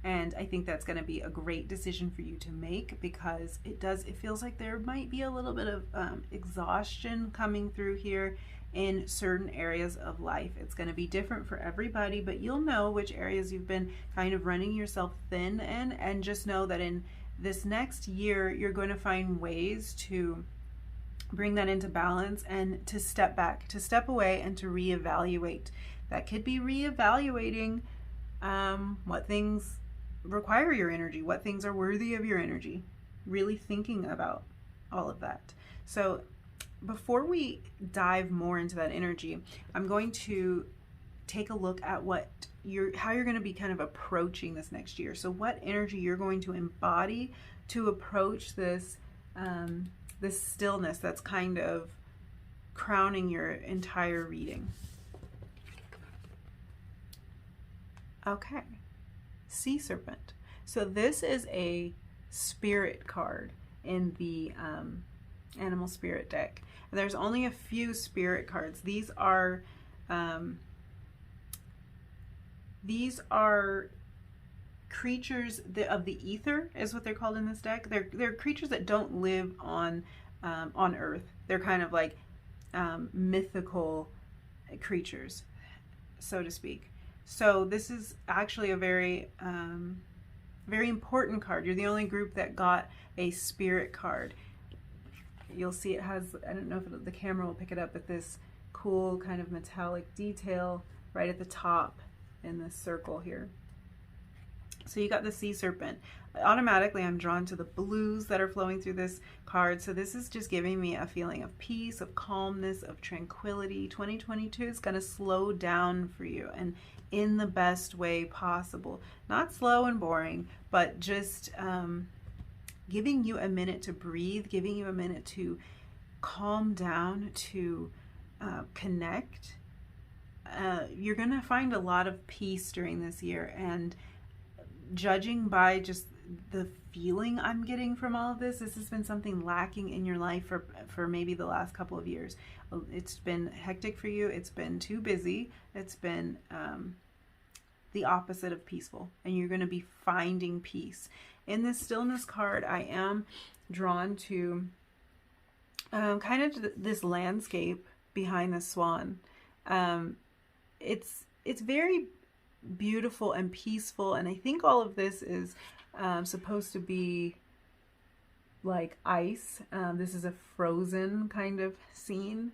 And I think that's going to be a great decision for you to make, because it feels like there might be a little bit of exhaustion coming through here in certain areas of life. It's going to be different for everybody, but you'll know which areas you've been kind of running yourself thin in, and just know that in this next year, you're going to find ways to bring that into balance and to step back, to step away, and to reevaluate. That could be reevaluating what things require your energy, what things are worthy of your energy, really thinking about all of that. So before we dive more into that energy, I'm going to take a look at how you're going to be kind of approaching this next year. So what energy you're going to embody to approach this this stillness that's kind of crowning your entire reading. Okay, Sea Serpent. So this is a spirit card in the Animal Spirit deck. And there's only a few spirit cards. These are creatures of the ether, is what they're called in this deck. They're creatures that don't live on Earth. They're kind of like mythical creatures, so to speak. So this is actually a very very important card. You're the only group that got a spirit card. You'll see it has, I don't know if the camera will pick it up, but this cool kind of metallic detail right at the top in this circle here. So you got the Sea Serpent. Automatically I'm drawn to the blues that are flowing through this card. So this is just giving me a feeling of peace, of calmness, of tranquility. 2022 is going to slow down for you, and in the best way possible. Not slow and boring, but just giving you a minute to breathe, giving you a minute to calm down, to connect. You're going to find a lot of peace during this year, and judging by just the feeling I'm getting from all of this has been something lacking in your life for maybe the last couple of years. It's been hectic for you. It's been too busy. It's been the opposite of peaceful, and you're going to be finding peace. In this stillness card, I am drawn to kind of this landscape behind the swan. It's very beautiful and peaceful, and I think all of this is supposed to be like ice. This is a frozen kind of scene,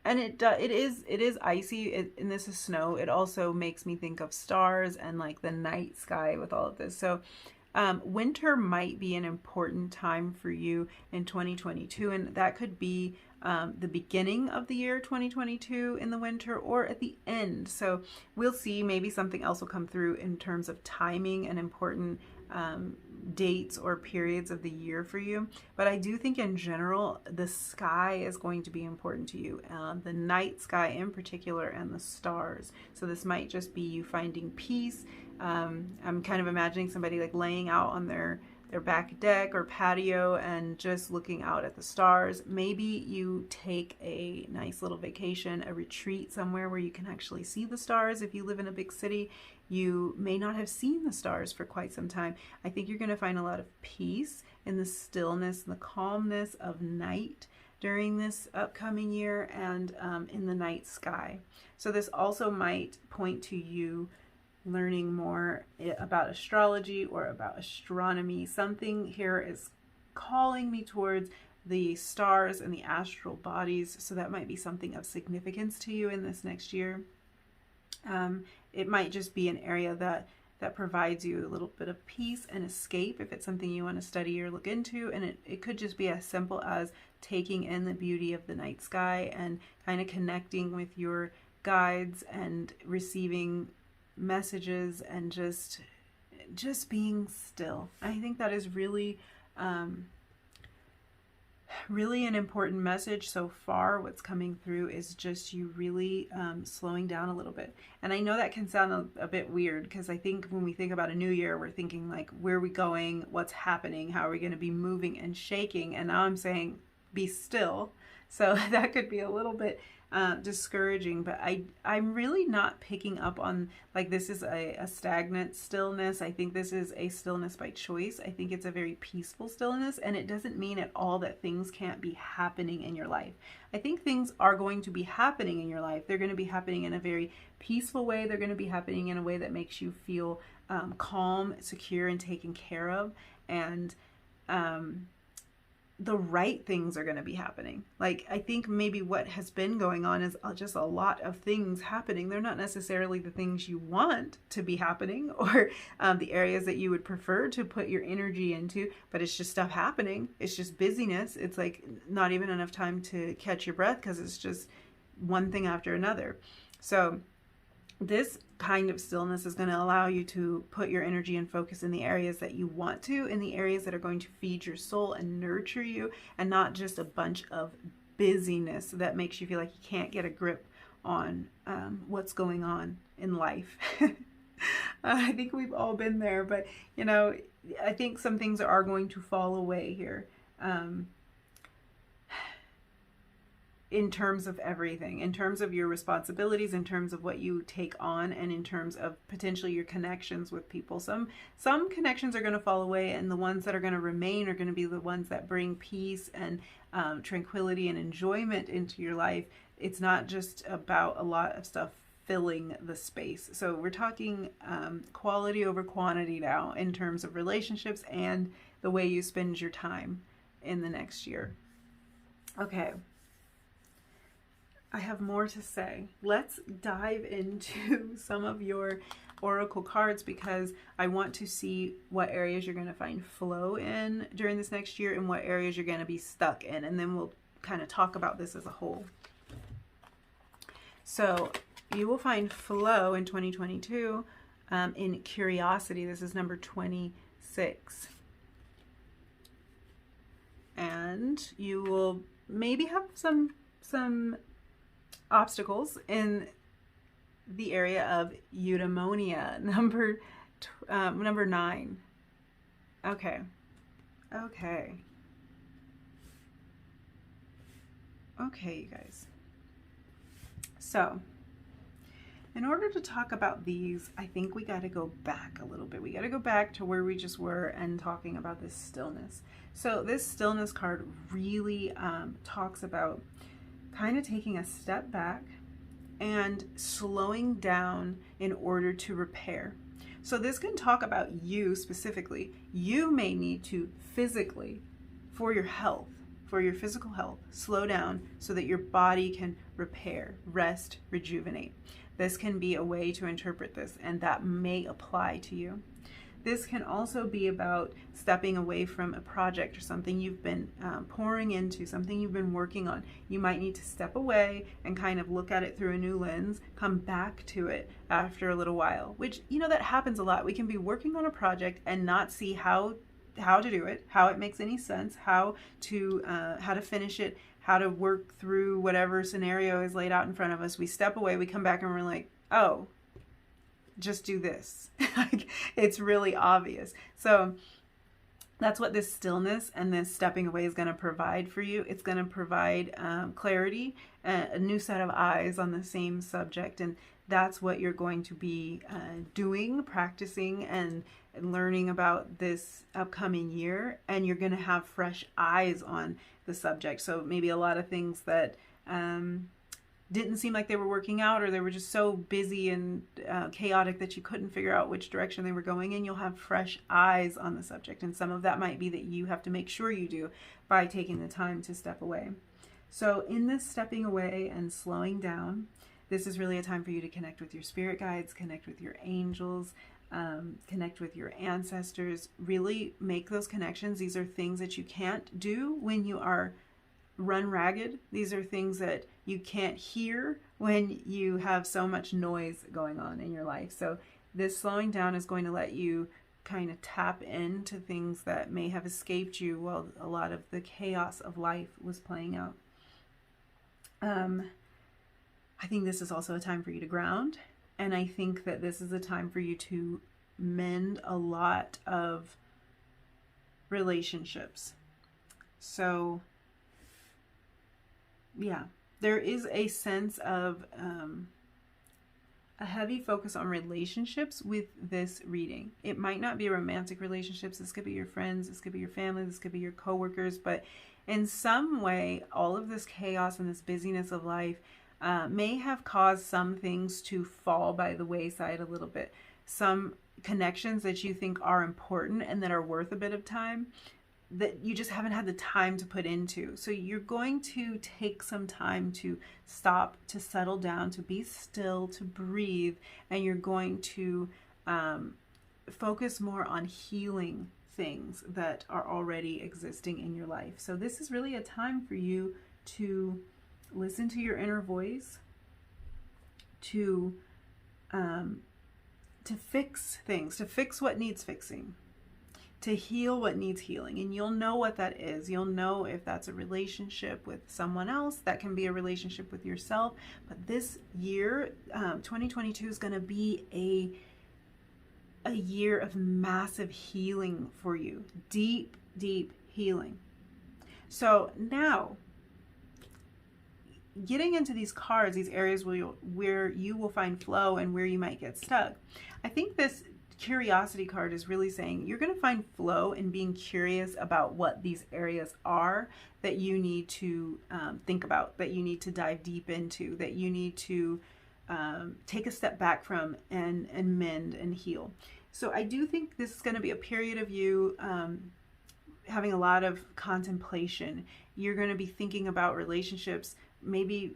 and it is icy, and this is snow. It also makes me think of stars and like the night sky with all of this. So Winter might be an important time for you in 2022, and that could be the beginning of the year 2022 in the winter or at the end. So we'll see, maybe something else will come through in terms of timing and important dates or periods of the year for you. But I do think in general, the sky is going to be important to you, the night sky in particular, and the stars. So this might just be you finding peace. I'm kind of imagining somebody like laying out on their back deck or patio and just looking out at the stars. Maybe you take a nice little vacation, a retreat somewhere where you can actually see the stars. If you live in a big city, you may not have seen the stars for quite some time. I think you're going to find a lot of peace in the stillness and the calmness of night during this upcoming year, and in the night sky. So this also might point to you learning more about astrology or about astronomy. Something here is calling me towards the stars and the astral bodies, so that might be something of significance to you in this next year. It might just be an area that provides you a little bit of peace and escape if it's something you want to study or look into. And it could just be as simple as taking in the beauty of the night sky and kind of connecting with your guides and receiving messages and just being still. I think that is really really an important message so far. What's coming through is just you really slowing down a little bit. And I know that can sound a bit weird, because I think when we think about a new year, we're thinking like, where are we going? What's happening? How are we going to be moving and shaking? And now I'm saying be still. So that could be a little bit discouraging, but I'm really not picking up on like this is a stagnant stillness. I think this is a stillness by choice. I think it's a very peaceful stillness, and it doesn't mean at all that things can't be happening in your life. I think things are going to be happening in your life. They're going to be happening in a very peaceful way. They're going to be happening in a way that makes you feel calm, secure, and taken care of. And the right things are going to be happening. Like, I think maybe what has been going on is just a lot of things happening. They're not necessarily the things you want to be happening, or the areas that you would prefer to put your energy into, but it's just stuff happening. It's just busyness. It's like not even enough time to catch your breath, because it's just one thing after another. So this kind of stillness is going to allow you to put your energy and focus in the areas that you want to, in the areas that are going to feed your soul and nurture you, and not just a bunch of busyness that makes you feel like you can't get a grip on what's going on in life. I think we've all been there, but you know, I think some things are going to fall away here. In terms of everything, in terms of your responsibilities, in terms of what you take on, and in terms of potentially your connections with people. Some connections are going to fall away, and the ones that are going to remain are going to be the ones that bring peace and tranquility and enjoyment into your life. It's not just about a lot of stuff filling the space. So we're talking quality over quantity now in terms of relationships and the way you spend your time in the next year. Okay. I have more to say. Let's dive into some of your oracle cards, because I want to see what areas you're going to find flow in during this next year and what areas you're going to be stuck in. And then we'll kind of talk about this as a whole. So you will find flow in 2022 in curiosity. This is number 26. And you will maybe have some obstacles in the area of eudaimonia, number 9. Okay, you guys. So, in order to talk about these, I think we got to go back a little bit. We got to go back to where we just were and talking about this stillness. So this stillness card really talks about kind of taking a step back and slowing down in order to repair. So this can talk about you specifically. You may need to physically, for your health, for your physical health, slow down so that your body can repair, rest, rejuvenate. This can be a way to interpret this, and that may apply to you. This can also be about stepping away from a project or something you've been pouring into, something you've been working on. You might need to step away and kind of look at it through a new lens, come back to it after a little while, which, you know, that happens a lot. We can be working on a project and not see how to do it, how it makes any sense, how to finish it, how to work through whatever scenario is laid out in front of us. We step away, we come back and we're like, oh, just do this. It's really obvious. So that's what this stillness and this stepping away is going to provide for you. It's going to provide clarity, a new set of eyes on the same subject. And that's what you're going to be doing, practicing, and learning about this upcoming year. And you're going to have fresh eyes on the subject. So maybe a lot of things that didn't seem like they were working out, or they were just so busy and chaotic that you couldn't figure out which direction they were going in, you'll have fresh eyes on the subject. And some of that might be that you have to make sure you do by taking the time to step away. So in this stepping away and slowing down, this is really a time for you to connect with your spirit guides, connect with your angels, connect with your ancestors, really make those connections. These are things that you can't do when you are run ragged. These are things that you can't hear when you have so much noise going on in your life. So this slowing down is going to let you kind of tap into things that may have escaped you while a lot of the chaos of life was playing out. I think this is also a time for you to ground. And I think that this is a time for you to mend a lot of relationships. So yeah, there is a sense of a heavy focus on relationships with this reading. It might not be romantic relationships. This could be your friends. This could be your family. This could be your coworkers. But in some way, all of this chaos and this busyness of life may have caused some things to fall by the wayside a little bit. Some connections that you think are important and that are worth a bit of time that you just haven't had the time to put into. So you're going to take some time to stop, to settle down, to be still, to breathe, and you're going to focus more on healing things that are already existing in your life. So this is really a time for you to listen to your inner voice, to fix things, to fix what needs fixing, to heal what needs healing. And you'll know what that is. You'll know if that's a relationship with someone else. That can be a relationship with yourself. But this year, 2022, is going to be a year of massive healing for you. Deep, deep healing. So now, getting into these cards, these areas where you will find flow and where you might get stuck. I think this curiosity card is really saying you're going to find flow in being curious about what these areas are that you need to think about, that you need to dive deep into, that you need to take a step back from and mend and heal. So I do think this is going to be a period of you having a lot of contemplation. You're going to be thinking about relationships maybe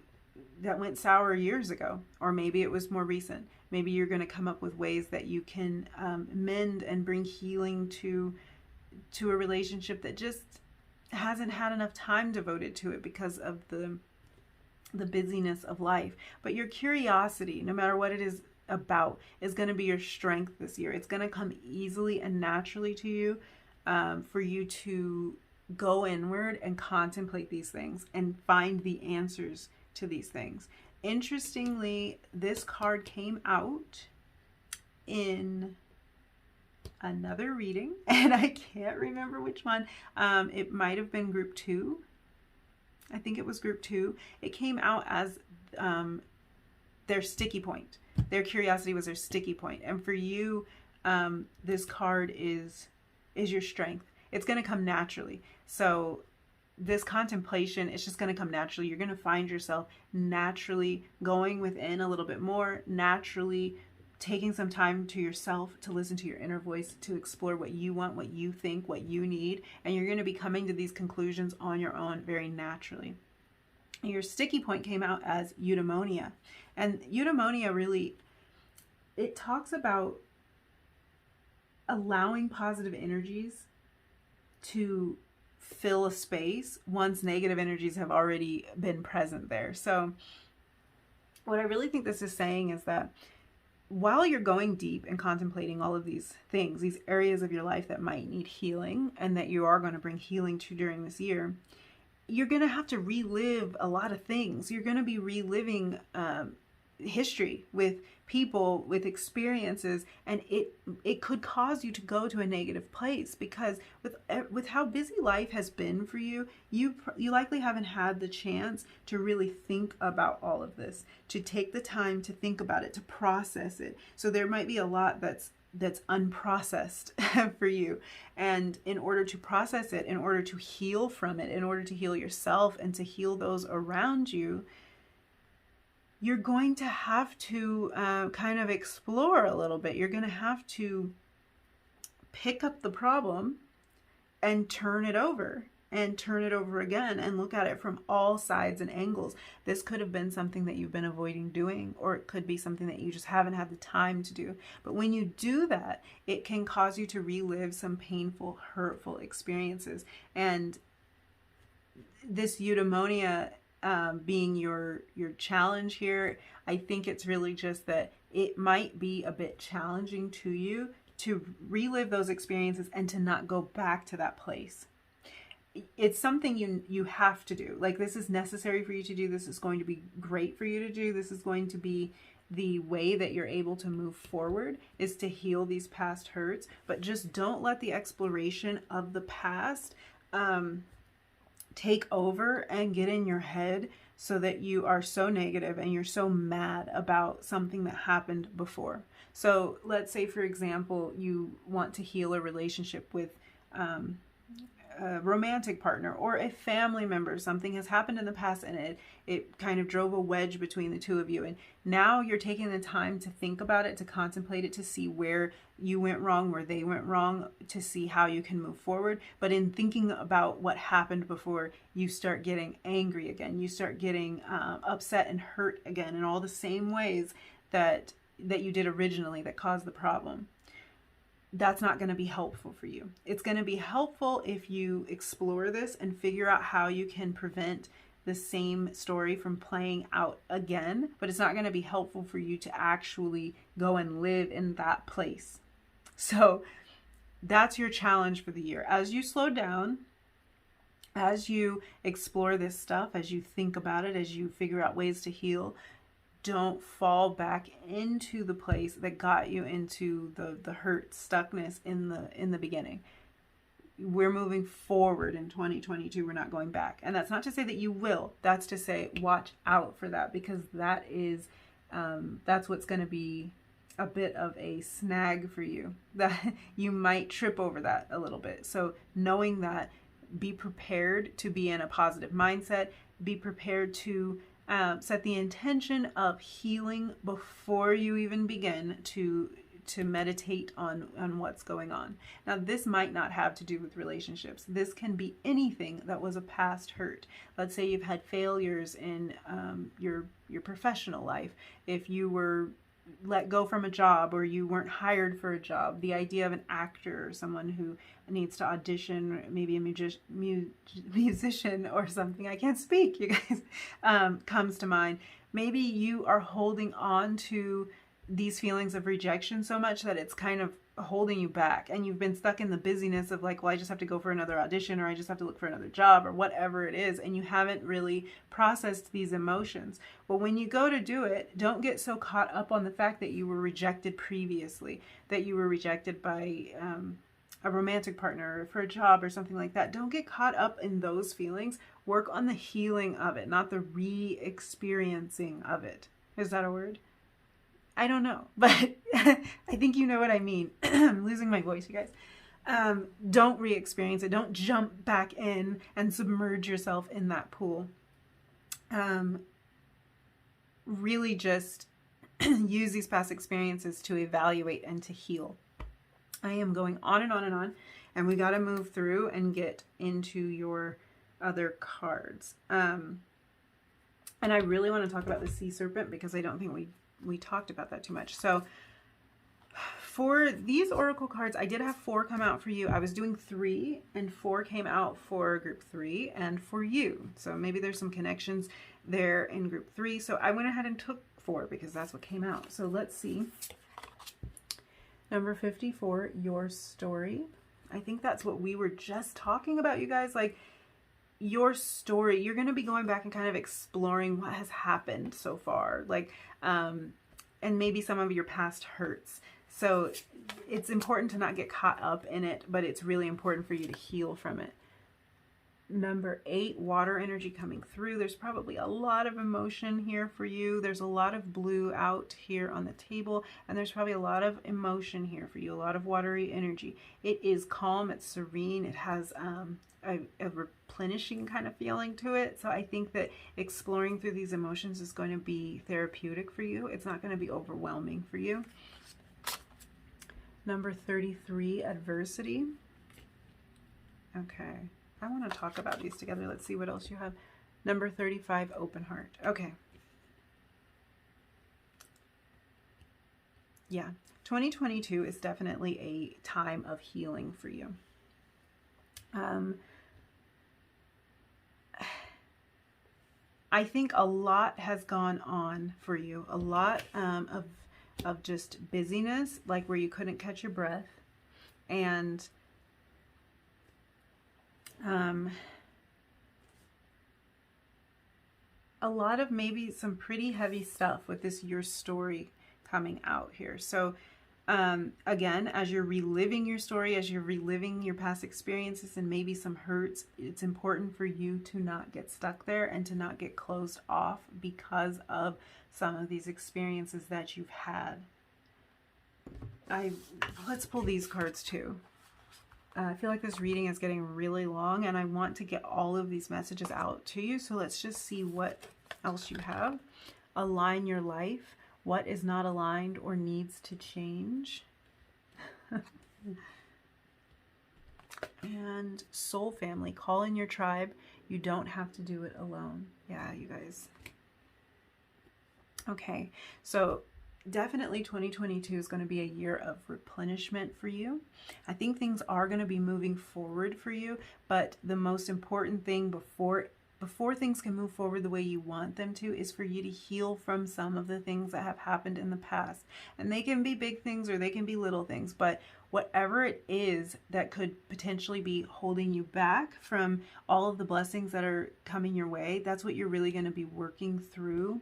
that went sour years ago, or maybe it was more recent. Maybe you're going to come up with ways that you can mend and bring healing to a relationship that just hasn't had enough time devoted to it because of the busyness of life. But your curiosity, no matter what it is about, is going to be your strength this year. It's going to come easily and naturally to you for you to go inward and contemplate these things and find the answers to these things. Interestingly, this card came out in another reading, and I can't remember which one. It might have been group 2. I think it was group 2. It came out as their sticky point. Their curiosity was their sticky point. And for you, this card is your strength. It's going to come naturally. So this contemplation, it's just going to come naturally. You're going to find yourself naturally going within a little bit more, naturally taking some time to yourself to listen to your inner voice, to explore what you want, what you think, what you need. And you're going to be coming to these conclusions on your own very naturally. Your sticky point came out as eudaimonia. And eudaimonia really, it talks about allowing positive energies to fill a space once negative energies have already been present there. So what I really think this is saying is that while you're going deep and contemplating all of these things, these areas of your life that might need healing and that you are going to bring healing to during this year, you're going to have to relive a lot of things. You're going to be reliving history with people, with experiences, and it could cause you to go to a negative place, because with how busy life has been for you, you likely haven't had the chance to really think about all of this, to take the time to think about it, to process it. So there might be a lot that's unprocessed for you, and in order to process it, in order to heal from it, in order to heal yourself and to heal those around you, you're going to have to kind of explore a little bit. You're going to have to pick up the problem and turn it over and turn it over again and look at it from all sides and angles. This could have been something that you've been avoiding doing, or it could be something that you just haven't had the time to do. But when you do that, it can cause you to relive some painful, hurtful experiences. And this eudaimonia being your challenge here, I think it's really just that it might be a bit challenging to you to relive those experiences and to not go back to that place. It's something you have to do. Like, this is necessary for you to do. This is going to be great for you to do. This is going to be the way that you're able to move forward, is to heal these past hurts. But just don't let the exploration of the past take over and get in your head so that you are so negative and you're so mad about something that happened before. So let's say, for example, you want to heal a relationship with a romantic partner or a family member. Something has happened in the past and it kind of drove a wedge between the two of you. And now you're taking the time to think about it, to contemplate it, to see where you went wrong, where they went wrong, to see how you can move forward. But in thinking about what happened before, you start getting angry again. You start getting upset and hurt again in all the same ways that you did originally that caused the problem. That's not going to be helpful for you. It's going to be helpful if you explore this and figure out how you can prevent the same story from playing out again, but it's not going to be helpful for you to actually go and live in that place. So that's your challenge for the year. As you slow down, as you explore this stuff, as you think about it, as you figure out ways to heal, don't fall back into the place that got you into the hurt, stuckness in the beginning. We're moving forward in 2022. We're not going back. And that's not to say that you will. That's to say, watch out for that, because that is that's what's going to be a bit of a snag for you. That you might trip over that a little bit. So knowing that, be prepared to be in a positive mindset. Be prepared to set the intention of healing before you even begin to meditate on what's going on. Now, this might not have to do with relationships. This can be anything that was a past hurt. Let's say you've had failures in your professional life. If you were let go from a job, or you weren't hired for a job, the idea of an actor or someone who needs to audition, maybe a musician or something, I can't speak, you guys, comes to mind. Maybe you are holding on to these feelings of rejection so much that it's kind of holding you back, and you've been stuck in the busyness of like, well, I just have to go for another audition, or I just have to look for another job, or whatever it is, and you haven't really processed these emotions. But when you go to do it, don't get so caught up on the fact that you were rejected previously, that you were rejected by a romantic partner, or for a job, or something like that. Don't get caught up in those feelings. Work on the healing of it, not the re-experiencing of it. Is that a word? I don't know, but I think you know what I mean. I'm losing my voice, you guys. Don't re-experience it. Don't jump back in and submerge yourself in that pool. Really just use these past experiences to evaluate and to heal. I am going on and on and on, and we got to move through and get into your other cards. And I really want to talk about the sea serpent, because I don't think we talked about that too much. So for these oracle cards, I did have 4 come out for you. I was doing 3, and 4 came out for group 3 and for you. So maybe there's some connections there in group 3. So I went ahead and took 4 because that's what came out. So let's see. Number 54, your story. I think that's what we were just talking about, you guys. Like, your story, you're going to be going back and kind of exploring what has happened so far. Like, and maybe some of your past hurts. So it's important to not get caught up in it, but it's really important for you to heal from it. Number 8, water energy coming through. There's probably a lot of emotion here for you. There's a lot of blue out here on the table, and there's probably a lot of emotion here for you, a lot of watery energy. It is calm, it's serene, it has a replenishing kind of feeling to it. So I think that exploring through these emotions is going to be therapeutic for you. It's not going to be overwhelming for you. Number 33, adversity. Okay. I want to talk about these together. Let's see what else you have. Number 35, open heart. Okay. Yeah. 2022 is definitely a time of healing for you. I think a lot has gone on for you. A lot of just busyness, like where you couldn't catch your breath. And a lot of maybe some pretty heavy stuff with this your story coming out here. So again, as you're reliving your story, as you're reliving your past experiences and maybe some hurts, it's important for you to not get stuck there and to not get closed off because of some of these experiences that you've had. Let's pull these cards too. I feel like this reading is getting really long and I want to get all of these messages out to you. So let's just see what else you have. Align your life. What is not aligned or needs to change? And soul family. Call in your tribe. You don't have to do it alone. Yeah, you guys. Okay, so definitely 2022 is going to be a year of replenishment for you. I think things are going to be moving forward for you, but the most important thing before things can move forward the way you want them to is for you to heal from some of the things that have happened in the past. And they can be big things or they can be little things, but whatever it is that could potentially be holding you back from all of the blessings that are coming your way, that's what you're really going to be working through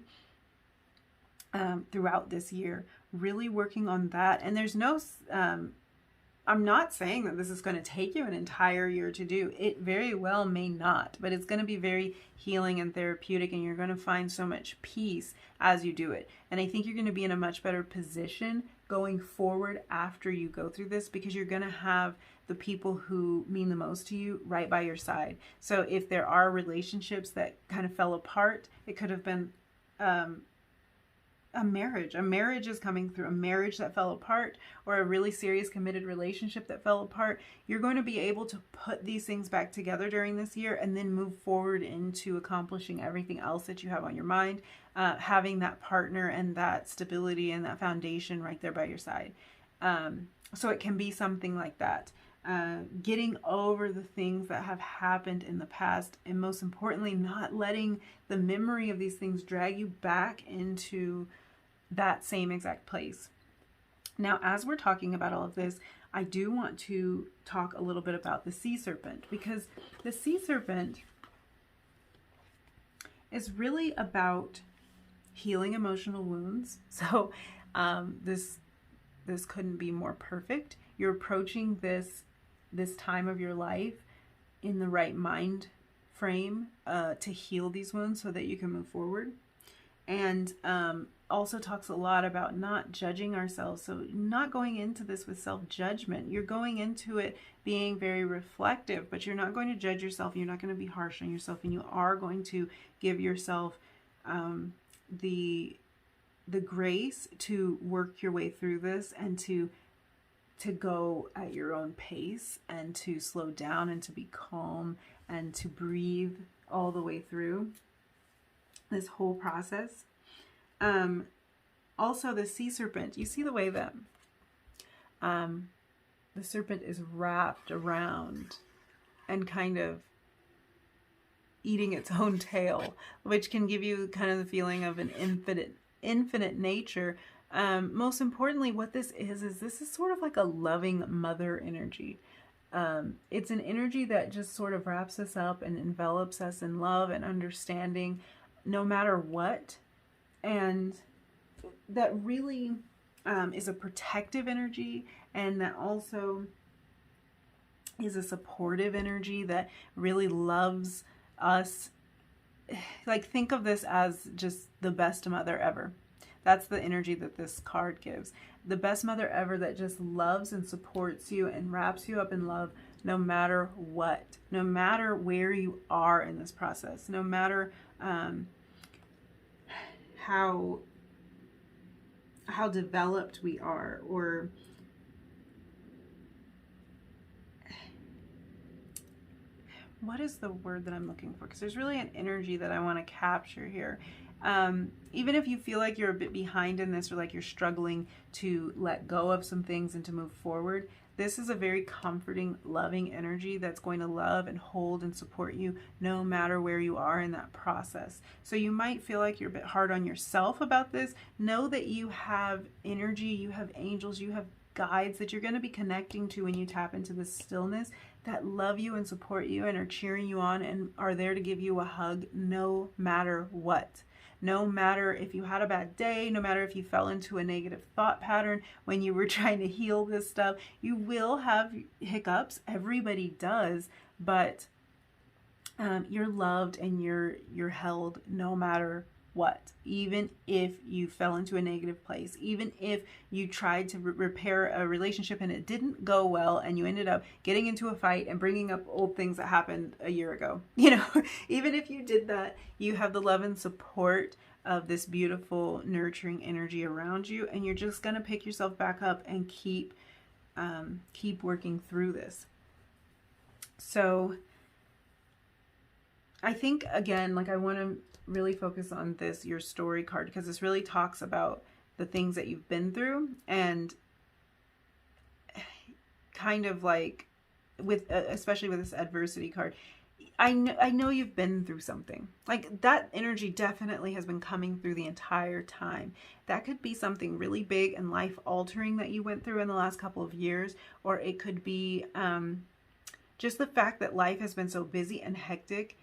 throughout this year, really working on that. And there's no, I'm not saying that this is going to take you an entire year to do. It very well may not, but it's going to be very healing and therapeutic, and you're going to find so much peace as you do it. And I think you're going to be in a much better position going forward after you go through this, because you're going to have the people who mean the most to you right by your side. So if there are relationships that kind of fell apart, it could have been a marriage is coming through, a marriage that fell apart, or a really serious committed relationship that fell apart. You're going to be able to put these things back together during this year and then move forward into accomplishing everything else that you have on your mind, having that partner and that stability and that foundation right there by your side. So it can be something like that. Getting over the things that have happened in the past, and most importantly, not letting the memory of these things drag you back into that same exact place. Now, as we're talking about all of this, I do want to talk a little bit about the sea serpent, because the sea serpent is really about healing emotional wounds. So this couldn't be more perfect. You're approaching this time of your life in the right mind frame to heal these wounds so that you can move forward. And also talks a lot about not judging ourselves. So not going into this with self-judgment. You're going into it being very reflective, but you're not going to judge yourself. You're not going to be harsh on yourself, and you are going to give yourself the grace to work your way through this, and to go at your own pace, and to slow down, and to be calm, and to breathe all the way through this whole process. Also, the sea serpent, you see the way that the serpent is wrapped around and kind of eating its own tail, which can give you kind of the feeling of an infinite nature. Most importantly, what this is sort of like a loving mother energy. It's an energy that just sort of wraps us up and envelops us in love and understanding no matter what. And that really is a protective energy, and that also is a supportive energy that really loves us. Like, think of this as just the best mother ever. That's the energy that this card gives. The best mother ever that just loves and supports you and wraps you up in love no matter what, no matter where you are in this process, no matter how developed we are, or what is the word that I'm looking for? Because there's really an energy that I want to capture here. Even if you feel like you're a bit behind in this, or like you're struggling to let go of some things and to move forward, this is a very comforting, loving energy that's going to love and hold and support you no matter where you are in that process. So you might feel like you're a bit hard on yourself about this. Know that you have energy, you have angels, you have guides that you're going to be connecting to when you tap into this stillness, that love you and support you and are cheering you on and are there to give you a hug no matter what. No matter if you had a bad day, no matter if you fell into a negative thought pattern when you were trying to heal this stuff, you will have hiccups. Everybody does, but you're loved and you're held no matter what. Even if you fell into a negative place, even if you tried to repair a relationship and it didn't go well and you ended up getting into a fight and bringing up old things that happened a year ago, even if you did that, you have the love and support of this beautiful nurturing energy around you, and you're just going to pick yourself back up and keep working through this. So I think, again, like, I want to really focus on this, your story card, because this really talks about the things that you've been through, and kind of like with, especially with this adversity card, I know you've been through something. Like, that energy definitely has been coming through the entire time. That could be something really big and life altering that you went through in the last couple of years, or it could be just the fact that life has been so busy and hectic,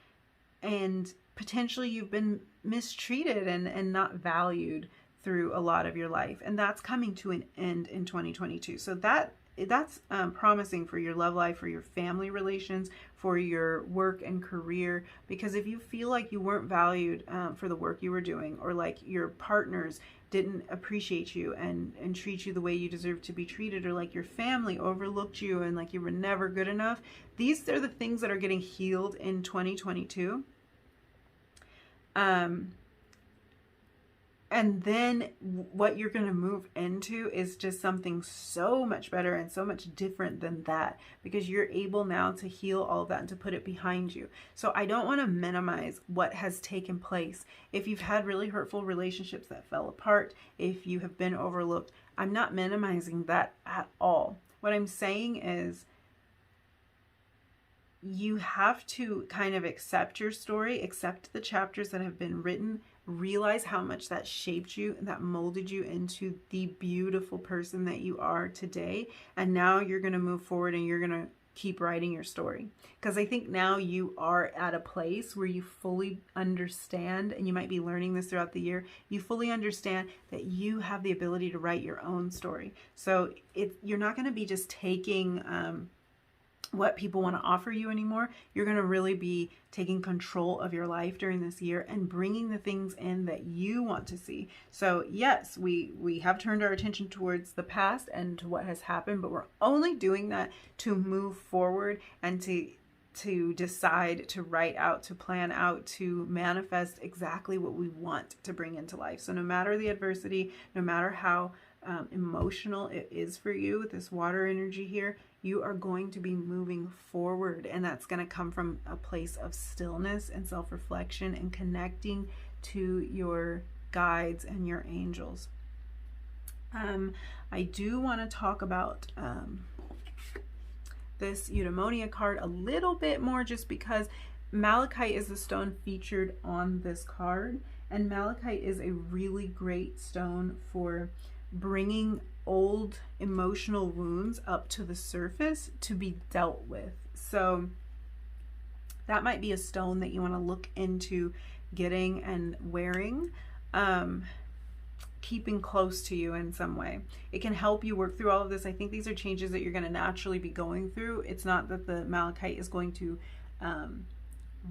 and potentially you've been mistreated and not valued through a lot of your life. And that's coming to an end in 2022. So that's promising for your love life, for your family relations, for your work and career. Because if you feel like you weren't valued for the work you were doing, or like your partners didn't appreciate you and treat you the way you deserve to be treated, or like your family overlooked you and like you were never good enough, these are the things that are getting healed in 2022. And then what you're going to move into is just something so much better and so much different than that, because you're able now to heal all of that and to put it behind you. So I don't want to minimize what has taken place. If you've had really hurtful relationships that fell apart, if you have been overlooked, I'm not minimizing that at all. What I'm saying is, you have to kind of accept your story, accept the chapters that have been written, realize how much that shaped you and that molded you into the beautiful person that you are today. And now you're going to move forward and you're going to keep writing your story. Because I think now you are at a place where you fully understand, and you might be learning this throughout the year, you fully understand that you have the ability to write your own story. So you're not going to be just taking what people want to offer you anymore. You're going to really be taking control of your life during this year and bringing the things in that you want to see. So yes, we have turned our attention towards the past and to what has happened, but we're only doing that to move forward and to decide, to write out, to plan out, to manifest exactly what we want to bring into life. So no matter the adversity, no matter how emotional it is for you with this water energy here, you are going to be moving forward, and that's going to come from a place of stillness and self-reflection and connecting to your guides and your angels. I do want to talk about this eudaimonia card a little bit more, just because malachite is the stone featured on this card, and malachite is a really great stone for bringing old emotional wounds up to the surface to be dealt with. So that might be a stone that you want to look into getting and wearing, keeping close to you in some way. It can help you work through all of this. I think these are changes that you're going to naturally be going through. It's not that the malachite is going to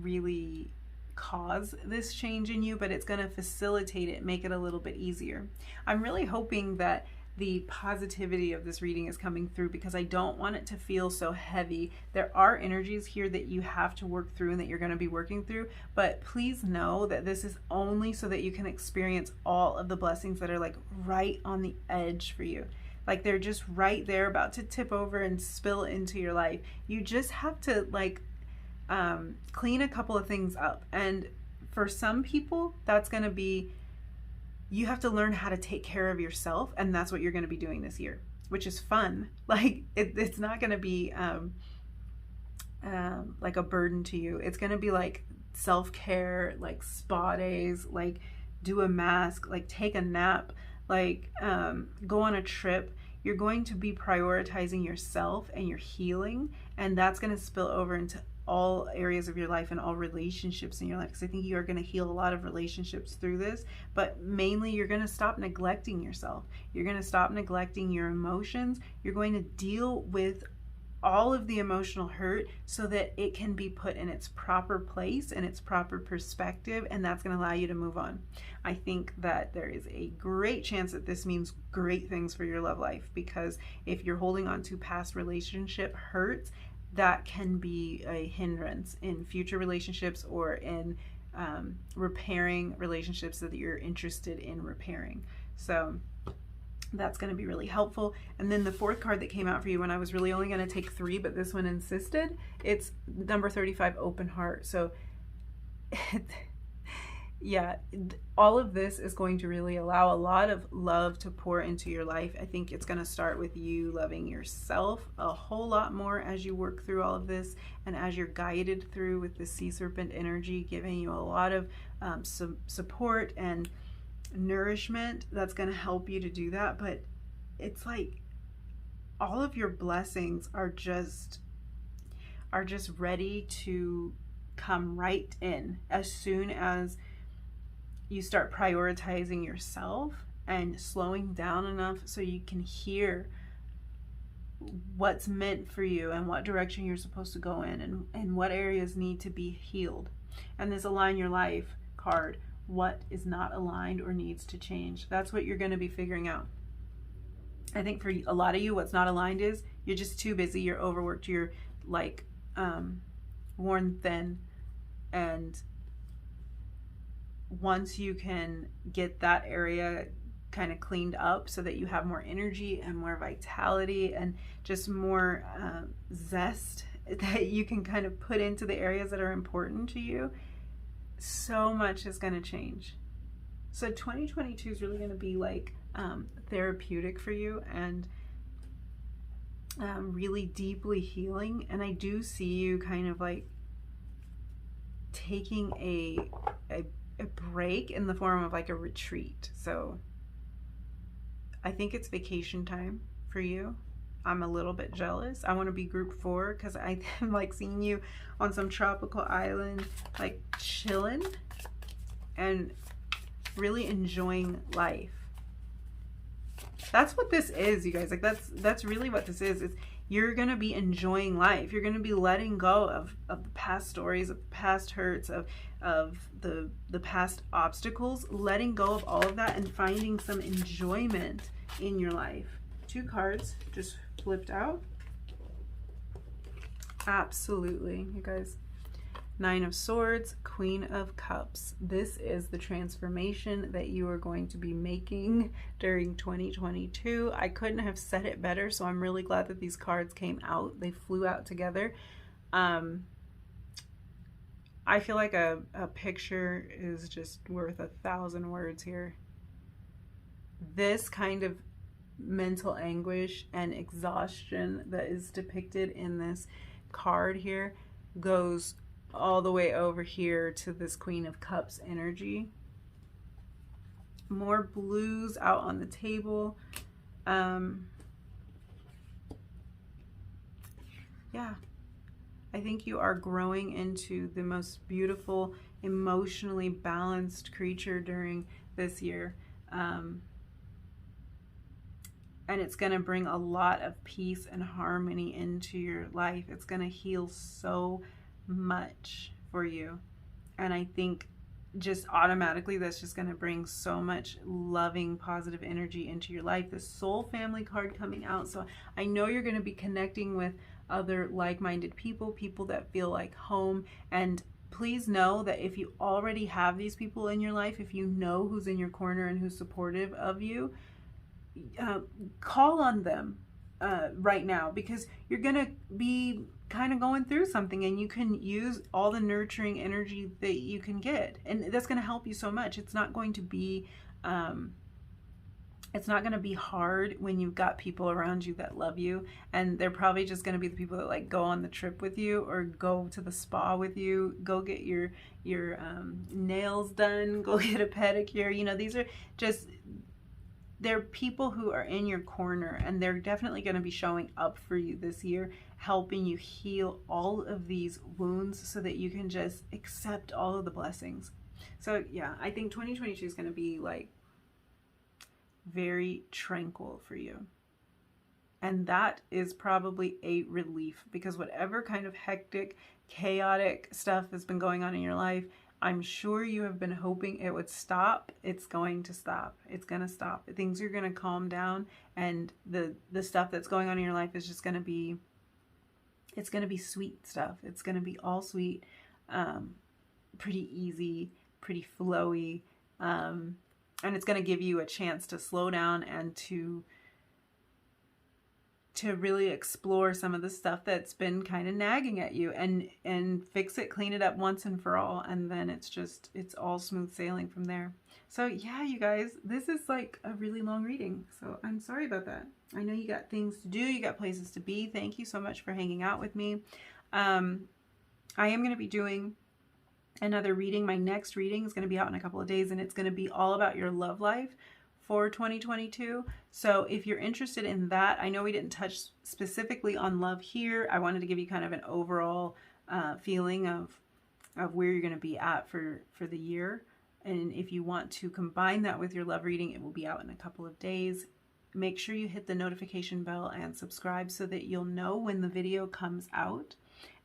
really cause this change in you, but it's going to facilitate it, make it a little bit easier. I'm really hoping that the positivity of this reading is coming through, because I don't want it to feel so heavy. There are energies here that you have to work through and that you're going to be working through, but please know that this is only so that you can experience all of the blessings that are like right on the edge for you. Like they're just right there, about to tip over and spill into your life. You just have to like clean a couple of things up. And for some people, that's going to be, you have to learn how to take care of yourself, and that's what you're going to be doing this year, which is fun. Like it's not going to be like a burden to you. It's going to be like self-care, like spa days, like do a mask, like take a nap, like go on a trip. You're going to be prioritizing yourself and your healing, and that's going to spill over into all areas of your life and all relationships in your life, because I think you are going to heal a lot of relationships through this, but mainly you're going to stop neglecting yourself. You're going to stop neglecting your emotions. You're going to deal with all of the emotional hurt so that it can be put in its proper place and its proper perspective, and that's going to allow you to move on. I think that there is a great chance that this means great things for your love life, because if you're holding on to past relationship hurts, that can be a hindrance in future relationships or in repairing relationships that you're interested in repairing. So that's going to be really helpful. And then the fourth card that came out for you, when I was really only going to take 3, but this one insisted, it's number 35, open heart. So yeah, all of this is going to really allow a lot of love to pour into your life. I think it's going to start with you loving yourself a whole lot more as you work through all of this, and as you're guided through with the sea serpent energy, giving you a lot of support and nourishment that's going to help you to do that. But it's like all of your blessings are just ready to come right in as soon as you start prioritizing yourself and slowing down enough so you can hear what's meant for you and what direction you're supposed to go in, and what areas need to be healed. And this align your life card, what is not aligned or needs to change. That's what you're going to be figuring out. I think for a lot of you, what's not aligned is you're just too busy, you're overworked, you're like worn thin, and once you can get that area kind of cleaned up so that you have more energy and more vitality and just more zest that you can kind of put into the areas that are important to you, so much is going to change. So 2022 is really going to be like therapeutic for you, and really deeply healing. And I do see you kind of like taking a break in the form of like a retreat. So I think it's vacation time for you. I'm a little bit jealous. I want to be group 4 because I'm like seeing you on some tropical island, like chilling and really enjoying life. That's what this is, you guys. Like that's really what this is. It's you're going to be enjoying life. You're going to be letting go of the past stories, of the past hurts, of the past obstacles, letting go of all of that and finding some enjoyment in your life. 2 cards just flipped out. Absolutely, you guys. 9 of Swords, Queen of Cups. This is the transformation that you are going to be making during 2022. I couldn't have said it better, so I'm really glad that these cards came out. They flew out together. I feel like a picture is just worth 1,000 words here. This kind of mental anguish and exhaustion that is depicted in this card here goes all the way over here to this Queen of Cups energy. More blues out on the table. Yeah, I think you are growing into the most beautiful, emotionally balanced creature during this year. And it's going to bring a lot of peace and harmony into your life. It's going to heal so much for you. And I think just automatically that's just going to bring so much loving, positive energy into your life. The Soul Family card coming out. So I know you're going to be connecting with other like-minded people, people that feel like home. And please know that if you already have these people in your life, if you know who's in your corner and who's supportive of you, call on them right now, because you're gonna be kind of going through something and you can use all the nurturing energy that you can get, and that's going to help you so much. It's not going to be hard when you've got people around you that love you, and they're probably just going to be the people that like go on the trip with you or go to the spa with you, go get your nails done, go get a pedicure. You know, these are just, they're people who are in your corner, and they're definitely going to be showing up for you this year, helping you heal all of these wounds so that you can just accept all of the blessings. So yeah, I think 2022 is going to be like very tranquil for you. And that is probably a relief, because whatever kind of hectic, chaotic stuff has been going on in your life, I'm sure you have been hoping it would stop. It's going to stop. It's going to stop. Things are going to calm down, and the stuff that's going on in your life is just going to be, it's going to be sweet stuff. It's going to be all sweet, pretty easy, pretty flowy, and it's going to give you a chance to slow down and to really explore some of the stuff that's been kind of nagging at you, and fix it, clean it up once and for all, and then it's all smooth sailing from there. So yeah, you guys, this is like a really long reading, so I'm sorry about that. I know you got things to do, you got places to be. Thank you so much for hanging out with me. I am going to be doing another reading. My next reading is going to be out in a couple of days, and it's going to be all about your love life for 2022. So if you're interested in that, I know we didn't touch specifically on love here. I wanted to give you kind of an overall feeling of where you're going to be at for the year. And if you want to combine that with your love reading, it will be out in a couple of days. Make sure you hit the notification bell and subscribe so that you'll know when the video comes out.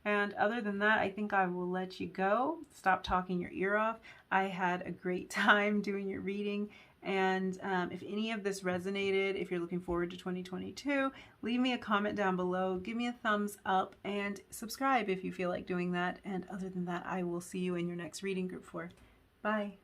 And other than that, I think I will let you go. Stop talking your ear off. I had a great time doing your reading. And if any of this resonated, if you're looking forward to 2022, leave me a comment down below, give me a thumbs up, and subscribe if you feel like doing that. And other than that, I will see you in your next reading group 4. Bye.